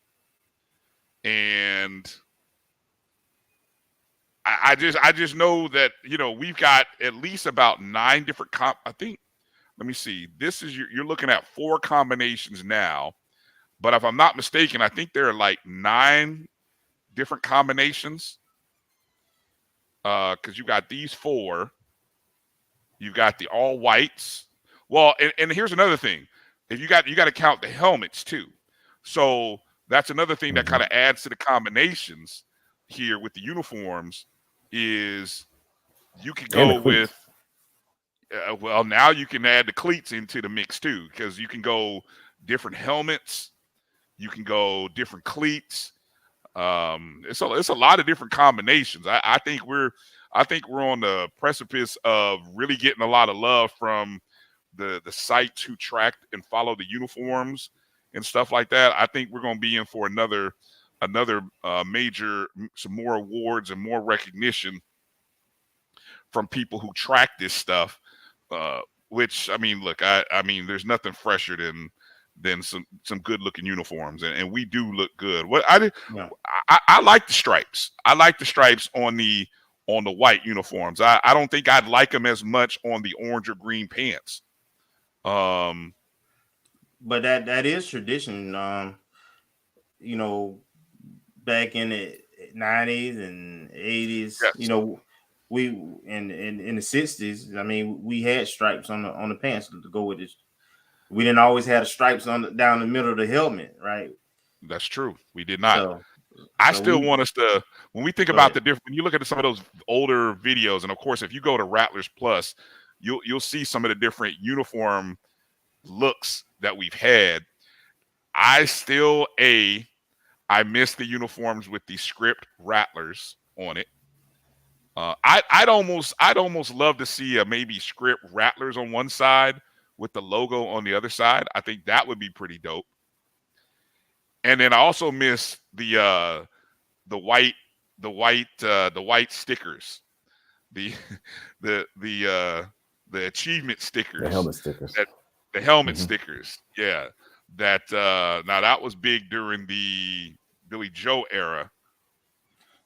And I just know that, you know, we've got at least about 9 different I think, let me see. This is you're looking at 4 combinations now, but if I'm not mistaken, I think there are like 9 different combinations. Because you got these 4. You got the all whites. Well, and here's another thing. If you got to count the helmets too. So that's another thing that kind of adds to the combinations here with the uniforms is you can go with well, now you can add the cleats into the mix too, because you can go different helmets, you can go different cleats. It's a lot of different combinations. I think we're on the precipice of really getting a lot of love from the sites who track and follow the uniforms and stuff like that. I think we're going to be in for another major, some more awards and more recognition from people who track this stuff. Which, I mean, look, I mean, there's nothing fresher than some good looking uniforms, and we do look good. What I like the stripes. I like the stripes on the white uniforms. I don't think I'd like them as much on the orange or green pants. But that is tradition. You know, back in the 90s and 80s, yes. You know, we in the 60s, I mean, we had stripes on the pants to go with it. We didn't always have the stripes down the middle of the helmet, right? That's true. We did not. I still want us to, when we think about the different, when you look at some of those older videos, and of course, if you go to Rattlers Plus, you'll see some of the different uniform looks that we've had. I miss the uniforms with the script Rattlers on it. I'd almost love to see a maybe script Rattlers on one side with the logo on the other side. I think that would be pretty dope. And then I also miss the white stickers, the achievement stickers, the helmet stickers, the helmet stickers. Yeah, that now that was big during the Billy Joe era.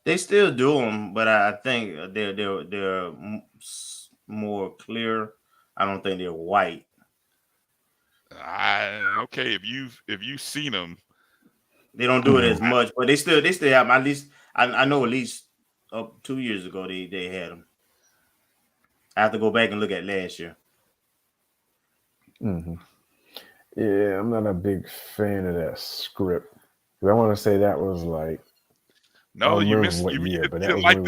They still do them, but I think they're more clear. I don't think they're white. Okay, if you've seen them, they don't do it as much, but they still have at least. I know at least up 2 years ago they had them. I have to go back and look at last year. Yeah, I'm not a big fan of that script. I want to say that was like. No, you missed. You didn't like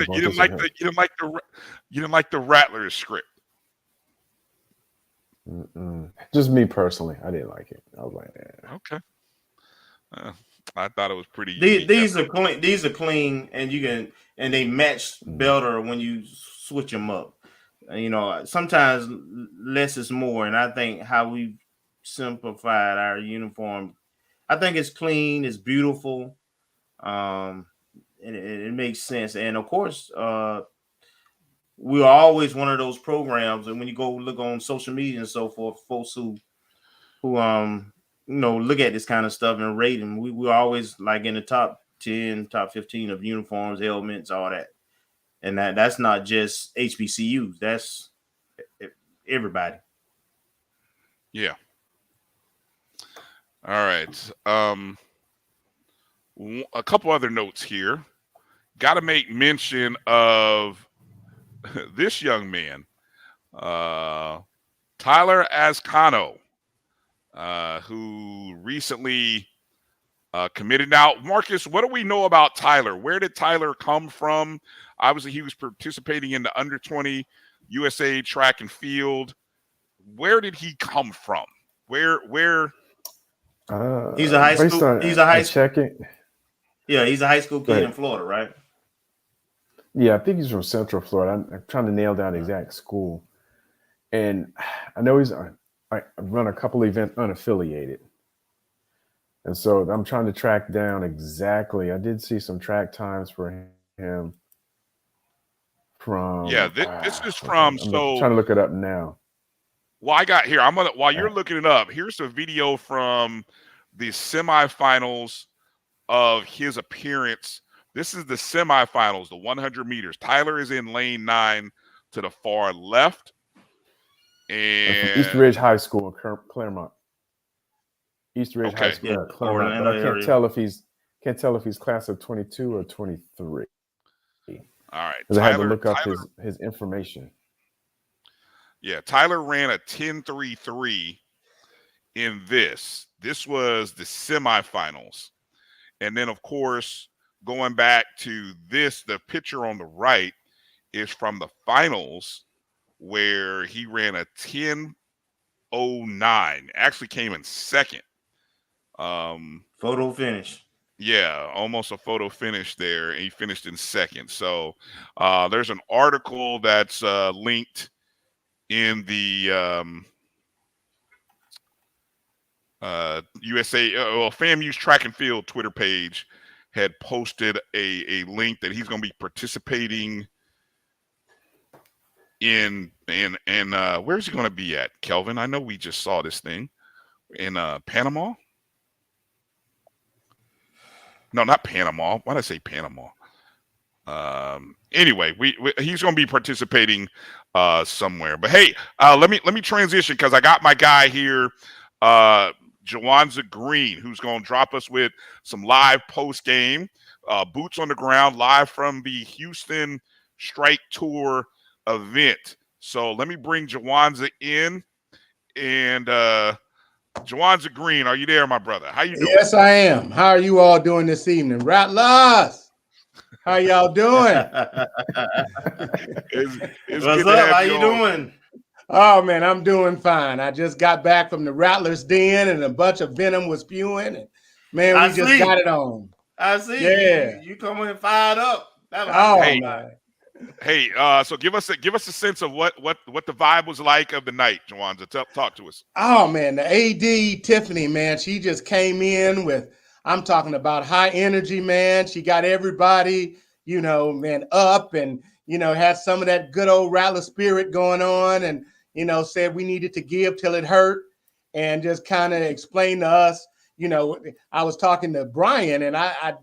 the Rattlers script. Just me personally, I didn't like it. I was like, okay. I thought it was pretty. These are clean. These are clean, and they match better when you switch them up. You know, sometimes less is more, and I think how we simplified our uniform, I think it's clean, it's beautiful, and it makes sense. And of course, we're always one of those programs, and when you go look on social media and so forth, folks who look at this kind of stuff and rate them, we're always like in the top 10, top 15 of uniforms, helmets, all that. And that's not just HBCUs, that's everybody. Yeah. All right. A couple other notes here. Got to make mention of this young man, Tyler Ascano, who recently committed. Now, Marcus, what do we know about Tyler? Where did Tyler come from? Obviously, he was participating in the under-20 USA track and field. Where did he come from? Where? He's a high school. He's a high school. Yeah, he's a high school kid in Florida, right? Yeah, I think he's from Central Florida. I'm trying to nail down the exact school. And I know I run a couple events unaffiliated. And so I'm trying to track down exactly. I did see some track times for him Yeah, from. this is Hold on, from trying to look it up now. Well, I got here. While you're looking it up, here's a video from the semifinals of his appearance. This is the semifinals, the 100 meters. Tyler is in lane 9 to the far left. And from East Ridge High School, Claremont. East Ridge High School, Yeah, Claremont. But I can't tell if he's class of 22 or 23. All right, because I had to look up his information. Yeah, Tyler ran a 10.33 in this. This was the semifinals. And then, of course, going back to this, the picture on the right is from the finals where he ran a 10.09. Actually came in second. Photo finish. Yeah, almost a photo finish there. And he finished in second. So there's an article that's linked in the FAMU's track and field Twitter page had posted a link that he's going to be participating in where's he going to be at, Kelvin? I know we just saw this thing in Panama. No, not Panama. Why did I say Panama? Anyway, he's going to be participating somewhere. But hey, let me transition because I got my guy here, Jawanza Green, who's going to drop us with some live post game, boots on the ground, live from the Houston Strike Tour event. So let me bring Jawanza in, and Jawanza Green, are you there, my brother? How you doing? Yes, I am. How are you all doing this evening? Rattlers! How y'all doing? It's What's up? How you doing? Oh, man, I'm doing fine. I just got back from the Rattlers Den and a bunch of venom was spewing. And, man, we just got it on. I see. Yeah. You coming fired up. Hey, so give us a sense of what the vibe was like of the night, Jawanza. Talk to us. Oh, man, the AD, Tiffany, man, she just came in with, I'm talking about high energy, man. She got everybody, man, up and, had some of that good old Rattler spirit going on and, said we needed to give till it hurt and just kind of explained to us, I was talking to Bryan and I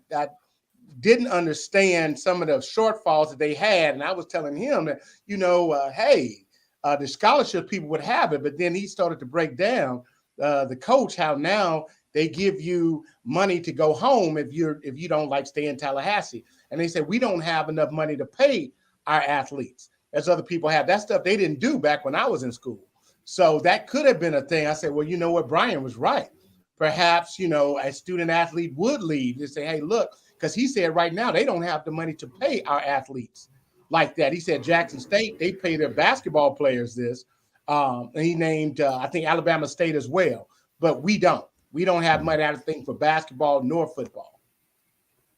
didn't understand some of the shortfalls that they had. And I was telling him that, the scholarship people would have it, but then he started to break down the coach, how now they give you money to go home if you don't like stay in Tallahassee. And they said, we don't have enough money to pay our athletes as other people have. That stuff they didn't do back when I was in school. So that could have been a thing. I said, well, you know what? Bryan was right. Perhaps, a student athlete would leave and say, hey, look, because he said right now they don't have the money to pay our athletes like that. He said Jackson State, they pay their basketball players this. And he named, I think, Alabama State as well. But we don't. We don't have money, I think, for basketball nor football.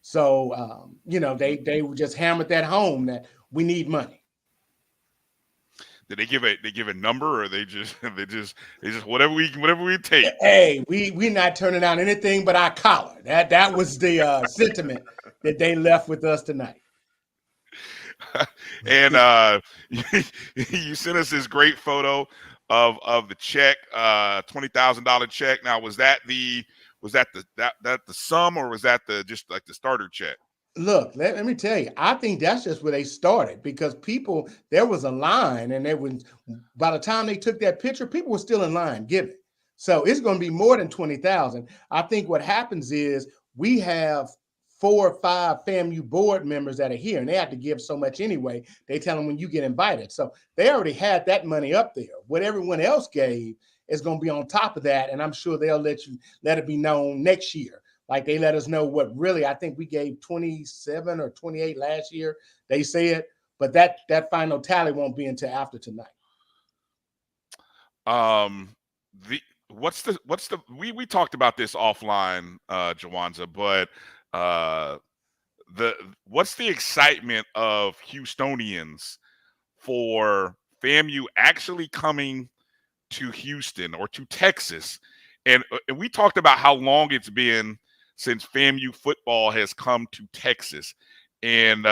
So, they just hammered that home that we need money. Did they give a number, or they just whatever we take? Hey, we not turning down anything but our collar. That was the sentiment that they left with us tonight. And you sent us this great photo of the check, $20,000 check. Now, was that the sum, or was that just like the starter check? Look, let me tell you, I think that's just where they started because there was a line and by the time they took that picture, people were still in line giving. So it's going to be more than 20,000. I think what happens is we have 4 or 5 FAMU board members that are here and they have to give so much anyway. They tell them when you get invited. So they already had that money up there. What everyone else gave is going to be on top of that. And I'm sure they'll let it be known next year. Like they let us know what really, I think we gave 27 or 28 last year. They said, but that final tally won't be until after tonight. We talked about this offline, Jawanza, but what's the excitement of Houstonians for FAMU actually coming to Houston or to Texas and we talked about how long it's been since FAMU football has come to Texas, and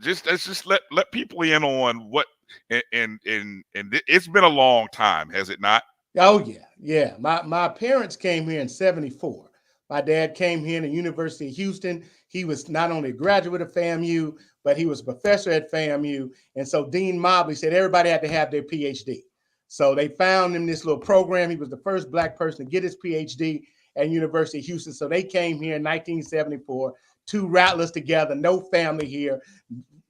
let's just let people in on what and it's been a long time, has it not? Oh yeah. My parents came here in '74. My dad came here in the University of Houston. He was not only a graduate of FAMU, but he was a professor at FAMU. And so Dean Mobley said everybody had to have their PhD. So they found him this little program. He was the first Black person to get his PhD at University of Houston. So they came here in 1974, two Rattlers together, no family here,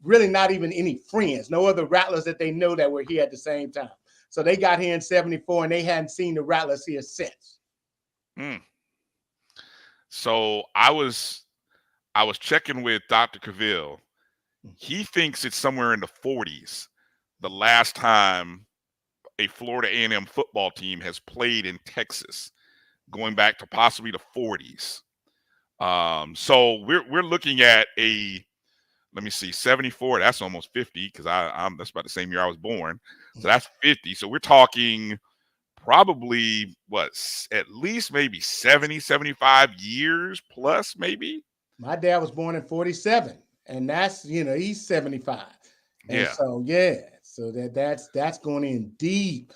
really not even any friends, no other Rattlers that they know that were here at the same time. So they got here in '74, and they hadn't seen the Rattlers here since. So I was checking with Dr. Cavill. He thinks it's somewhere in the 40s, the last time a Florida A&M football team has played in Texas, going back to possibly the 40s. So we're looking at let me see, 74. That's almost 50 because that's about the same year I was born. So that's 50. So we're talking probably at least maybe 70, 75 years plus, maybe. My dad was born in '47, and that's he's 75. And so that's going in deep.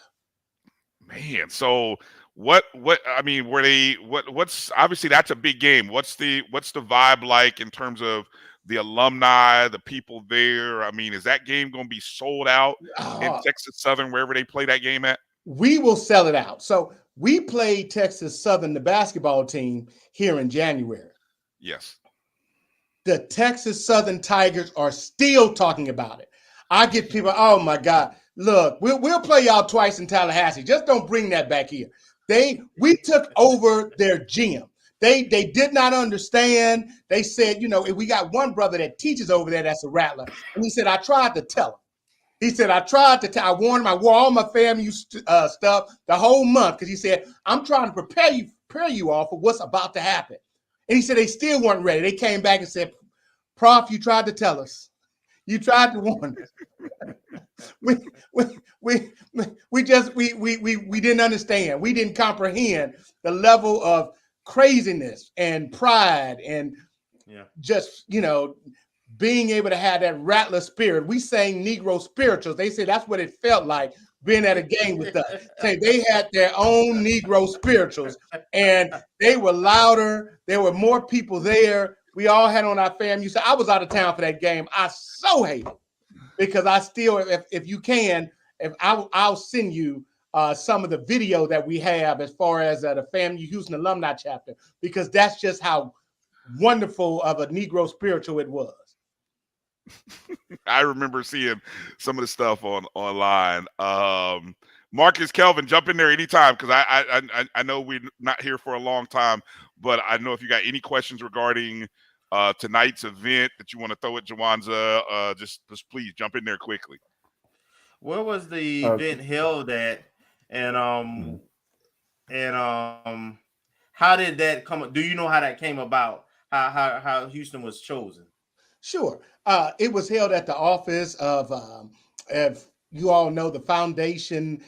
Man, so what I mean, what's obviously that's a big game. What's the vibe like in terms of the alumni, the people there? I mean, is that game going to be sold out in Texas Southern, wherever they play that game at? We will sell it out. So we played Texas Southern, the basketball team, here in January. Yes. The Texas Southern Tigers are still talking about it. I get people, oh my God, look, we'll play y'all twice in Tallahassee. Just don't bring that back here. We took over their gym. They did not understand. They said, we got one brother that teaches over there that's a Rattler. And he said, I tried to tell him. He said, I warned him. I wore all my FAMU stuff the whole month because he said, I'm trying to prepare you all for what's about to happen. And he said they still weren't ready. They came back and said, Prof, you tried to tell us. You tried to warn us. we didn't understand. We didn't comprehend the level of craziness and pride and just, being able to have that Rattler spirit. We sang Negro spirituals. They said that's what it felt like being at a game with us. Say they had their own Negro spirituals, and they were louder. There were more people there. We all had on our FAMU. So I was out of town for that game. I so hate it because I still, if you can, I'll send you some of the video that we have as far as the FAMU Houston alumni chapter, because that's just how wonderful of a Negro spiritual it was. I remember seeing some of the stuff online. Marcus, Kelvin, jump in there anytime because I know we're not here for a long time, but I know if you got any questions regarding tonight's event that you want to throw at Jawanza, just please jump in there quickly. Where was the event held at, and how did that come? Do you know how that came about? How Houston was chosen? Sure. It was held at the office of, if you all know, the foundation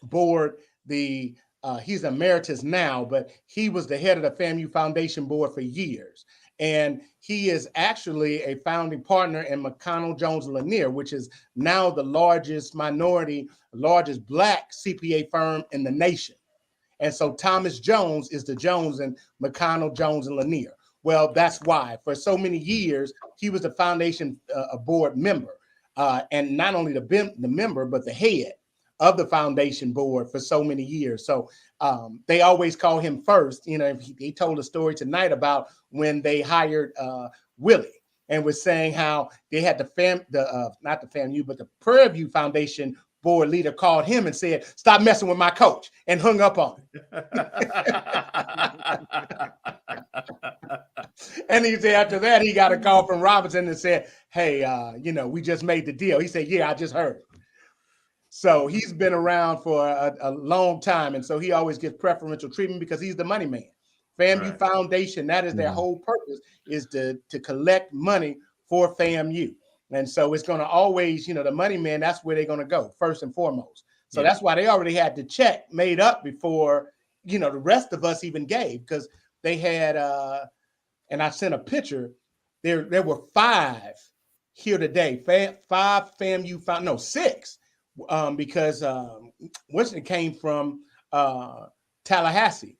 board. He's emeritus now, but he was the head of the FAMU Foundation Board for years. And he is actually a founding partner in McConnell, Jones, and Lanier, which is now the largest Black CPA firm in the nation. And so Thomas Jones is the Jones and McConnell, Jones, and Lanier. Well, that's why for so many years, he was the foundation board member, and not only the member, but the head of the foundation board for so many years. So they always call him first. He told a story tonight about when they hired Willie and was saying how they had not the FAMU, but the Prairie View Foundation board leader called him and said, "Stop messing with my coach," and hung up on him. And he said after that, he got a call from Robinson and said, "Hey, we just made the deal." He said, "Yeah, I just heard." So he's been around for a long time. And so he always gets preferential treatment because he's the money man. FAMU Foundation, that is their whole purpose, is to collect money for FAMU. And so it's going to always, the money man, that's where they're going to go first and foremost. So that's why they already had the check made up before, the rest of us even gave, because they had, and I sent a picture, there were 5 here today, 5 FAMU, no, 6, because Winston came from Tallahassee.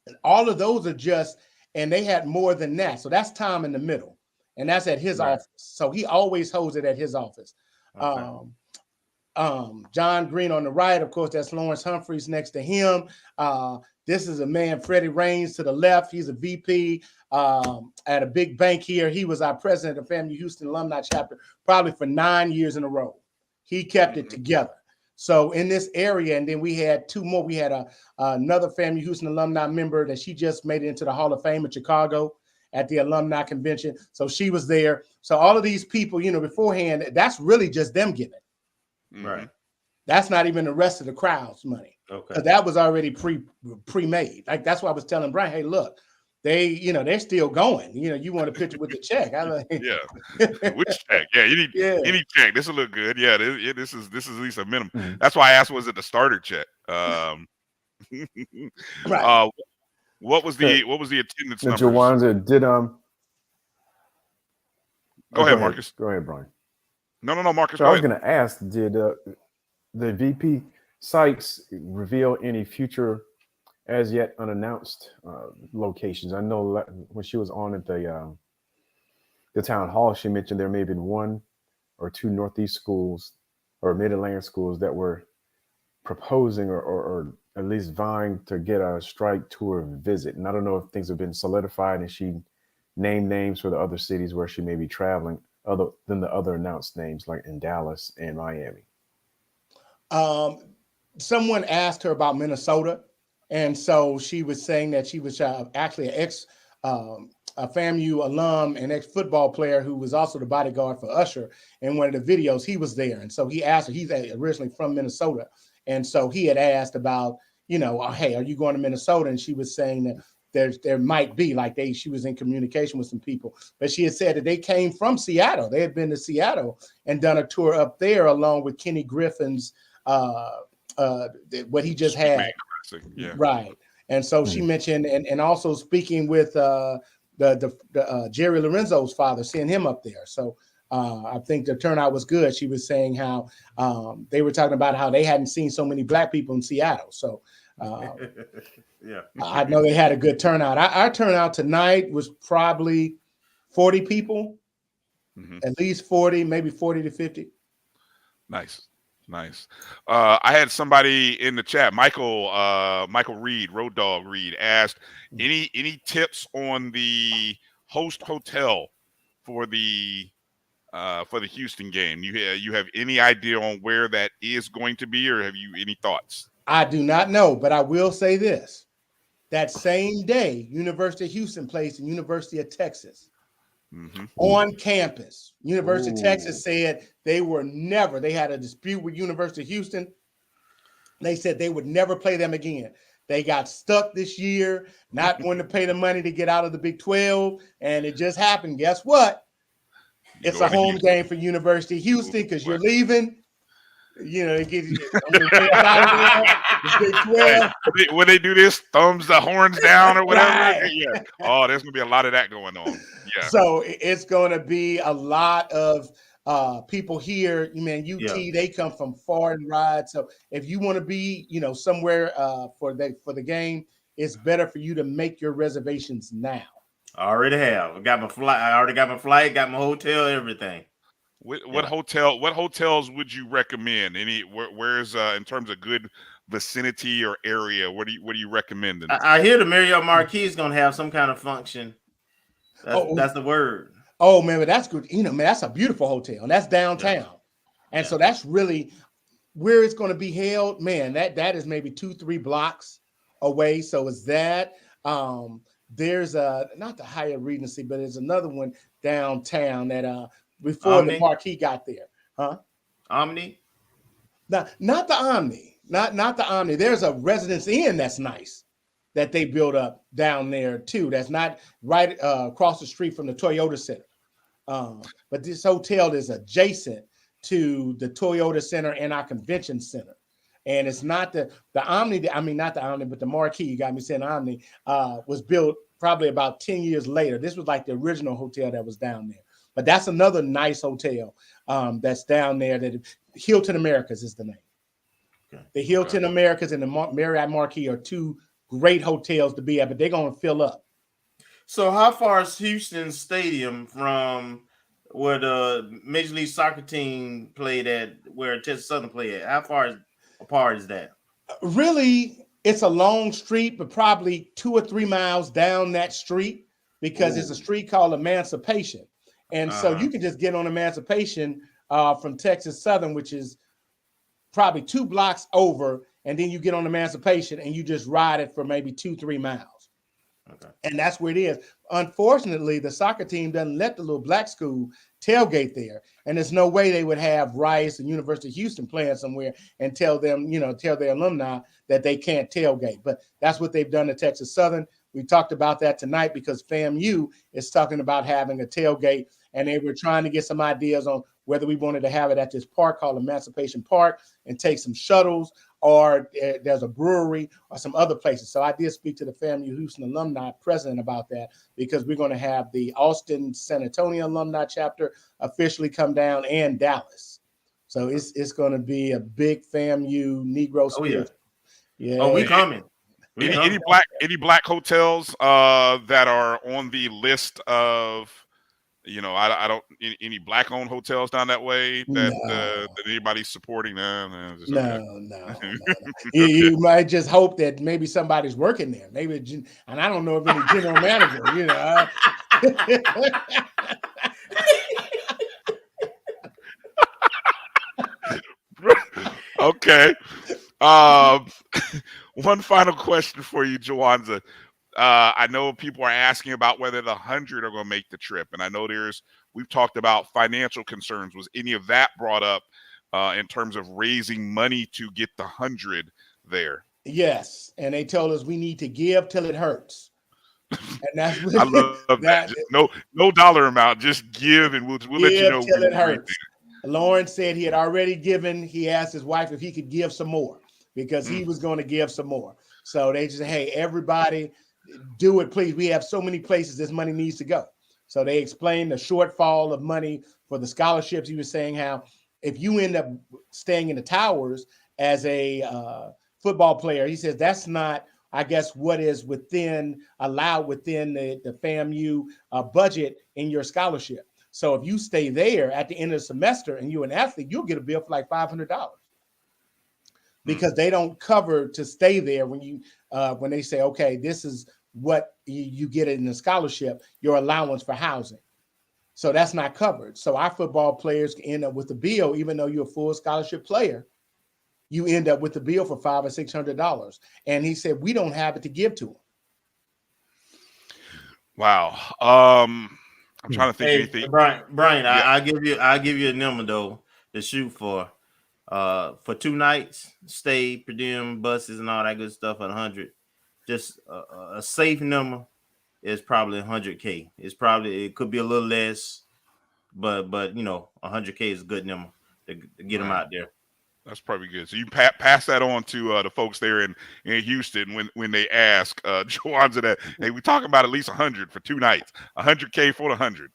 And all of those are just, and they had more than that. So that's Tom in the middle, and that's at his office. So he always holds it at his office. Okay. John Green on the right, of course, that's Lawrence Humphreys next to him. This is a man, Freddie Raines to the left. He's a VP at a big bank here. He was our president of FAMU Houston Alumni Chapter probably for 9 years in a row. He kept it together. So in this area, and then we had 2 more. We had another FAMU Houston alumni member that she just made it into the Hall of Fame in Chicago at the alumni convention. So she was there. So all of these people, beforehand, that's really just them giving. Right. That's not even the rest of the crowd's money. Okay. That was already pre-made. Like, that's why I was telling Bryan, hey, look, they're still going. You want a picture with the check. I like, yeah. Which check? Yeah, you need any check. This will look good. Yeah, this is at least a minimum. That's why I asked, was it the starter check? Right. What was the attendance numbers? Jawanza did Go ahead, Marcus. Go ahead, Bryan. No, Marcus. So I was going to ask, did the VP Sykes reveal any future as yet unannounced locations? I know when she was on at the town hall, she mentioned there may have been 1 or 2 Northeast schools or Mid-Atlantic schools that were proposing or at least vying to get a strike tour visit. And I don't know if things have been solidified and she named names for the other cities where she may be traveling, other than the other announced names like in Dallas and Miami. Someone asked her about Minnesota. And so she was saying that she was actually an a FAMU alum and ex-football player who was also the bodyguard for Usher. In one of the videos, he was there. And so he asked her, he's originally from Minnesota. And so he had asked about, hey, are you going to Minnesota? And she was saying that there might be, she was in communication with some people. But she had said that they came from Seattle. They had been to Seattle and done a tour up there along with Kenny Griffin's what he just had. Yeah. Right. And so she mentioned, and also speaking with the Jerry Lorenzo's father, seeing him up there. So I think the turnout was good. She was saying how they were talking about how they hadn't seen so many Black people in Seattle. So yeah, I know they had a good turnout. Our turnout tonight was probably 40 people, at least 40, maybe 40 to 50. Nice. I had somebody in the chat, Michael Reed, Road Dog Reed, asked any tips on the host hotel for the Houston game. You have any idea on where that is going to be, or have you any thoughts? I do not know, but I will say this. That same day, University of Houston plays the University of Texas on campus. University of Texas said they had a dispute with University of Houston. They said they would never play them again. They got stuck this year, not wanting to pay the money to get out of the Big 12, and it just happened. Guess what? It's a home game for University of Houston because you're leaving. It gives you Big 12. When they do this, thumbs the horns down or whatever. Right. Yeah. Oh, there's gonna be a lot of that going on. Yeah. So it's gonna be a lot of people here. UT, they come from far and wide. So if you want to be, somewhere for the game, it's better for you to make your reservations now. I already have. I already got my flight, got my hotel, everything. What hotels would you recommend? Where's in terms of good vicinity or area? What do you recommend? I hear the Marriott Marquis is gonna have some kind of function. That's the word. Oh man, but that's good. That's a beautiful hotel, and that's downtown. And so that's really where it's going to be held. Man, that is maybe 2-3 blocks away. So it's that. There's not the Hyatt Regency, but there's another one downtown that before Omni? The Marquis got there. Huh? Omni? No, not the Omni. Not the Omni. There's a Residence Inn that's nice that they built up down there too. That's not right across the street from the Toyota Center. But this hotel is adjacent to the Toyota Center and our convention center. And it's not the Omni, I mean, not the Omni, but the Marquee, you got me saying Omni, was built probably about 10 years later. This was like the original hotel that was down there. But that's another nice hotel that's down there. That Hilton Americas is the name. Okay. The Hilton Americas and the Marriott Marquis are two great hotels to be at, but they're going to fill up. So how far is Houston Stadium from where the Major League Soccer team played at, where Texas Southern played at? How far apart is that? Really, it's a long street, but probably 2 or 3 miles down that street, because it's a street called Emancipation. And so you can just get on Emancipation from Texas Southern, which is probably 2 blocks over, and then you get on Emancipation and you just ride it for maybe 2-3 miles. Okay. And that's where it is. Unfortunately, the soccer team doesn't let the little black school tailgate there. And there's no way they would have Rice and University of Houston playing somewhere and tell them, tell their alumni that they can't tailgate. But that's what they've done to Texas Southern. We talked about that tonight because FAMU is talking about having a tailgate, and they were trying to get some ideas on whether we wanted to have it at this park called Emancipation Park and take some shuttles, or there's a brewery or some other places. So I did speak to the FAMU Houston alumni president about that, because we're going to have the Austin San Antonio alumni chapter officially come down, and Dallas. So it's going to be a big FAMU Negro spirit. Yeah. Oh, we coming. Any black hotels that are on the list of, I don't, any black owned hotels down that way that anybody's supporting them? No. You might just hope that maybe somebody's working there. Maybe, and I don't know if any general manager, Okay. One final question for you, Jawanza. I know people are asking about whether the 100 are going to make the trip, and I know we've talked about financial concerns. Was any of that brought up in terms of raising money to get the 100 there? Yes, and they told us we need to give till it hurts. And that's what I love that. No dollar amount, just give, and we'll let you know till it hurts. Lawrence said he had already given. He asked his wife if he could give some more, because he was going to give some more. So they just said, hey, everybody, do it, please. We have so many places this money needs to go. So they explained the shortfall of money for the scholarships. He was saying how if you end up staying in the towers as a football player, he says that's not, I guess, what is allowed within the FAMU budget in your scholarship. So if you stay there at the end of the semester and you're an athlete, you'll get a bill for like $500. Because they don't cover to stay there when they say, okay, this is what you get in the scholarship, your allowance for housing. So that's not covered. So our football players end up with the bill, even though you're a full scholarship player, you end up with the bill for $500 or $600. And he said, we don't have it to give to them. Wow. I'm trying to think anything. Bryan, yeah. I'll give you a number though to shoot for 2 nights, stay, per diem, buses, and all that good stuff at 100. Just a safe number is probably $100K. It could be a little less, but $100K is a good number to get them out there. That's probably good. So you pass that on to the folks there in Houston when they ask Jawanza that, hey, we talking about at least 100 for 2 nights, $100K for the 100.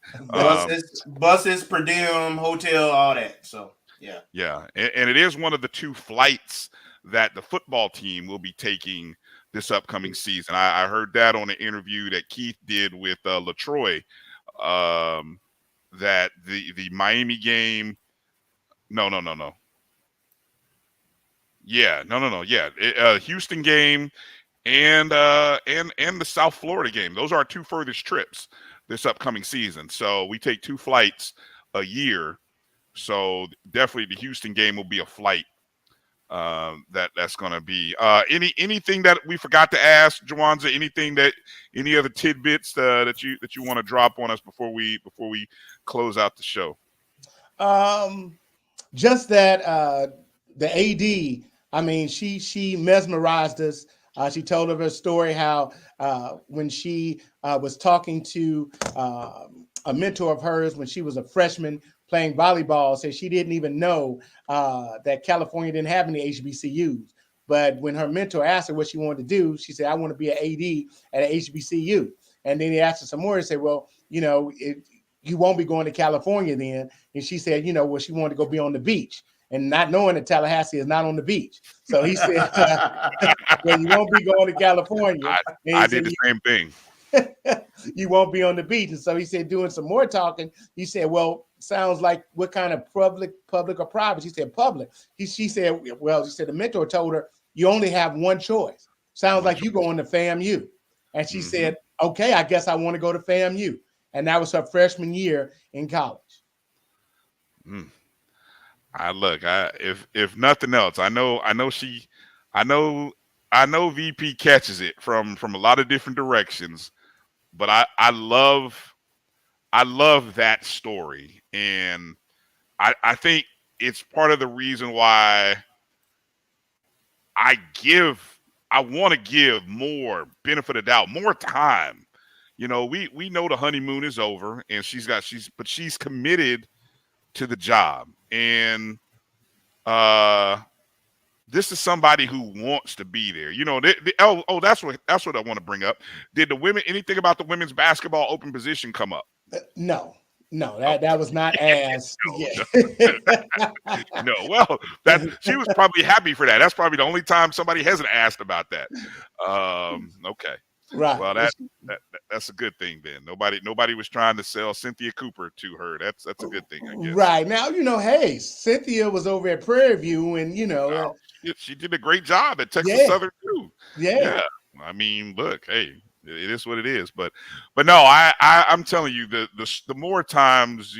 Buses, per diem, hotel, all that. So yeah, and it is one of the 2 flights that the football team will be taking this upcoming season. I heard that on an interview that Keith did with LaTroy, that the Miami game. No. Yeah, no. Yeah, Houston game and the South Florida game. Those are our 2 furthest trips this upcoming season. So we take 2 flights a year. So definitely the Houston game will be a flight. That's going to be anything that we forgot to ask, Jawanza. Any other tidbits that you want to drop on us before we close out the show? Just that the AD. I mean, she mesmerized us. She told of her story how when she was talking to a mentor of hers when she was a freshman playing volleyball said she didn't even know that California didn't have any HBCUs. But when her mentor asked her what she wanted to do, she said, I want to be an AD at an HBCU. And then he asked her some more and said, well, you won't be going to California then. And she said, well, she wanted to go be on the beach. And not knowing that Tallahassee is not on the beach. So he said, well, you won't be going to California. I did the same thing. You won't be on the beach. And so he said, doing some more talking, he said, well, sounds like what kind of public or private? She said, public. She said, the mentor told her, you only have one choice. Sounds like you going to FAMU. And she said, okay, I guess I want to go to FAMU. And that was her freshman year in college. If nothing else, I know VP catches it from a lot of different directions, but I love that story, and I think it's part of the reason why I want to give more benefit of doubt, more time. We know the honeymoon is over, and she's committed to the job, and this is somebody who wants to be there. That's what I want to bring up. Did anything about the women's basketball open position come up? No, that was not asked. No, well, she was probably happy for that. That's probably the only time somebody hasn't asked about that. Okay. Right. Well, that's a good thing then. Nobody was trying to sell Cynthia Cooper to her. That's a good thing, I guess. Right. Now, hey, Cynthia was over at Prairie View, and she did a great job at Texas Southern too. Yeah. I mean, look, hey, it is what it is. But no, I'm telling you, the more times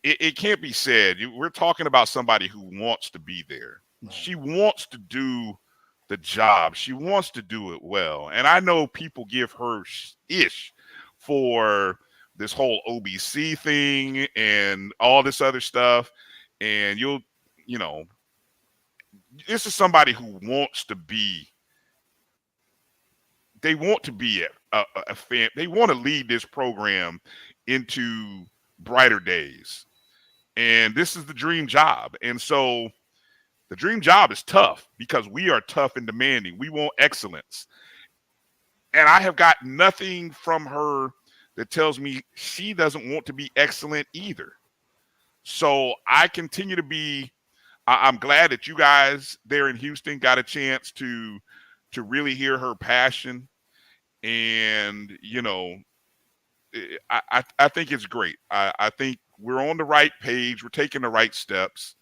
it can't be said. We're talking about somebody who wants to be there. Right. She wants to do the job. She wants to do it well. And I know people give her ish for this whole OBC thing and all this other stuff. And this is somebody who wants to be. They want to be a fan. They want to lead this program into brighter days. And this is the dream job. And so the dream job is tough because we are tough and demanding. We want excellence. And I have got nothing from her that tells me she doesn't want to be excellent either. So I continue to be, I'm glad that you guys there in Houston got a chance to really hear her passion. And, I think it's great. I think we're on the right page. We're taking the right steps.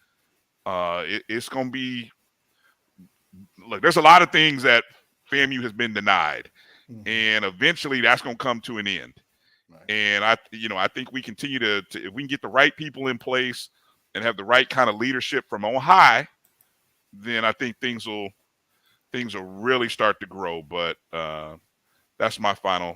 It's going to be, look, there's a lot of things that FAMU has been denied, and eventually that's going to come to an end. Right. And I think we continue to if we can get the right people in place and have the right kind of leadership from on high, then I think things will really start to grow. But that's my final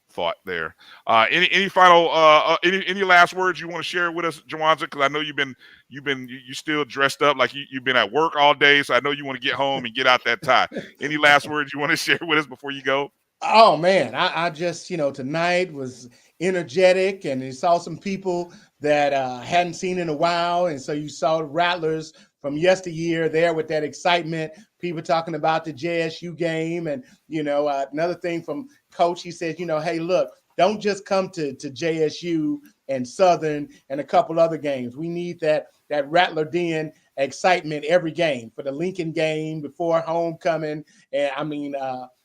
thought there. Any final any last words you want to share with us, Jawanza? Because I know you still dressed up like you've been at work all day, so I know you want to get home and get out that tie. Any last words you want to share with us before you go? Oh man, I just tonight was energetic, and you saw some people that hadn't seen in a while, and so you saw the Rattlers from yesteryear there with that excitement. People talking about the JSU game, and another thing from Coach, he said, hey, look, don't just come to JSU and Southern and a couple other games. We need that Rattler Den excitement every game, for the Lincoln game, before homecoming, and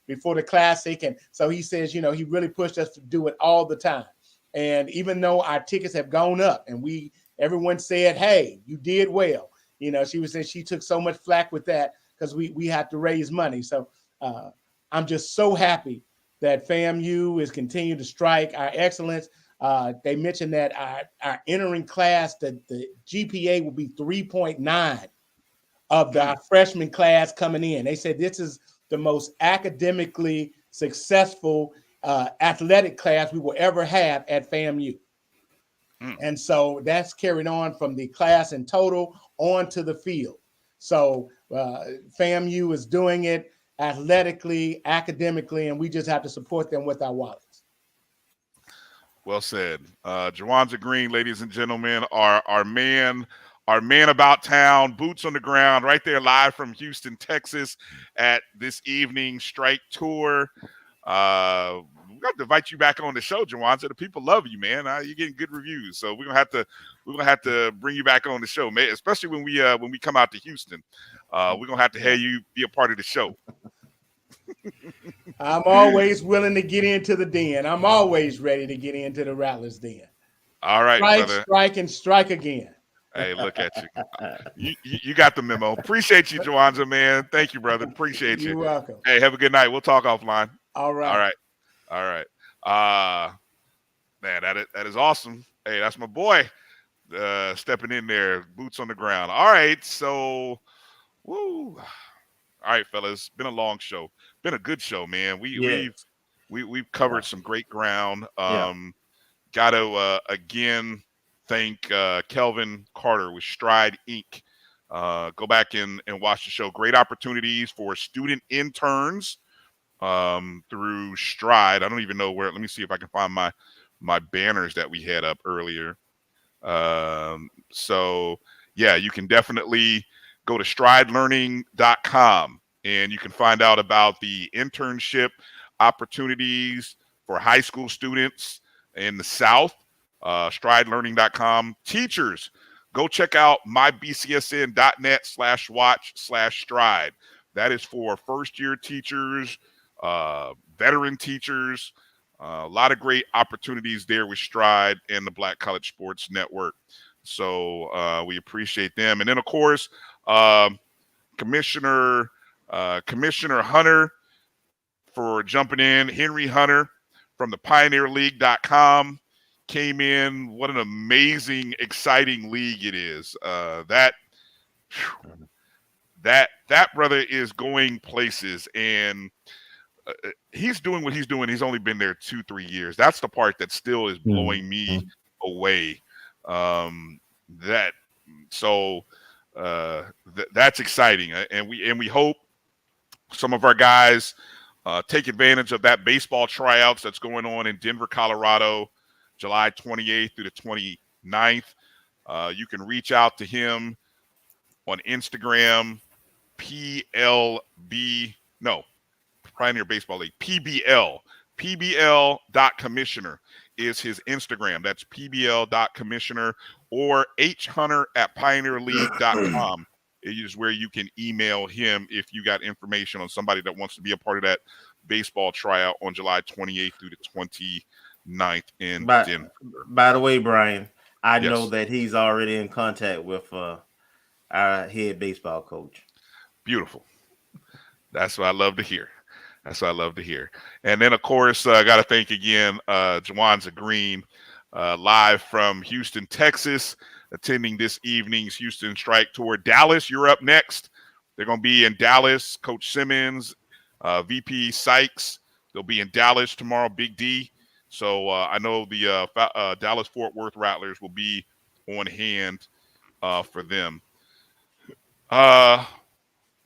before the Classic. And so he says, he really pushed us to do it all the time. And even though our tickets have gone up, and everyone said, hey, you did well. She was saying she took so much flack with that because we had to raise money. So I'm just so happy that FAMU is continuing to strike our excellence. They mentioned that our entering class, the GPA will be 3.9 of the freshman class coming in. They said this is the most academically successful athletic class we will ever have at FAMU. And so that's carried on from the class in total onto the field. So FAMU is doing it athletically, academically, and we just have to support them with our wallets. Well said. Jawanza Green, ladies and gentlemen, our man about town, boots on the ground, right there live from Houston, Texas, at this evening Strike Tour. We got to invite you back on the show, Jawanza. The people love you, man. You're getting good reviews, so we're gonna have to bring you back on the show, man. Especially when we come out to Houston, we're gonna have to have you be a part of the show. I'm always willing to get into the den. I'm always ready to get into the Rattlers den. All right, strike, brother. Strike, and strike again. Hey, look at you. You got the memo. Appreciate you, Jawanza, man. Thank you, brother. Appreciate you. You're welcome. Hey, have a good night. We'll talk offline. All right. All right. Man, that is awesome. Hey, that's my boy stepping in there, boots on the ground. All right, so, woo. All right, fellas, been a long show. Been a good show, man. We've covered some great ground. Got to again thank Kelvin Carter with Stride Inc. Go back and watch the show. Great opportunities for student interns through Stride. I don't even know where. Let me see if I can find my banners that we had up earlier. So yeah, you can definitely go to stridelearning.com and you can find out about the internship opportunities for high school students in the South. Stridelearning.com. Teachers, go check out mybcsn.net/watch/stride. That is for first-year teachers, veteran teachers. A lot of great opportunities there with Stride and the Black College Sports Network. So we appreciate them. And then, of course, Commissioner Hunter for jumping in. Henry Hunter from the PioneerLeague.com came in. What an amazing, exciting league it is. That brother is going places, and he's doing what he's doing. He's only been there 2-3 years. That's the part that still is blowing me away. That's exciting, and we hope some of our guys take advantage of that baseball tryouts that's going on in Denver, Colorado, July 28th through the 29th. You can reach out to him on Instagram, Pioneer Baseball League, PBL.commissioner is his Instagram. That's PBL.commissioner, or HHunter@pioneerleague.com is where you can email him if you got information on somebody that wants to be a part of that baseball tryout on July 28th through the 29th in Denver. By the way, Bryan, I know that he's already in contact with our head baseball coach. Beautiful. That's what I love to hear. And then, of course, I got to thank again Jawanza Green, live from Houston, Texas, attending this evening's Houston Strike Tour. Dallas, you're up next. They're going to be in Dallas. Coach Simmons, VP Sykes, they'll be in Dallas tomorrow, Big D. So I know the Dallas-Fort Worth Rattlers will be on hand for them.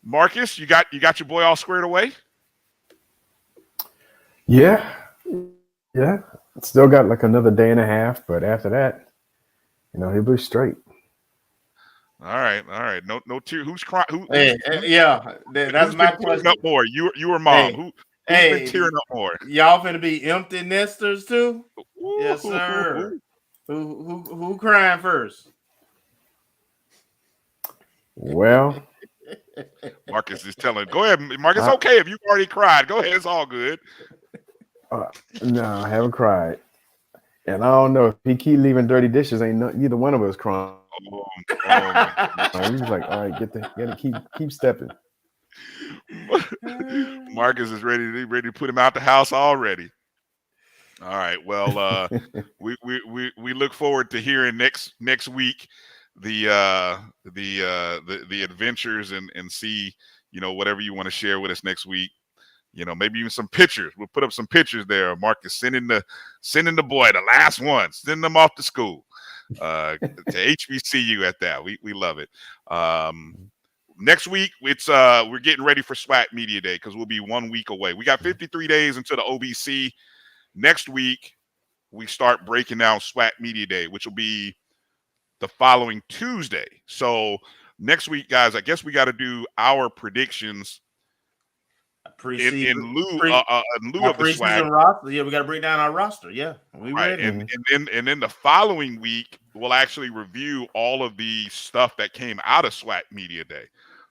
Marcus, you got your boy all squared away? Yeah. Still got like another day and a half, but after that, he'll be straight. All right. No tear. Who's crying? That's my question. Up more, you or mom? Who's been tearing up more? Y'all finna be empty nesters too? Ooh. Yes, sir. Who crying first? Well, Marcus is telling. Go ahead, Marcus. Okay, if you already cried, go ahead. It's all good. No, I haven't cried, and I don't know if he keep leaving dirty dishes. Neither one of us crying. He's like, all right, keep stepping. Marcus is ready to put him out the house already. All right. Well, we look forward to hearing next week the adventures and see whatever you want to share with us next week. Maybe even some pictures. We'll put up some pictures there. Marcus sending the boy, the last one, sending them off to school, to HBCU at that. We love it. Next week, it's we're getting ready for SWAT Media Day because we'll be 1 week away. We got 53 days until the OBC. Next week, we start breaking down SWAC Media Day, which will be the following Tuesday. So next week, guys, I guess we got to do our predictions in lieu of the SWAC roster. Yeah, we got to break down our roster. Yeah, we right. ready. And then the following week we'll actually review all of the stuff that came out of SWAC Media Day.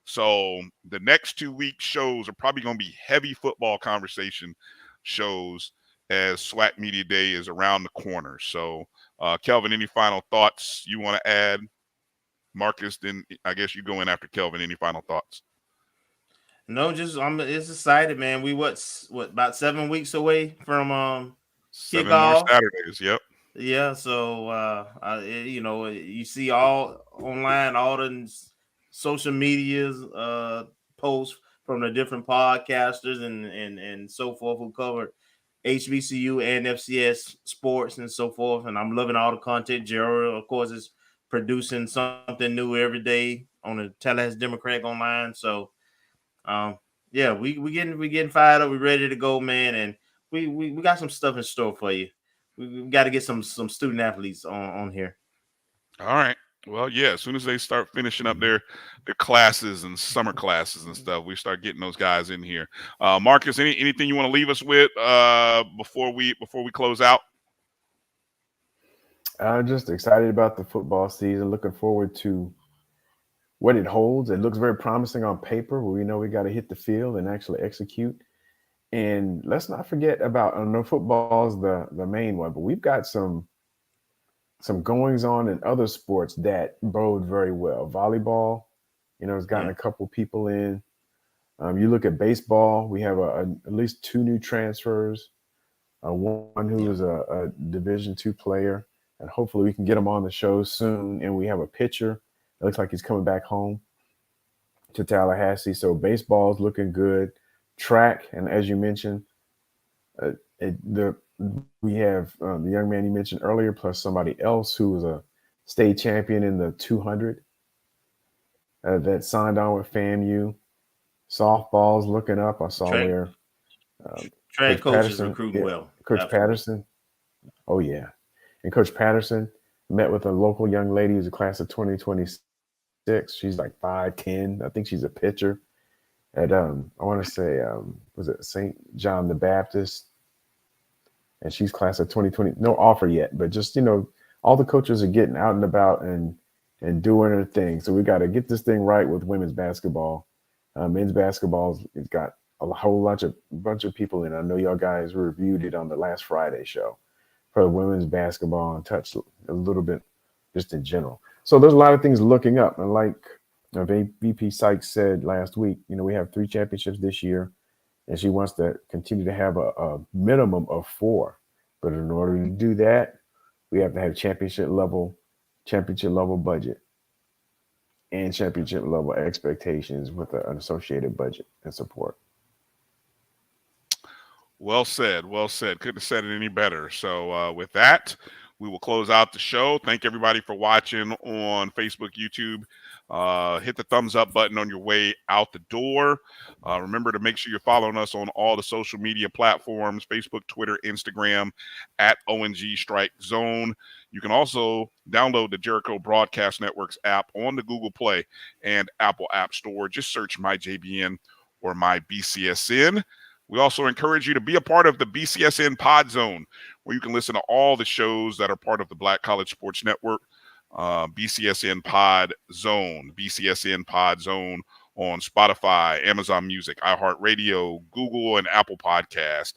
So the next 2 week shows are probably going to be heavy football conversation shows as SWAC Media Day is around the corner. So Kelvin, any final thoughts you want to add? Marcus, then I guess you go in after Kelvin. Any final thoughts? No, just it's excited, man. We what about 7 weeks away from 7 kickoff. more Saturdays. Yep. Yeah. So you see all online, all the social medias posts from the different podcasters and so forth who cover HBCU and FCS sports and so forth. And I'm loving all the content. Gerald, of course, is producing something new every day on the Tallahassee Democratic Online. So yeah, we getting fired up. We're ready to go, man, and we got some stuff in store for you. We got to get some student athletes on here. All right. Well, yeah, as soon as they start finishing up their classes and summer classes and stuff, we start getting those guys in here. Marcus, anything you want to leave us with before we close out? I'm just excited about the football season. Looking forward to what it holds. It looks very promising on paper, but we know we got to hit the field and actually execute. And let's not forget about, I know football is the main one, but we've got some goings on in other sports that bode very well. Volleyball, has gotten a couple people in. You look at baseball, we have at least 2 new transfers. One who is a Division II player, and hopefully we can get him on the show soon. And we have a pitcher. It looks like he's coming back home to Tallahassee. So baseball's looking good. Track, and as you mentioned, we have the young man you mentioned earlier, plus somebody else who was a state champion in the 200 that signed on with FAMU. Softball's looking up. I saw where track coach is recruiting well. Coach Patterson. Oh, yeah. And Coach Patterson met with a local young lady who's a class of 2026. She's like 5'10". I think she's a pitcher at, I want to say, was it St. John the Baptist? And she's class of 2020. No offer yet, but just, all the coaches are getting out and about and doing their thing. So we got to get this thing right with women's basketball. Men's basketball has got a whole bunch of people in. I know y'all guys reviewed it on the last Friday show for women's basketball and touched a little bit just in general. So there's a lot of things looking up. And like VP Sykes said last week, we have 3 championships this year, and she wants to continue to have a minimum of 4. But in order to do that, we have to have championship level budget and championship level expectations with an associated budget and support. Well said. Well said. Couldn't have said it any better. So with that, we will close out the show. Thank everybody for watching on Facebook, YouTube. Hit the thumbs up button on your way out the door. Remember to make sure you're following us on all the social media platforms, Facebook, Twitter, Instagram, at ONG StrikeZone. You can also download the Jericho Broadcast Network's app on the Google Play and Apple App Store. Just search My JBN or My BCSN. We also encourage you to be a part of the BCSN Pod Zone, where you can listen to all the shows that are part of the Black College Sports Network. BCSN Pod Zone on Spotify, Amazon Music, iHeartRadio, Google and Apple Podcast,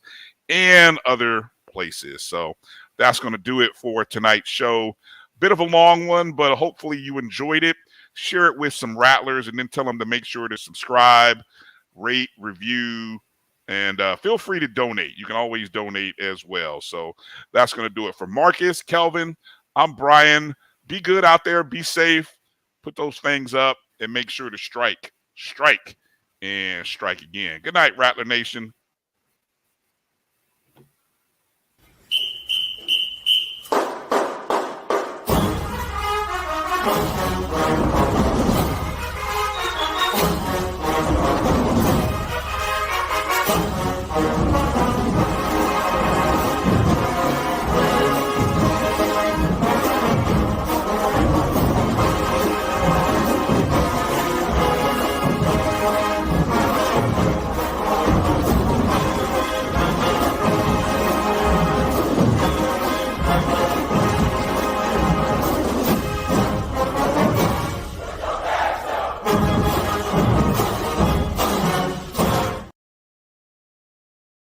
and other places. So that's going to do it for tonight's show. Bit of a long one, but hopefully you enjoyed it. Share it with some rattlers and then tell them to make sure to subscribe, rate, review, and feel free to donate. You can always donate as well. So that's going to do it for Marcus, Kelvin. I'm Bryan. Be good out there. Be safe. Put those things up and make sure to strike, and strike again. Good night, Rattler Nation.